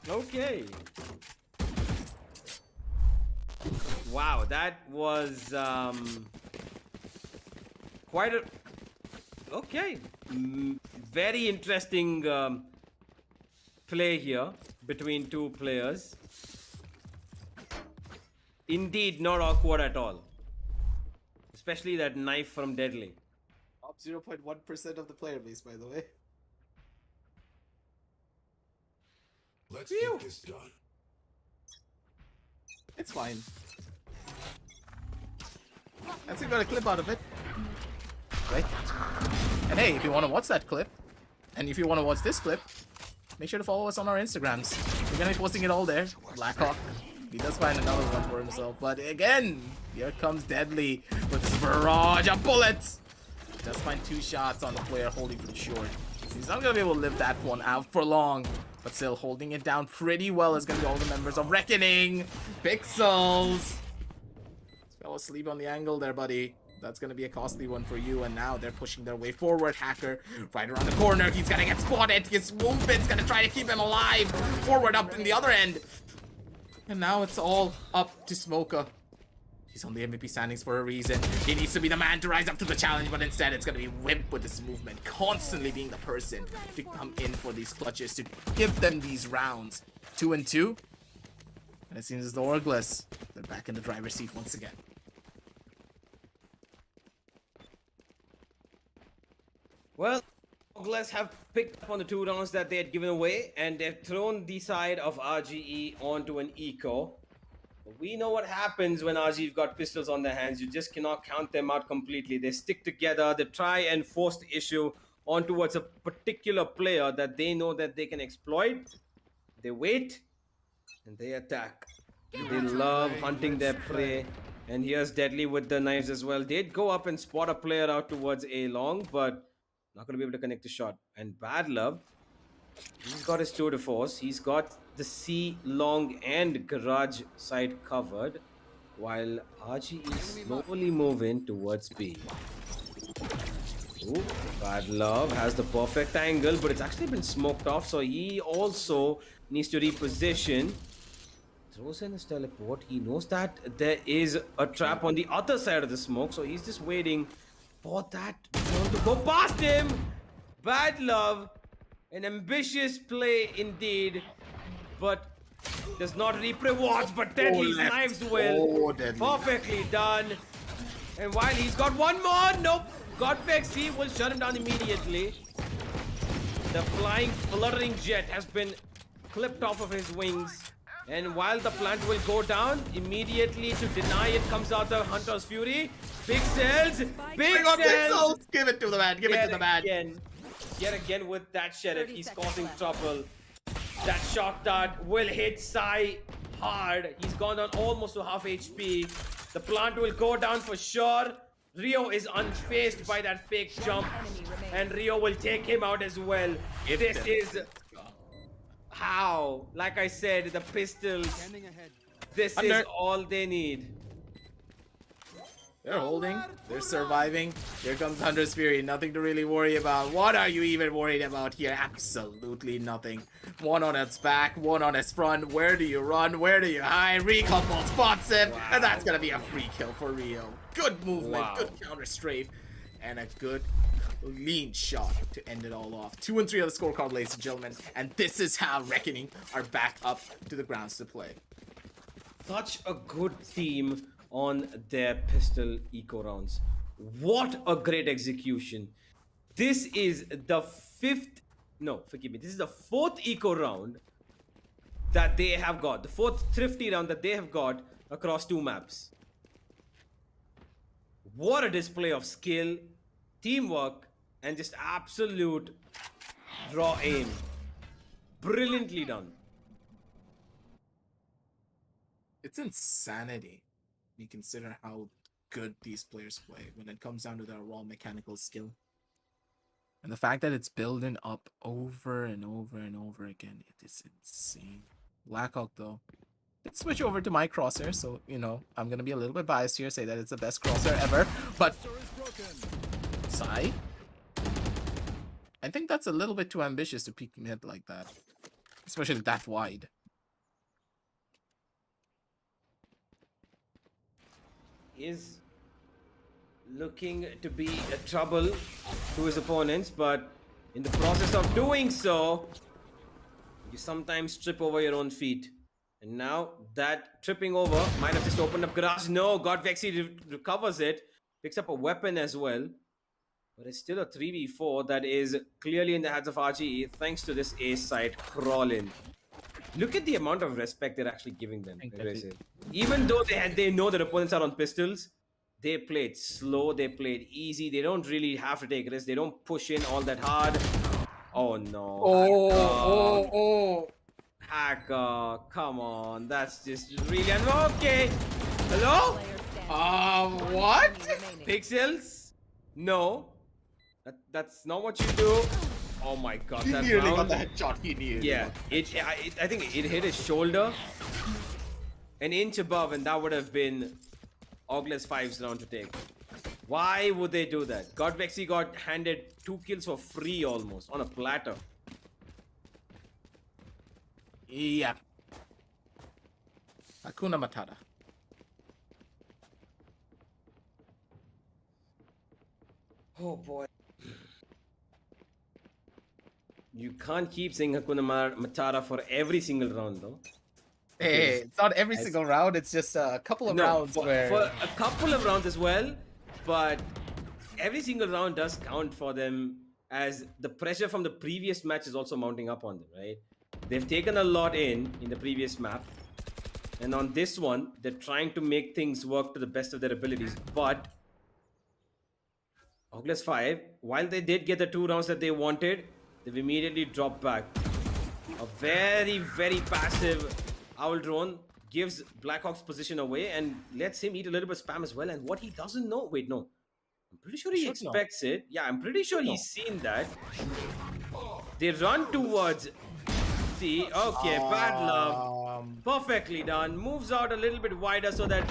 Okay. Wow, that was quite a... Okay. Very interesting play here between two players. Indeed, not awkward at all. Especially that knife from Deadly. Top 0.1% of the player base, by the way. Let's get this done. It's fine. That's got a clip out of it. Right? And hey, if you want to watch that clip, and if you want to watch this clip, make sure to follow us on our Instagrams. We're going to be posting it all there. Blackhawk. He does find another one for himself. But again, here comes Deadly with this barrage of bullets. He does find 2 shots on the player holding from short. He's not going to be able to live that one out for long. But still, holding it down pretty well is going to be all the members of Reckoning. Pixels. Fell asleep on the angle there, buddy. That's going to be a costly one for you. And now they're pushing their way forward. Hacker right around the corner. He's going to get spotted. His movement's going to try to keep him alive. Forward up in the other end. And now it's all up to Smoker. He's on the MVP standings for a reason. He needs to be the man to rise up to the challenge, but instead it's going to be Wimp with this movement, constantly being the person to come in for these clutches, to give them these rounds. 2-2. And it seems as though Orglis, they're back in the driver's seat once again. Well, Orglis have picked up on the 2 rounds that they had given away, and they've thrown the side of RGE onto an eco. We know what happens when RGE've got pistols on their hands. You just cannot count them out completely. They stick together. They try and force the issue on towards a particular player that they know that they can exploit. They wait and they attack. They love hunting their prey. And here's Deadly with the knives as well. They'd go up and spot a player out towards A long, but not going to be able to connect the shot. And Bad Love, he's got his tour de force. He's got the C, long, and garage side covered, while RGE slowly moving towards B. Ooh, Bad Love has the perfect angle, but it's actually been smoked off, so he also needs to reposition. Throws in his teleport. He knows that there is a trap on the other side of the smoke, so he's just waiting for that drone to go past him. Bad Love, an ambitious play indeed, but does not reap rewards, but Deadly's left. knives will. Oh, Deadly. Perfectly done. And while he's got one more, nope. Godvexy will shut him down immediately. The flying, fluttering jet has been clipped off of his wings. And while the plant will go down, immediately to deny it comes out the Hunter's Fury. Pixels! Pixels! Give it to the man. Give it to the man. Yet again with that Sheriff, 30 he's seconds causing left. trouble. That shot dart will hit Sai hard. He's gone down almost to half HP. The plant will go down for sure. Rio is unfazed by that fake jump. And Rio will take him out as well. This is how, like I said, the pistols. Scanning ahead. This Under. is all they need. They're holding. They're surviving. Here comes Hunter's Fury. Nothing to really worry about. What are you even worried about here? Absolutely nothing. One on its back, one on its front. Where do you run? Where do you hide? Recon ball spots him. Wow. And that's going to be a free kill for Rio. Good movement. Wow. Good counter strafe. And a good lean shot to end it all off. 2 and 3 on the scorecard, ladies and gentlemen. And this is how Reckoning are back up to the grounds to play. Such a good team on their pistol eco rounds. What a great execution. This is the this is the 4th eco round that they have got. The 4th thrifty round that they have got across 2 maps. What a display of skill, teamwork, and just absolute raw aim. Brilliantly done. It's insanity. You consider how good these players play when it comes down to their raw mechanical skill. And the fact that it's building up over and over and over again, it is insane. Blackhawk though. Let's switch over to my crosshair, so you know, I'm gonna be a little bit biased here, say that it's the best crosshair ever, but Sai? I think that's a little bit too ambitious to peek mid like that. Especially that wide. Is looking to be a trouble to his opponents, but in the process of doing so, you sometimes trip over your own feet. And now that tripping over might have just opened up garage. No, Godvexy recovers it, picks up a weapon as well. But it's still a 3v4 that is clearly in the hands of RGE thanks to this A side crawl-in. Look at the amount of respect they're actually giving them. Even though they know their opponents are on pistols, they played slow, they played easy. They don't really have to take risks. They don't push in all that hard. Oh no. Hacker, come on. That's just really okay. Hello? What? Pixels? No. That's not what you do. Oh my god, that Nearly got round. the headshot he needed. Yeah, I think it hit his shoulder an inch above, and that would have been Orglis 5's round to take. Why would they do that? Godvexy got handed 2 kills for free almost on a platter. Yeah. Hakuna Matata. Oh boy. You can't keep saying Hakuna Matata for every single round though. Hey, it's not every single round, it's just a couple of rounds for a couple of rounds as well, but every single round does count for them, as the pressure from the previous match is also mounting up on them, right? They've taken a lot in the previous map, and on this one, they're trying to make things work to the best of their abilities, but Orglis 5, while they did get the 2 rounds that they wanted, they've immediately dropped back. A very, very passive Owl Drone gives Blackhawk's position away and lets him eat a little bit of spam as well. And what he doesn't know, wait, no. I'm pretty sure he expects it. Yeah, I'm pretty sure he's seen that. They run towards C. Okay, Bad Love. Perfectly done. Moves out a little bit wider so that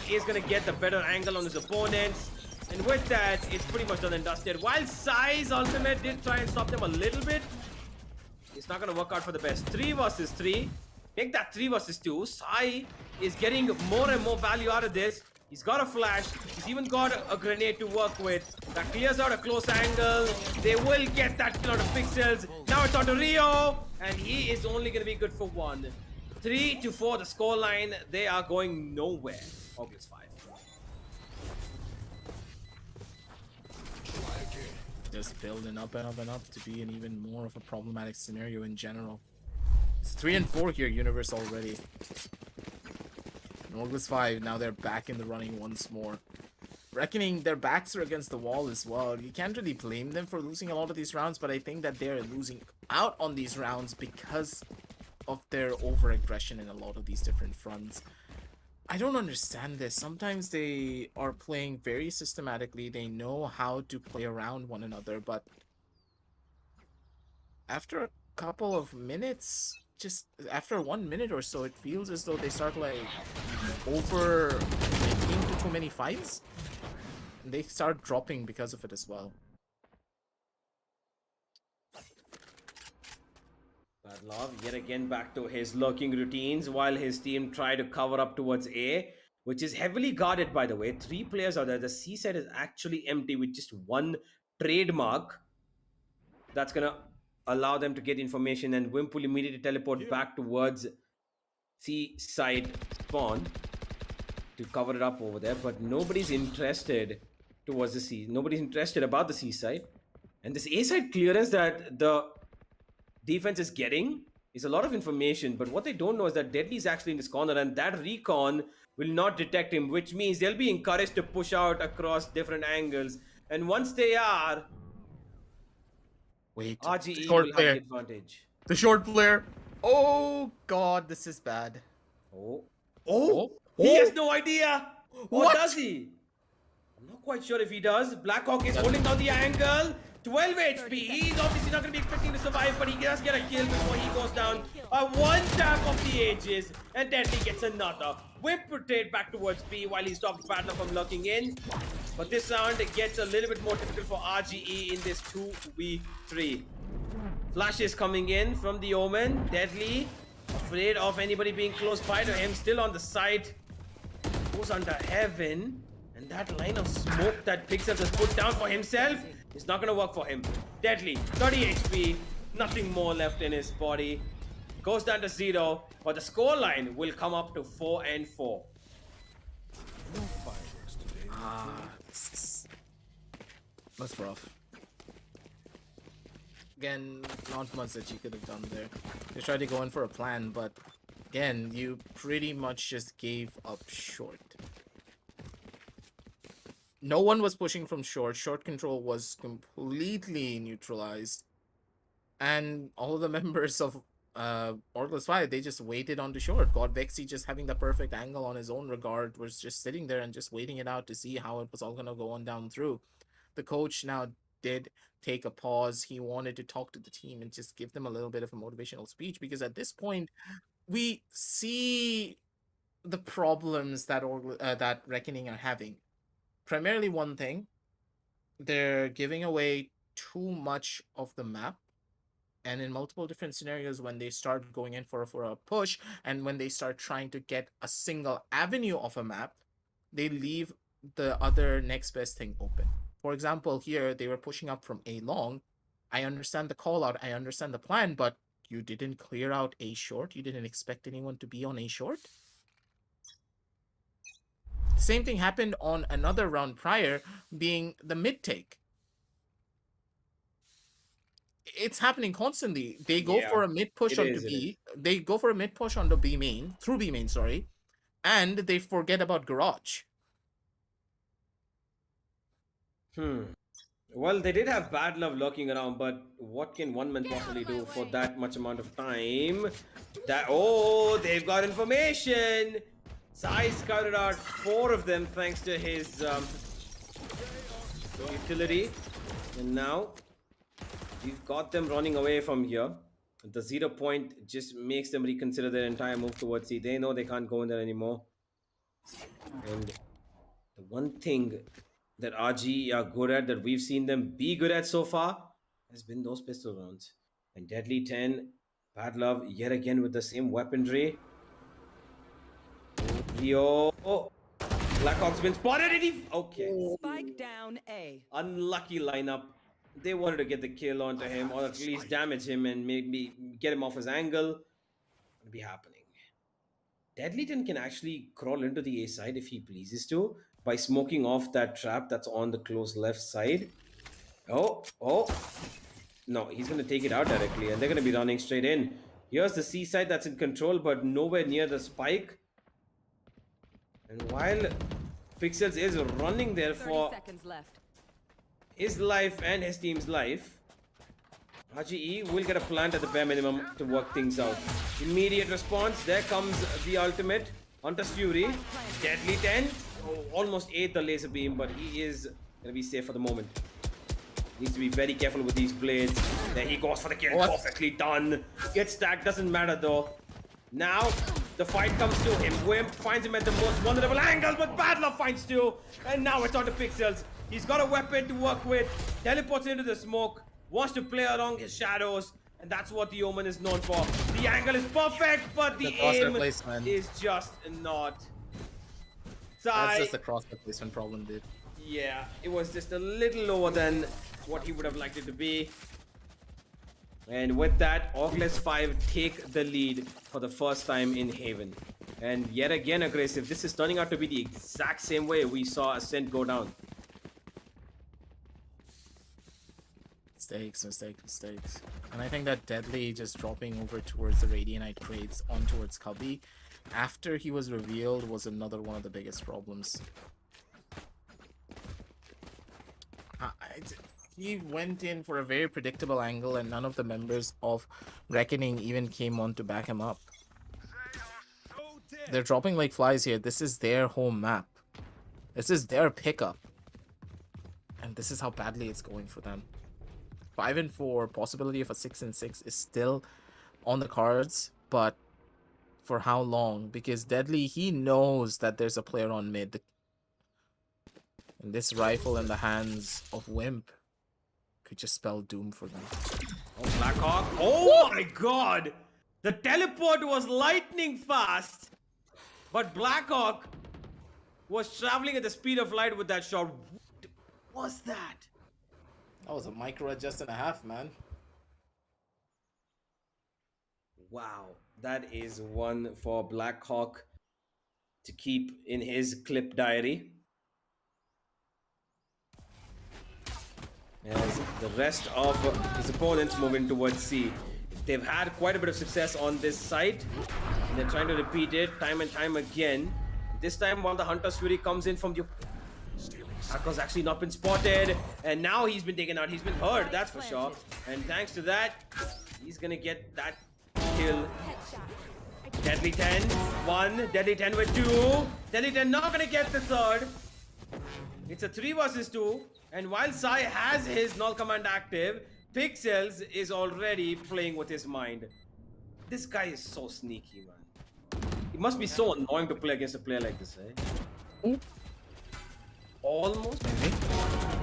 he's going to get the better angle on his opponents. And with that, it's pretty much done and dusted. While Sai's ultimate did try and stop them a little bit, it's not going to work out for the best. 3 versus 3. Make that 3 versus 2. Sai is getting more and more value out of this. He's got a flash. He's even got a grenade to work with. That clears out a close angle. They will get that kill out of pixels. Now it's on to Rio. And he is only going to be good for 1. 3-4 the scoreline. They are going nowhere. Orglis 5. Just building up and up and up to be an even more of a problematic scenario in general. It's 3 and 4 here, universe already. Orglis 5, now they're back in the running once more. Reckoning their backs are against the wall as well. You can't really blame them for losing a lot of these rounds, but I think that they're losing out on these rounds because of their over-aggression in a lot of these different fronts. I don't understand this. Sometimes they are playing very systematically. They know how to play around one another, but after a couple of minutes, just after 1 minute or so, it feels as though they start like into too many fights. And they start dropping because of it as well. Badlov yet again back to his lurking routines while his team try to cover up towards A, which is heavily guarded, by the way. 3 players are there. The C side is actually empty with just 1 trademark. That's gonna allow them to get information, and Wimp will immediately teleport back towards C side spawn to cover it up over there, but nobody's interested towards the C. Nobody's interested about the C side. And this A side clearance that the defense is getting is a lot of information, but what they don't know is that Deadly is actually in this corner, and that recon will not detect him, which means they'll be encouraged to push out across different angles. And once they are, Wait, RGE short will player. have the advantage. The short player. Oh god, this is bad. Oh, he has no idea. Or What? does he? I'm not quite sure if he does. Blackhawk is holding down the angle. 12 HP. He's obviously not going to be expecting to survive, but he does get a kill before he goes down. A 1 tap of the ages, and Deadly gets another. Whip rotate back towards B while he stops Badlov from locking in. But this round gets a little bit more difficult for RGE in this 2v3. Flashes coming in from the Omen. Deadly, afraid of anybody being close by to him, still on the side. Goes under heaven, and that line of smoke that Pixels has put down for himself is not going to work for him. Deadly, 30 HP, nothing more left in his body. Goes down to 0, but the scoreline will come up to 4 and 4. That's rough. Again, not much that you could have done there. They tried to go in for a plan, but again, you pretty much just gave up short. No one was pushing from short. Short control was completely neutralized. And all of the members of Orglis 5, they just waited on the short. God Vexy just having the perfect angle on his own regard, was just sitting there and just waiting it out to see how it was all going to go on down through. The coach now did take a pause. He wanted to talk to the team and just give them a little bit of a motivational speech, because at this point we see the problems that that Reckoning are having. Primarily one thing, they're giving away too much of the map, and in multiple different scenarios, when they start going in for a push, and when they start trying to get a single avenue of a map, they leave the other next best thing open. For example, here they were pushing up from A long. I understand the call out, I understand the plan, but you didn't clear out A short. You didn't expect anyone to be on A short. Same thing happened on another round prior, being the mid take. It's happening constantly. They go for a mid push onto B. They go for a mid push onto B main, through B main, sorry, and they forget about garage. Well, they did have Bad Love lurking around, but what can one man possibly do for that much amount of time? They've got information. Sai scouted out 4 of them thanks to his utility, and now we've got them running away from here. The 0 point just makes them reconsider their entire move towards C. They know they can't go in there anymore. And the one thing that RG are good at, that we've seen them be good at so far, has been those pistol rounds. And Deadly 10, Bad Love yet again with the same weaponry. Rio. Oh, Blackhawk's been spotted and he. Okay. Spike down A. Unlucky lineup. They wanted to get the kill onto him or at least damage him and maybe get him off his angle. It'll be happening. Deadly 10 can actually crawl into the A side if he pleases to by smoking off that trap that's on the close left side. Oh. No, he's going to take it out directly and they're going to be running straight in. Here's the C side that's in control but nowhere near the spike. And while Pixels is running there 30 for seconds left. his life and his team's life, RGE will get a plant at the bare minimum to work things out. Immediate response. There comes the ultimate. Hunter's Fury. Deadly 10. Oh, almost ate the laser beam, but he is going to be safe for the moment. Needs to be very careful with these blades. There he goes for the kill. What? Perfectly done. Gets stacked. Doesn't matter though. Now, the fight comes to him. Wimp finds him at the most vulnerable angle, but Bad Love finds two. And now it's on to Pixels. He's got a weapon to work with. Teleports into the smoke. Wants to play along his shadows. And that's what the Omen is known for. The angle is perfect, but the crosshair aim placement is just not. That's just the crosshair placement problem, dude. Yeah, it was just a little lower than what he would have liked it to be. And with that, Orglis 5 take the lead for the first time in Haven. And yet again aggressive. This is turning out to be the exact same way we saw Ascent go down. Mistakes. And I think that Deadly just dropping over towards the Radianite crates on towards Cubby after he was revealed was another one of the biggest problems. He went in for a very predictable angle and none of the members of Reckoning even came on to back him up. They're dropping like flies here. This is their home map. This is their pickup. And this is how badly it's going for them. 5 and 4, possibility of a 6 and 6 is still on the cards, but for how long? Because Deadly, he knows that there's a player on mid. And this rifle in the hands of Wimp could just spell doom for them. Oh, Blackhawk. Oh my god! The teleport was lightning fast, but Blackhawk was traveling at the speed of light with that shot. What was that? That was a micro adjust and a half, man. Wow, that is one for Blackhawk to keep in his clip diary. As the rest of his opponents moving towards C. They've had quite a bit of success on this site. And they're trying to repeat it time and time again. This time while the Hunter's Fury comes in from the... Hacker's actually not been spotted. And now he's been taken out. He's been hurt, that's for sure. And thanks to that, he's gonna get that kill. Deadly 10, 1. Deadly 10 with 2. Deadly 10 not gonna get the third. It's a 3 versus 2. And while Sai has his null command active, Pixels is already playing with his mind. This guy is so sneaky, man. It must be so annoying to play against a player like this, eh? Ooh. Almost.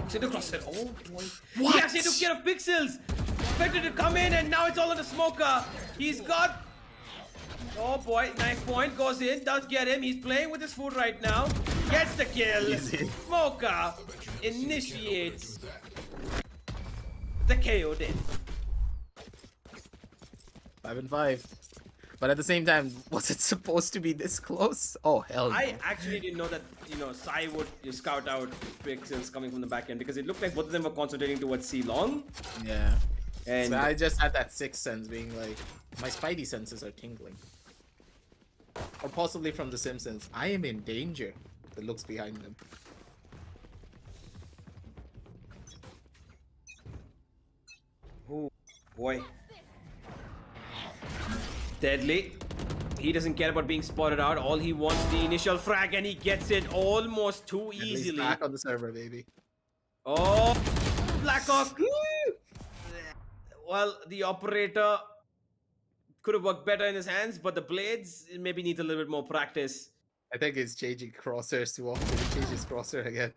Sit across it. Oh boy. What? He actually took care of Pixels. Expected to come in and now it's all on the smoker. He's got... Oh boy, knife point goes in, does get him. He's playing with his food right now. Gets the kill. Easy. Smoker initiates the KO death. 5 and 5. But at the same time, was it supposed to be this close? Oh, hell no. I actually didn't know that, Sai would scout out Pixels coming from the back end because it looked like both of them were concentrating towards C long. Yeah. And So I just had that sixth sense being like, my spidey senses are tingling. Or possibly from The Simpsons, I am in danger. The looks behind them. oh boy. Deadly. He doesn't care about being spotted out. All he wants the initial frag and he gets it almost too At least easily. back on the server, baby. Oh, Blackhawk. Well, the operator could have worked better in his hands, but the blades maybe needs a little bit more practice. I think it's changing crosshairs too often. He changes crosshair again.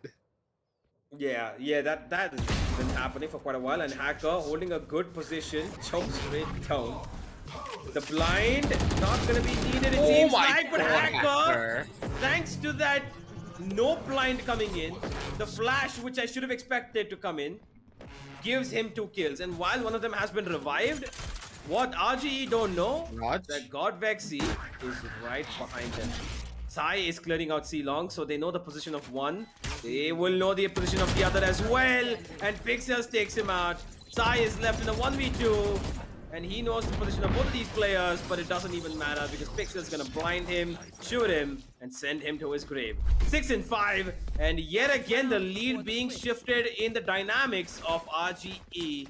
Yeah, that has been happening for quite a while. And Hacker holding a good position, jumps straight down. The blind not gonna be needed. It seems like, but Hacker, thanks to that no blind coming in, the flash which I should have expected to come in, gives him 2 kills. And while one of them has been revived, what RGE don't know that God Vexi is right behind them. Sai is clearing out C long, so they know the position of one. They will know the position of the other as well. And Pixels takes him out. Sai is left in a 1v2. And he knows the position of both of these players, but it doesn't even matter because Pixel is gonna blind him, shoot him, and send him to his grave. 6 and 5, and yet again the lead being shifted in the dynamics of RGE.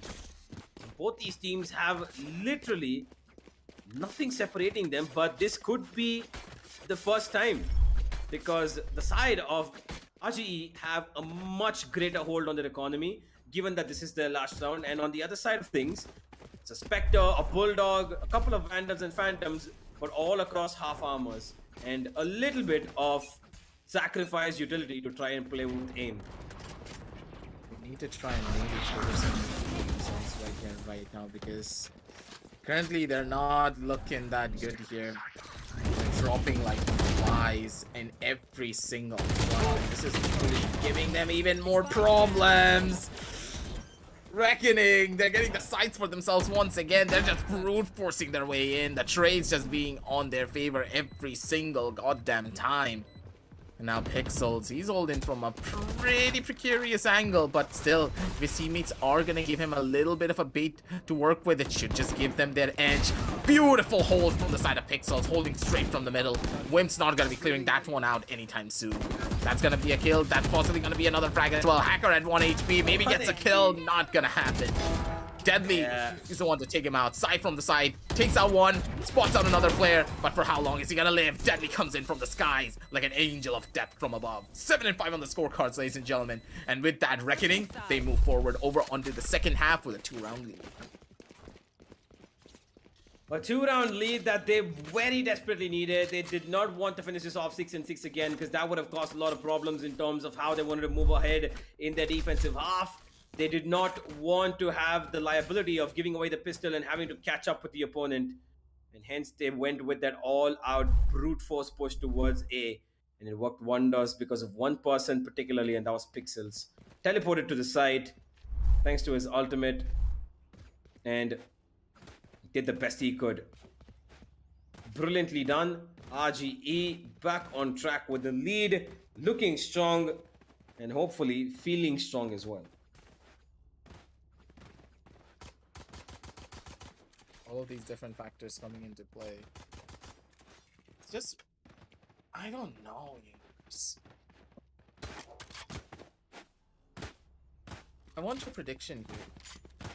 Both these teams have literally nothing separating them, but this could be the first time because the side of RGE have a much greater hold on their economy, given that this is their last round, and on the other side of things, it's a Spectre, a Bulldog, a couple of Vandals and Phantoms, but all across half armors, and a little bit of sacrifice utility to try and play with aim. We need to try and maybe trigger some results right here, right now, because currently they're not looking that good here. They're dropping like flies in every single one. This is really giving them even more problems. Reckoning, they're getting the sights for themselves once again. They're just brute forcing their way in. The trades just being on their favor every single goddamn time. And now Pixels, he's holding from a pretty precarious angle, but still, his teammates are gonna give him a little bit of a bait to work with. It should just give them their edge. Beautiful hold from the side of Pixels, holding straight from the middle. Wimp's not gonna be clearing that one out anytime soon. That's gonna be a kill. That's possibly gonna be another frag as well. Hacker at 1 HP, maybe gets a kill. Not gonna happen. Deadly is the one to take him out. Sai from the side, takes out one, spots out another player, but for how long is he gonna live? Deadly comes in from the skies like an angel of death from above. 7 and 5 on the scorecards, ladies and gentlemen. And with that reckoning, they move forward over onto the second half with a 2-round lead. A 2-round lead that they very desperately needed. They did not want to finish this off 6 and 6 again because that would have caused a lot of problems in terms of how they wanted to move ahead in their defensive half. They did not want to have the liability of giving away the pistol and having to catch up with the opponent. And hence they went with that all-out brute force push towards A. And it worked wonders because of one person particularly, and that was Pixels. Teleported to the site thanks to his ultimate and did the best he could. Brilliantly done. RGE back on track with the lead, looking strong and hopefully feeling strong as well. All of these different factors coming into play. It's just, I don't know. I want your prediction here.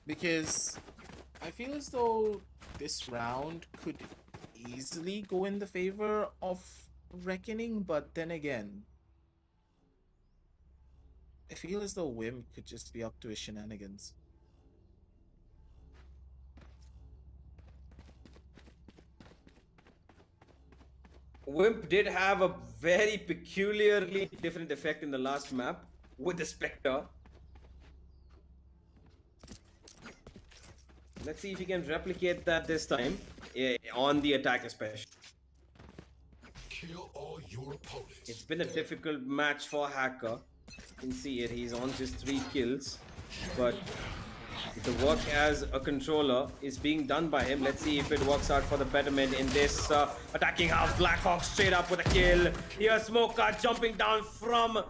Because I feel as though this round could easily go in the favor of Reckoning, but then again, I feel as though Wim could just be up to his shenanigans. Wimp did have a very peculiarly different effect in the last map with the Spectre. Let's see if he can replicate that this time, on the attack especially. Kill all your opponents. It's been a difficult match for Hacker. You can see it, he's on just 3 kills. But the work as a controller is being done by him. Let's see if it works out for the betterment in this attacking half. Blackhawk straight up with a kill. Here's Smoker jumping down from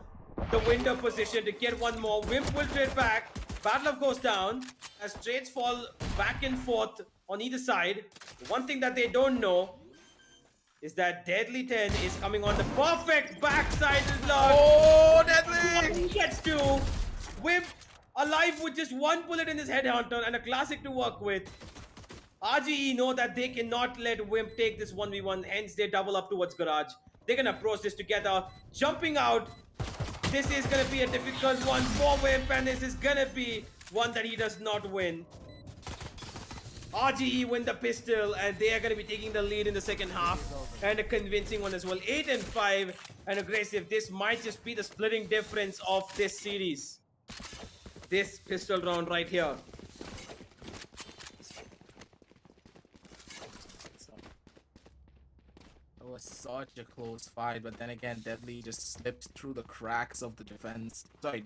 the window position to get one more. Wimp will trade back. Badlove goes down as trades fall back and forth on either side. The one thing that they don't know is that Deadly 10 is coming on the perfect backside lock. Oh, Deadly! He gets 2. Wimp alive with just 1 bullet in his headhunter and a classic to work with. RGE know that they cannot let Wimp take this 1v1, hence they double up towards Garage. They're gonna approach this together, jumping out. This is gonna be a difficult one for Wimp, and this is gonna be one that he does not win. RGE win the pistol, and they are going to be taking the lead in the second half, and a convincing one as well. 8 and 5, and aggressive. This might just be the splitting difference of this series. This pistol round right here. It was such a close fight, but then again, Deadly just slipped through the cracks of the defense. Sorry,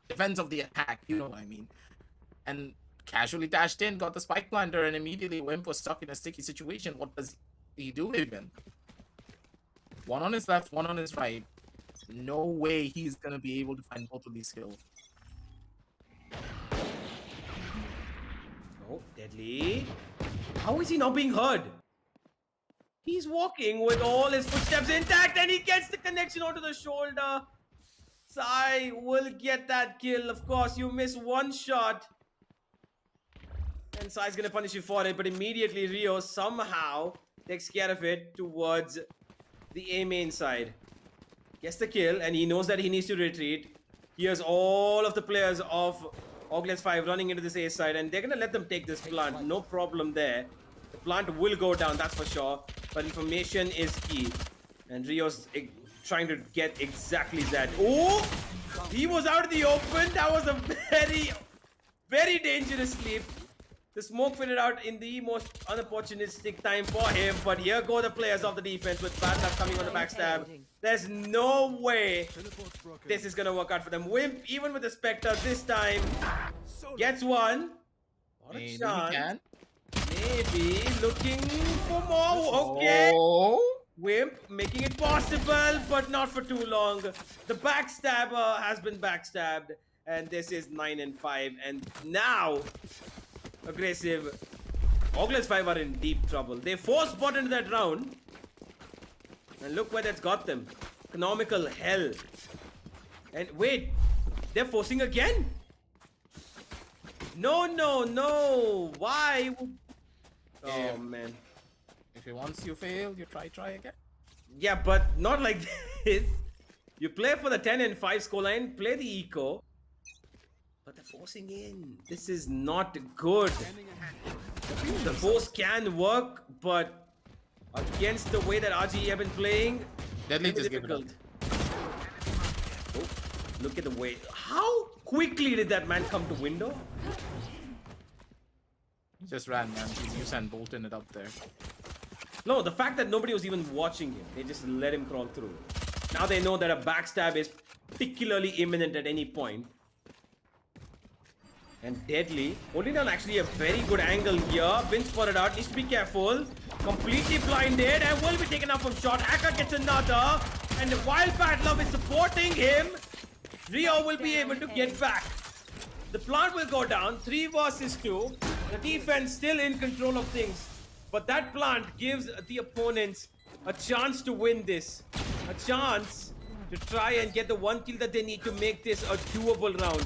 defense of the attack, you know what I mean. And casually dashed in, got the spike planter, and immediately Wimp was stuck in a sticky situation. What does he do even? One on his left, one on his right. No way he's gonna be able to find both of these kills. Oh, Deadly. How is he not being heard? He's walking with all his footsteps intact, and he gets the connection onto the shoulder. Sai will get that kill. Of course, you miss one shot, and Sai's gonna punish you for it, but immediately Rio somehow takes care of it towards the A main side. Gets the kill, and he knows that he needs to retreat. Here's all of the players of Orglis 5 running into this A side, and they're gonna let them take this plant. No problem there. The plant will go down, that's for sure. But information is key. And Rio's trying to get exactly that. Oh! He was out in the open. That was a very, very dangerous leap. The smoke fitted out in the most unopportunistic time for him. But here go the players of the defense with bad luck coming on the backstab. There's no way this is going to work out for them. Wimp, even with the Spectre this time, gets one. What a Maybe chance. he can. Maybe looking for more. Okay. Oh. Wimp making it possible, but not for too long. The backstabber has been backstabbed, and this is 9 and 5. And now, aggressive. Orglis 5 are in deep trouble. They force bot into that round, and look where that's got them. Economical hell. And wait, they're forcing again. No, no, no. Why? Oh, man. If he wants you fail, you try again. Yeah, but not like this. You play for the 10 and 5 scoreline, play the eco. But they're forcing in. This is not good. The force can work, but against the way that RGE have been playing, Deadly it's just give it up. difficult. Oh, look at the way. How quickly did that man come to window? He just ran, man. He's Usain Bolton it up there. No, the fact that nobody was even watching him, they just let him crawl through. Now they know that a backstab is particularly imminent at any point. And Deadly, holding down actually a very good angle here. Been spotted out, needs to be careful. Completely blinded and will be taken out from shot. Aka gets another. And while Bad Love is supporting him, Rio will be able to get back. The plant will go down, 3 versus 2. The defense still in control of things. But that plant gives the opponents a chance to win this. A chance to try and get the one kill that they need to make this a doable round.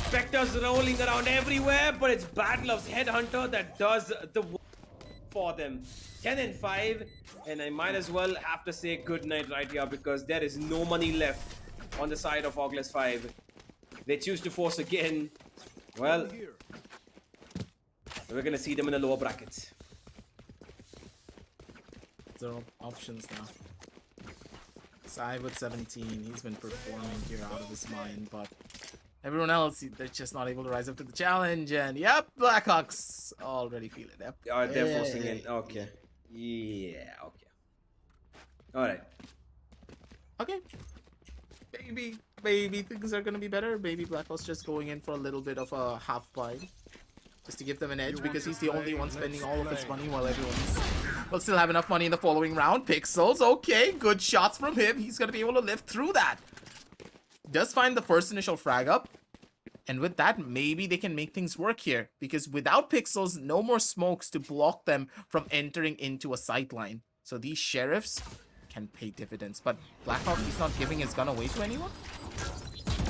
Spectres rolling around everywhere, but it's Bad Love's Headhunter that does the work for them. 10 and 5, and I might as well have to say goodnight right here because there is no money left on the side of Orglis 5. They choose to force again. Well, we're gonna see them in the lower brackets. There are options now. Sai with 17, he's been performing here out of his mind, but everyone else, they're just not able to rise up to the challenge. And yep, Blackhawks already feel it. Yep. They're forcing in. Okay. Yeah, okay. Alright. Okay. Maybe things are gonna be better. Maybe Blackhawks just going in for a little bit of a half buy. Just to give them an edge because he's the only one spending all of his money while everyone's will still have enough money in the following round. Pixels, okay, good shots from him. He's gonna be able to live through that. Does find the first initial frag up. And with that, maybe they can make things work here. Because without Pixels, no more smokes to block them from entering into a sight line. So these sheriffs can pay dividends. But Blackhawk, he's not giving his gun away to anyone?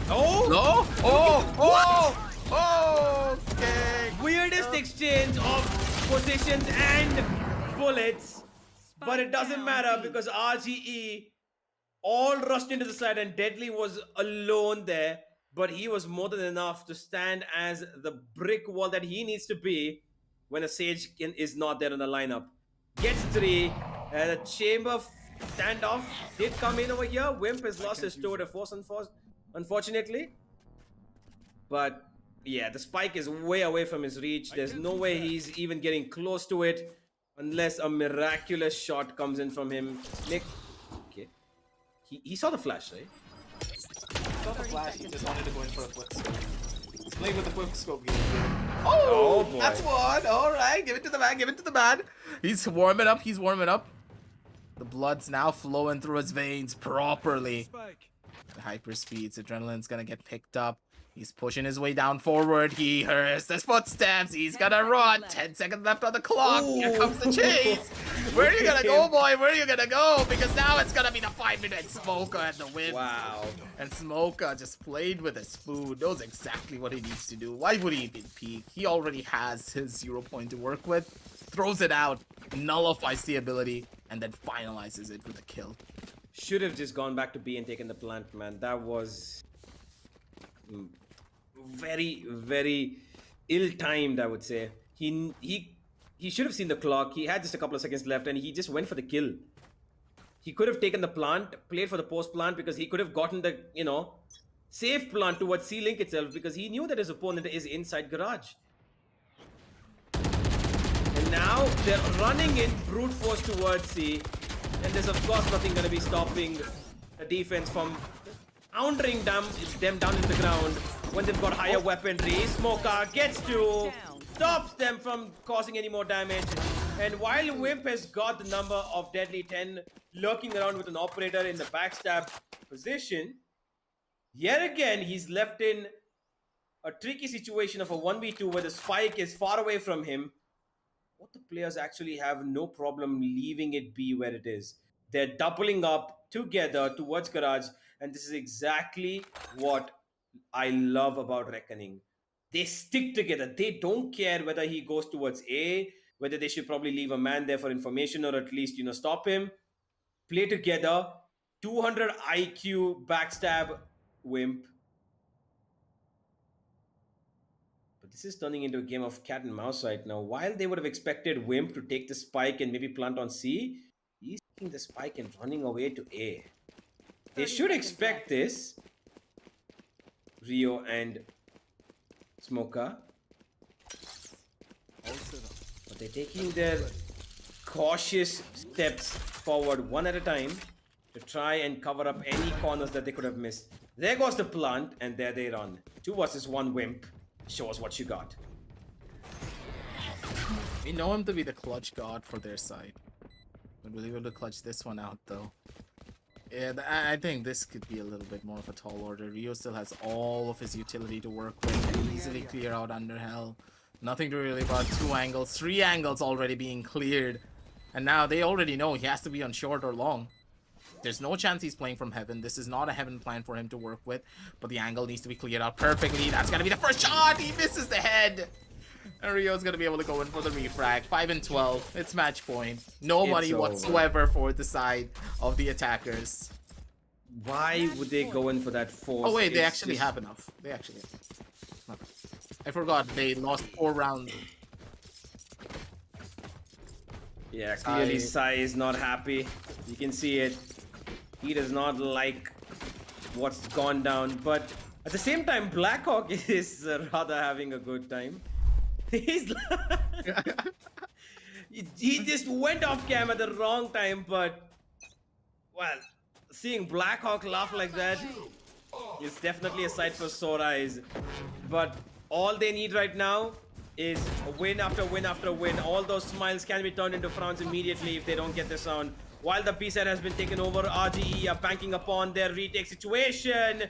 Oh! No! Oh! Okay. Weirdest exchange of positions and bullets. But it doesn't matter because RGE all rushed into the side and Deadly was alone there. But he was more than enough to stand as the brick wall that he needs to be when a Sage is not there in the lineup. Gets 3. The chamber standoff did come in over here. Wimp has lost his tour to force, unfortunately. But yeah, the spike is way away from his reach. There's no way he's even getting close to it unless a miraculous shot comes in from him. Nick, okay. He saw the flash, right? He saw the flash, he just wanted to go in for a quick scope. He's playing with the quick scope game. Oh boy. That's one. Alright, give it to the man, give it to the man. He's warming up, he's warming up. The blood's now flowing through his veins properly. The hyper speeds, adrenaline's gonna get picked up. He's pushing his way down forward. He hears his footsteps. He's gonna run. 10 seconds left on the clock. Ooh. Here comes the chase. Where are you gonna go, boy? Where are you gonna go? Because now it's gonna be the 5-minute Smoker at the win. Wow. And Smoker just played with his food. Knows exactly what he needs to do. Why would he even peek? He already has his 0 point to work with. Throws it out, nullifies the ability, and then finalizes it with a kill. Should have just gone back to B and taken the plant, man. That was very, very ill-timed, I would say. He should have seen the clock. He had just a couple of seconds left, and he just went for the kill. He could have taken the plant, played for the post-plant, because he could have gotten the, you know, safe plant towards C-Link itself, because he knew that his opponent is inside garage. And now they're running in brute force towards C, and there's of course nothing going to be stopping the defense from countering them down in the ground when they've got higher weaponry. Smoker gets to, stops them from causing any more damage. And while Wimp has got the number of Deadly 10 lurking around with an operator in the backstab position, yet again he's left in a tricky situation of a 1v2 where the spike is far away from him. What the players actually have no problem leaving it be where it is. They're doubling up together towards garage, and this is exactly what I love about Reckoning. They stick together. They don't care whether he goes towards A, whether they should probably leave a man there for information or at least, you know, stop him. Play together. 200 IQ backstab Wimp. But this is turning into a game of cat and mouse right now. While they would have expected Wimp to take the spike and maybe plant on C, he's taking the spike and running away to A. They should expect this. Rio and Smoker. But they're taking their cautious steps forward one at a time to try and cover up any corners that they could have missed. There goes the plant, and there they run. 2 versus 1 Wimp. Show us what you got. We know him to be the clutch god for their side. But we'll be able to clutch this one out, though. Yeah, I think this could be a little bit more of a tall order. Rio still has all of his utility to work with. Can easily clear out under hell. Nothing to really about 2 angles. 3 angles already being cleared. And now they already know he has to be on short or long. There's no chance he's playing from heaven. This is not a heaven plan for him to work with. But the angle needs to be cleared out perfectly. That's going to be the first shot. He misses the head. And Rio's going to be able to go in for the refrag. 5 and 12. It's match point. No money whatsoever for the side of the attackers. Why would they go in for that force? Oh wait, they actually have enough. They actually have. Okay. I forgot they lost 4 rounds. Yeah, clearly Sai is not happy. You can see it. He does not like what's gone down. But at the same time, Blackhawk is rather having a good time. He's he just went off cam at the wrong time, but well, seeing Blackhawk laugh like that is definitely a sight for sore eyes. But all they need right now is a win after win after win. All those smiles can be turned into frowns immediately if they don't get this round. While the B set has been taken over, RGE are banking upon their retake situation.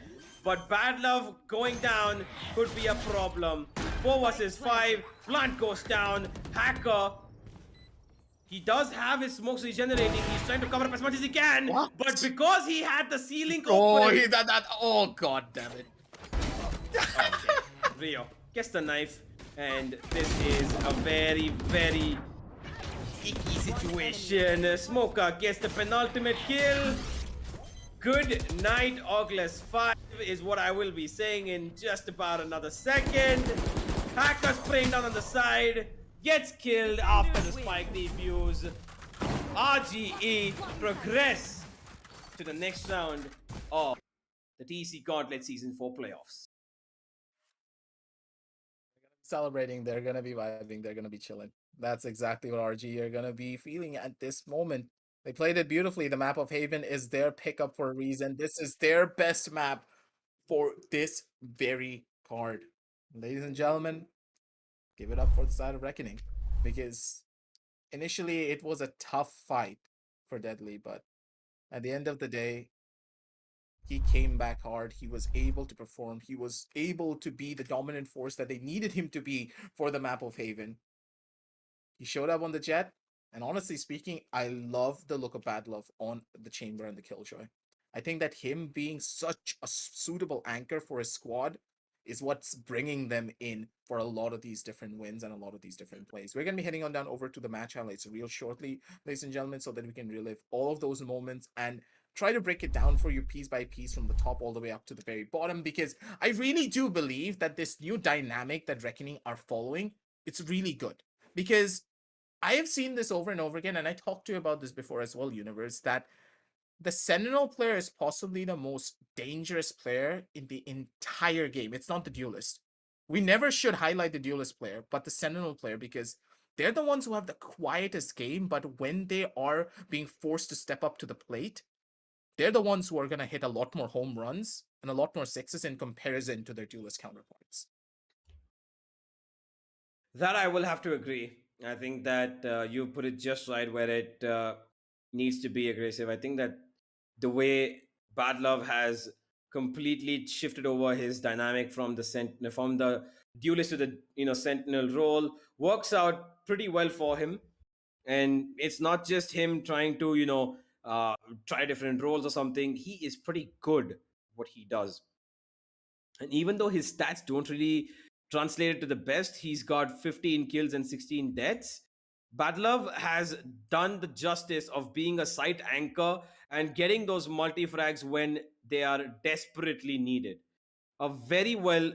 But Bad Love going down could be a problem. 4 versus 5. Plant goes down. Hacker. He does have his smokes regenerating. He's trying to cover up as much as he can. What? But because he had the ceiling Oh, open... oh, god damn it. Okay. Rio gets the knife. And this is a very, very icky situation. Smoker gets the penultimate kill. Good night, Orglis 5 is what I will be saying in just about another second. Hacker spraying down on the side. gets killed after the spike defuse. RGE progress to the next round of the TC Gauntlet Season 4 playoffs. Celebrating, they're gonna be vibing, they're gonna be chilling. That's exactly what RG are gonna be feeling at this moment. They played it beautifully. The map of Haven is their pickup for a reason. This is their best map for this very card. Ladies and gentlemen, give it up for the side of Reckoning, because initially it was a tough fight for Deadly, but at the end of the day, he came back hard. He was able to perform. He was able to be the dominant force that they needed him to be for the map of Haven. He showed up on the Jet, and honestly speaking, I love the look of Bad Love on the Chamber and the Killjoy. I think that him being such a suitable anchor for his squad is what's bringing them in for a lot of these different wins and a lot of these different plays. We're going to be heading on down over to the match highlights real shortly, ladies and gentlemen, so that we can relive all of those moments and try to break it down for you piece by piece from the top all the way up to the very bottom, because I really do believe that this new dynamic that Reckoning are following, it's really good. Because I have seen this over and over again, and I talked to you about this before as well, Universe, that the Sentinel player is possibly the most dangerous player in the entire game. It's not the Duelist. We never should highlight the Duelist player, but the Sentinel player, because they're the ones who have the quietest game, but when they are being forced to step up to the plate, they're the ones who are going to hit a lot more home runs and a lot more sixes in comparison to their Duelist counterparts. That I will have to agree. I think that you put it just right where it needs to be aggressive. I think that the way Bad Love has completely shifted over his dynamic from the duelist to the sentinel role works out pretty well for him. And it's not just him trying to try different roles or something. He is pretty good what he does. And even though his stats don't really translate it to the best, he's got 15 kills and 16 deaths. Badlove has done the justice of being a site anchor and getting those multi-frags when they are desperately needed. A very well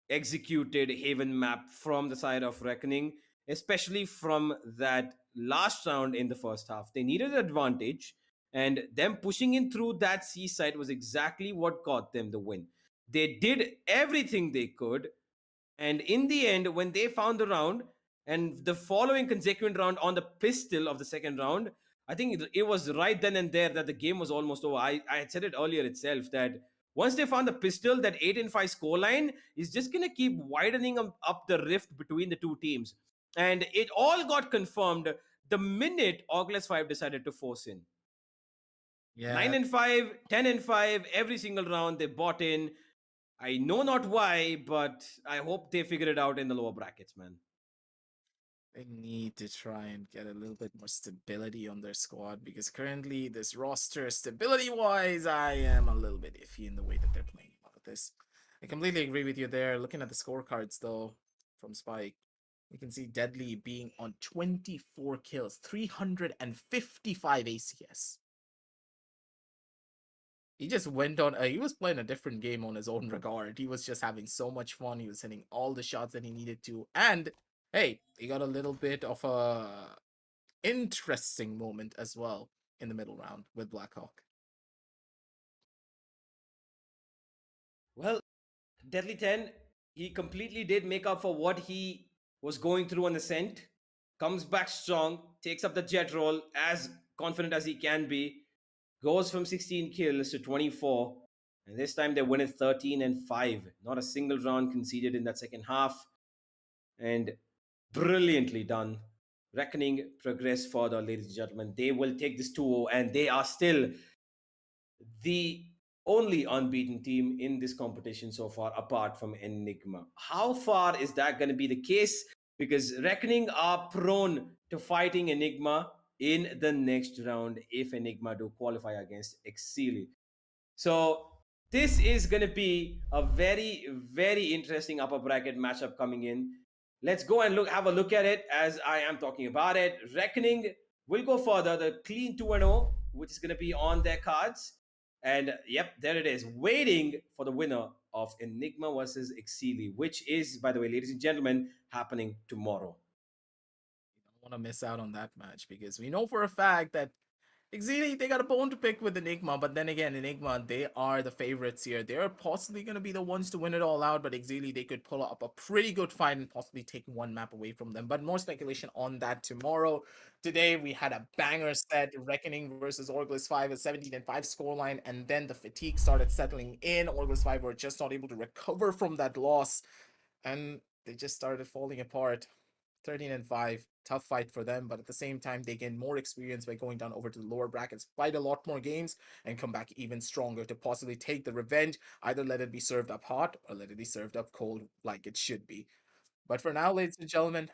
executed Haven map from the side of Reckoning, especially from that last round in the first half. They needed an advantage, and them pushing in through that C side was exactly what got them the win. They did everything they could, and in the end, when they found the round and the following consecutive round on the pistol of the second round, I think it was right then and there that the game was almost over. I had said it earlier itself that once they found the pistol, that 8-5 scoreline is just going to keep widening up the rift between the two teams. And it all got confirmed the minute Orgless 5 decided to force in. Yeah. 9-5, 10-5, every single round they bought in. I know not why, but I hope they figure it out in the lower brackets, man. They need to try and get a little bit more stability on their squad, because currently this roster, stability-wise, I am a little bit iffy in the way that they're playing about this. I completely agree with you there. Looking at the scorecards, though, from Spike, we can see Deadly being on 24 kills, 355 ACS. He just went on, he was playing a different game on his own regard. He was just having so much fun. He was hitting all the shots that he needed to. And, hey, he got a little bit of a interesting moment as well in the middle round with Blackhawk. Well, Deadly 10, he completely did make up for what he was going through on the scent. Comes back strong, takes up the jet role as confident as he can be. Goes from 16 kills to 24. And this time they win it 13-5. Not a single round conceded in that second half. And brilliantly done. Reckoning progress further, ladies and gentlemen. They will take this 2-0, and they are still the only unbeaten team in this competition so far, apart from Enigma. How far is that going to be the case? Because Reckoning are prone to fighting Enigma in the next round if Enigma do qualify against Exili. So this is going to be a very, very interesting upper bracket matchup coming in. Let's go and have a look at it as I am talking about it. Reckoning will go further, the clean 2-0, which is going to be on their cards. And yep, there it is, waiting for the winner of Enigma versus Exili, which is, by the way, ladies and gentlemen, happening tomorrow. want to miss out on that match because we know for a fact that Exili, they got a bone to pick with Enigma, but then again, Enigma, they are the favorites here. They're possibly going to be the ones to win it all out, but Exili, they could pull up a pretty good fight and possibly take one map away from them. But more speculation on that tomorrow. Today, we had a banger set, Reckoning versus Orglis 5, a 17-5 scoreline, and then the fatigue started settling in. Orglis 5 were just not able to recover from that loss, and they just started falling apart. 13-5, tough fight for them, but at the same time they gain more experience by going down over to the lower brackets, fight a lot more games, and come back even stronger to possibly take the revenge. Either let it be served up hot or let it be served up cold like it should be. But for now, ladies and gentlemen,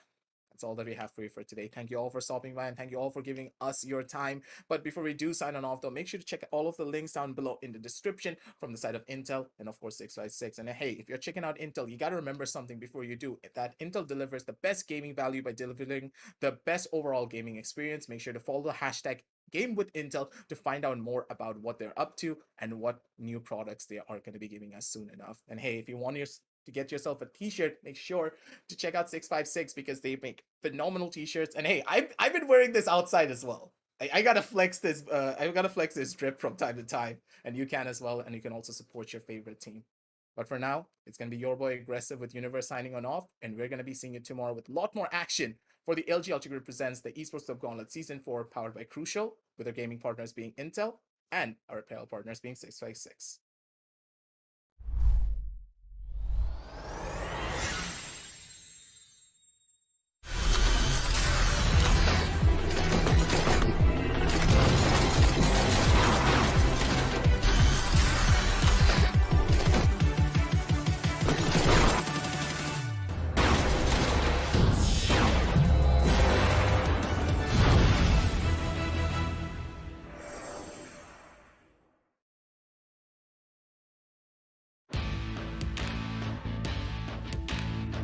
that's all that we have for you for today. Thank you all for stopping by and thank you all for giving us your time. But before we do sign on off though, make sure to check all of the links down below in the description from the side of Intel and of course 656. And hey, if you're checking out Intel, you got to remember something before you do, that Intel delivers the best gaming value by delivering the best overall gaming experience. Make sure to follow the hashtag Game with Intel to find out more about what they're up to and what new products they are going to be giving us soon enough. And hey, if you want to get yourself a t-shirt, make sure to check out 656 because they make phenomenal t-shirts. And hey, I've been wearing this outside as well. I gotta flex this drip from time to time, and you can as well, and you can also support your favorite team. But for now, it's gonna be your boy Aggressive with Universe signing on off, and we're gonna be seeing you tomorrow with a lot more action for the LG Ultragear presents the Esports Tec Gauntlet Season 4 powered by Crucial, with our gaming partners being Intel and our apparel partners being 656.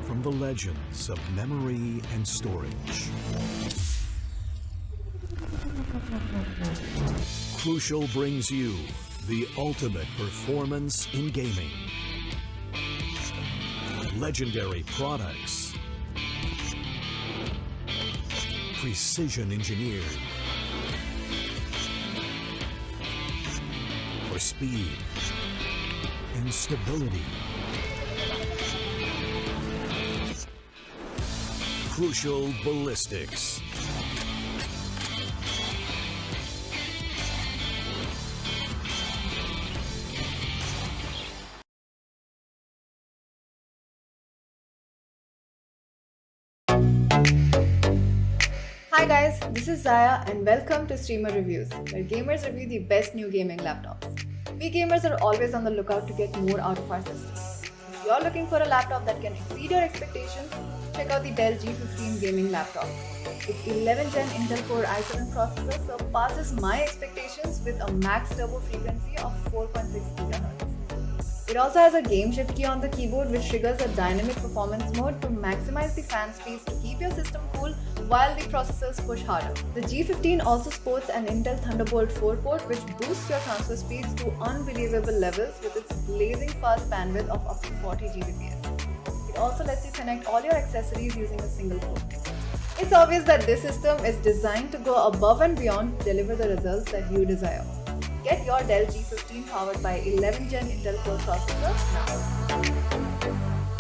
From the legends of memory and storage, Crucial brings you the ultimate performance in gaming. Legendary products, precision engineered for speed and stability. Crucial Ballistics. Hi guys, this is Zaya and welcome to Streamer Reviews, where gamers review the best new gaming laptops. We gamers are always on the lookout to get more out of our systems. If you're looking for a laptop that can exceed your expectations, check out the Dell G15 gaming laptop. Its 11th gen Intel Core i7 processor surpasses my expectations with a max turbo frequency of 4.6 GHz. It also has a game shift key on the keyboard which triggers a dynamic performance mode to maximize the fan speeds to keep your system cool while the processors push harder. The G15 also sports an Intel Thunderbolt 4 port which boosts your transfer speeds to unbelievable levels with its blazing fast bandwidth of up to 40 Gbps. It also lets you connect all your accessories using a single port. It's obvious that this system is designed to go above and beyond to deliver the results that you desire. Get your Dell G15 powered by 11th gen Intel Core processor now.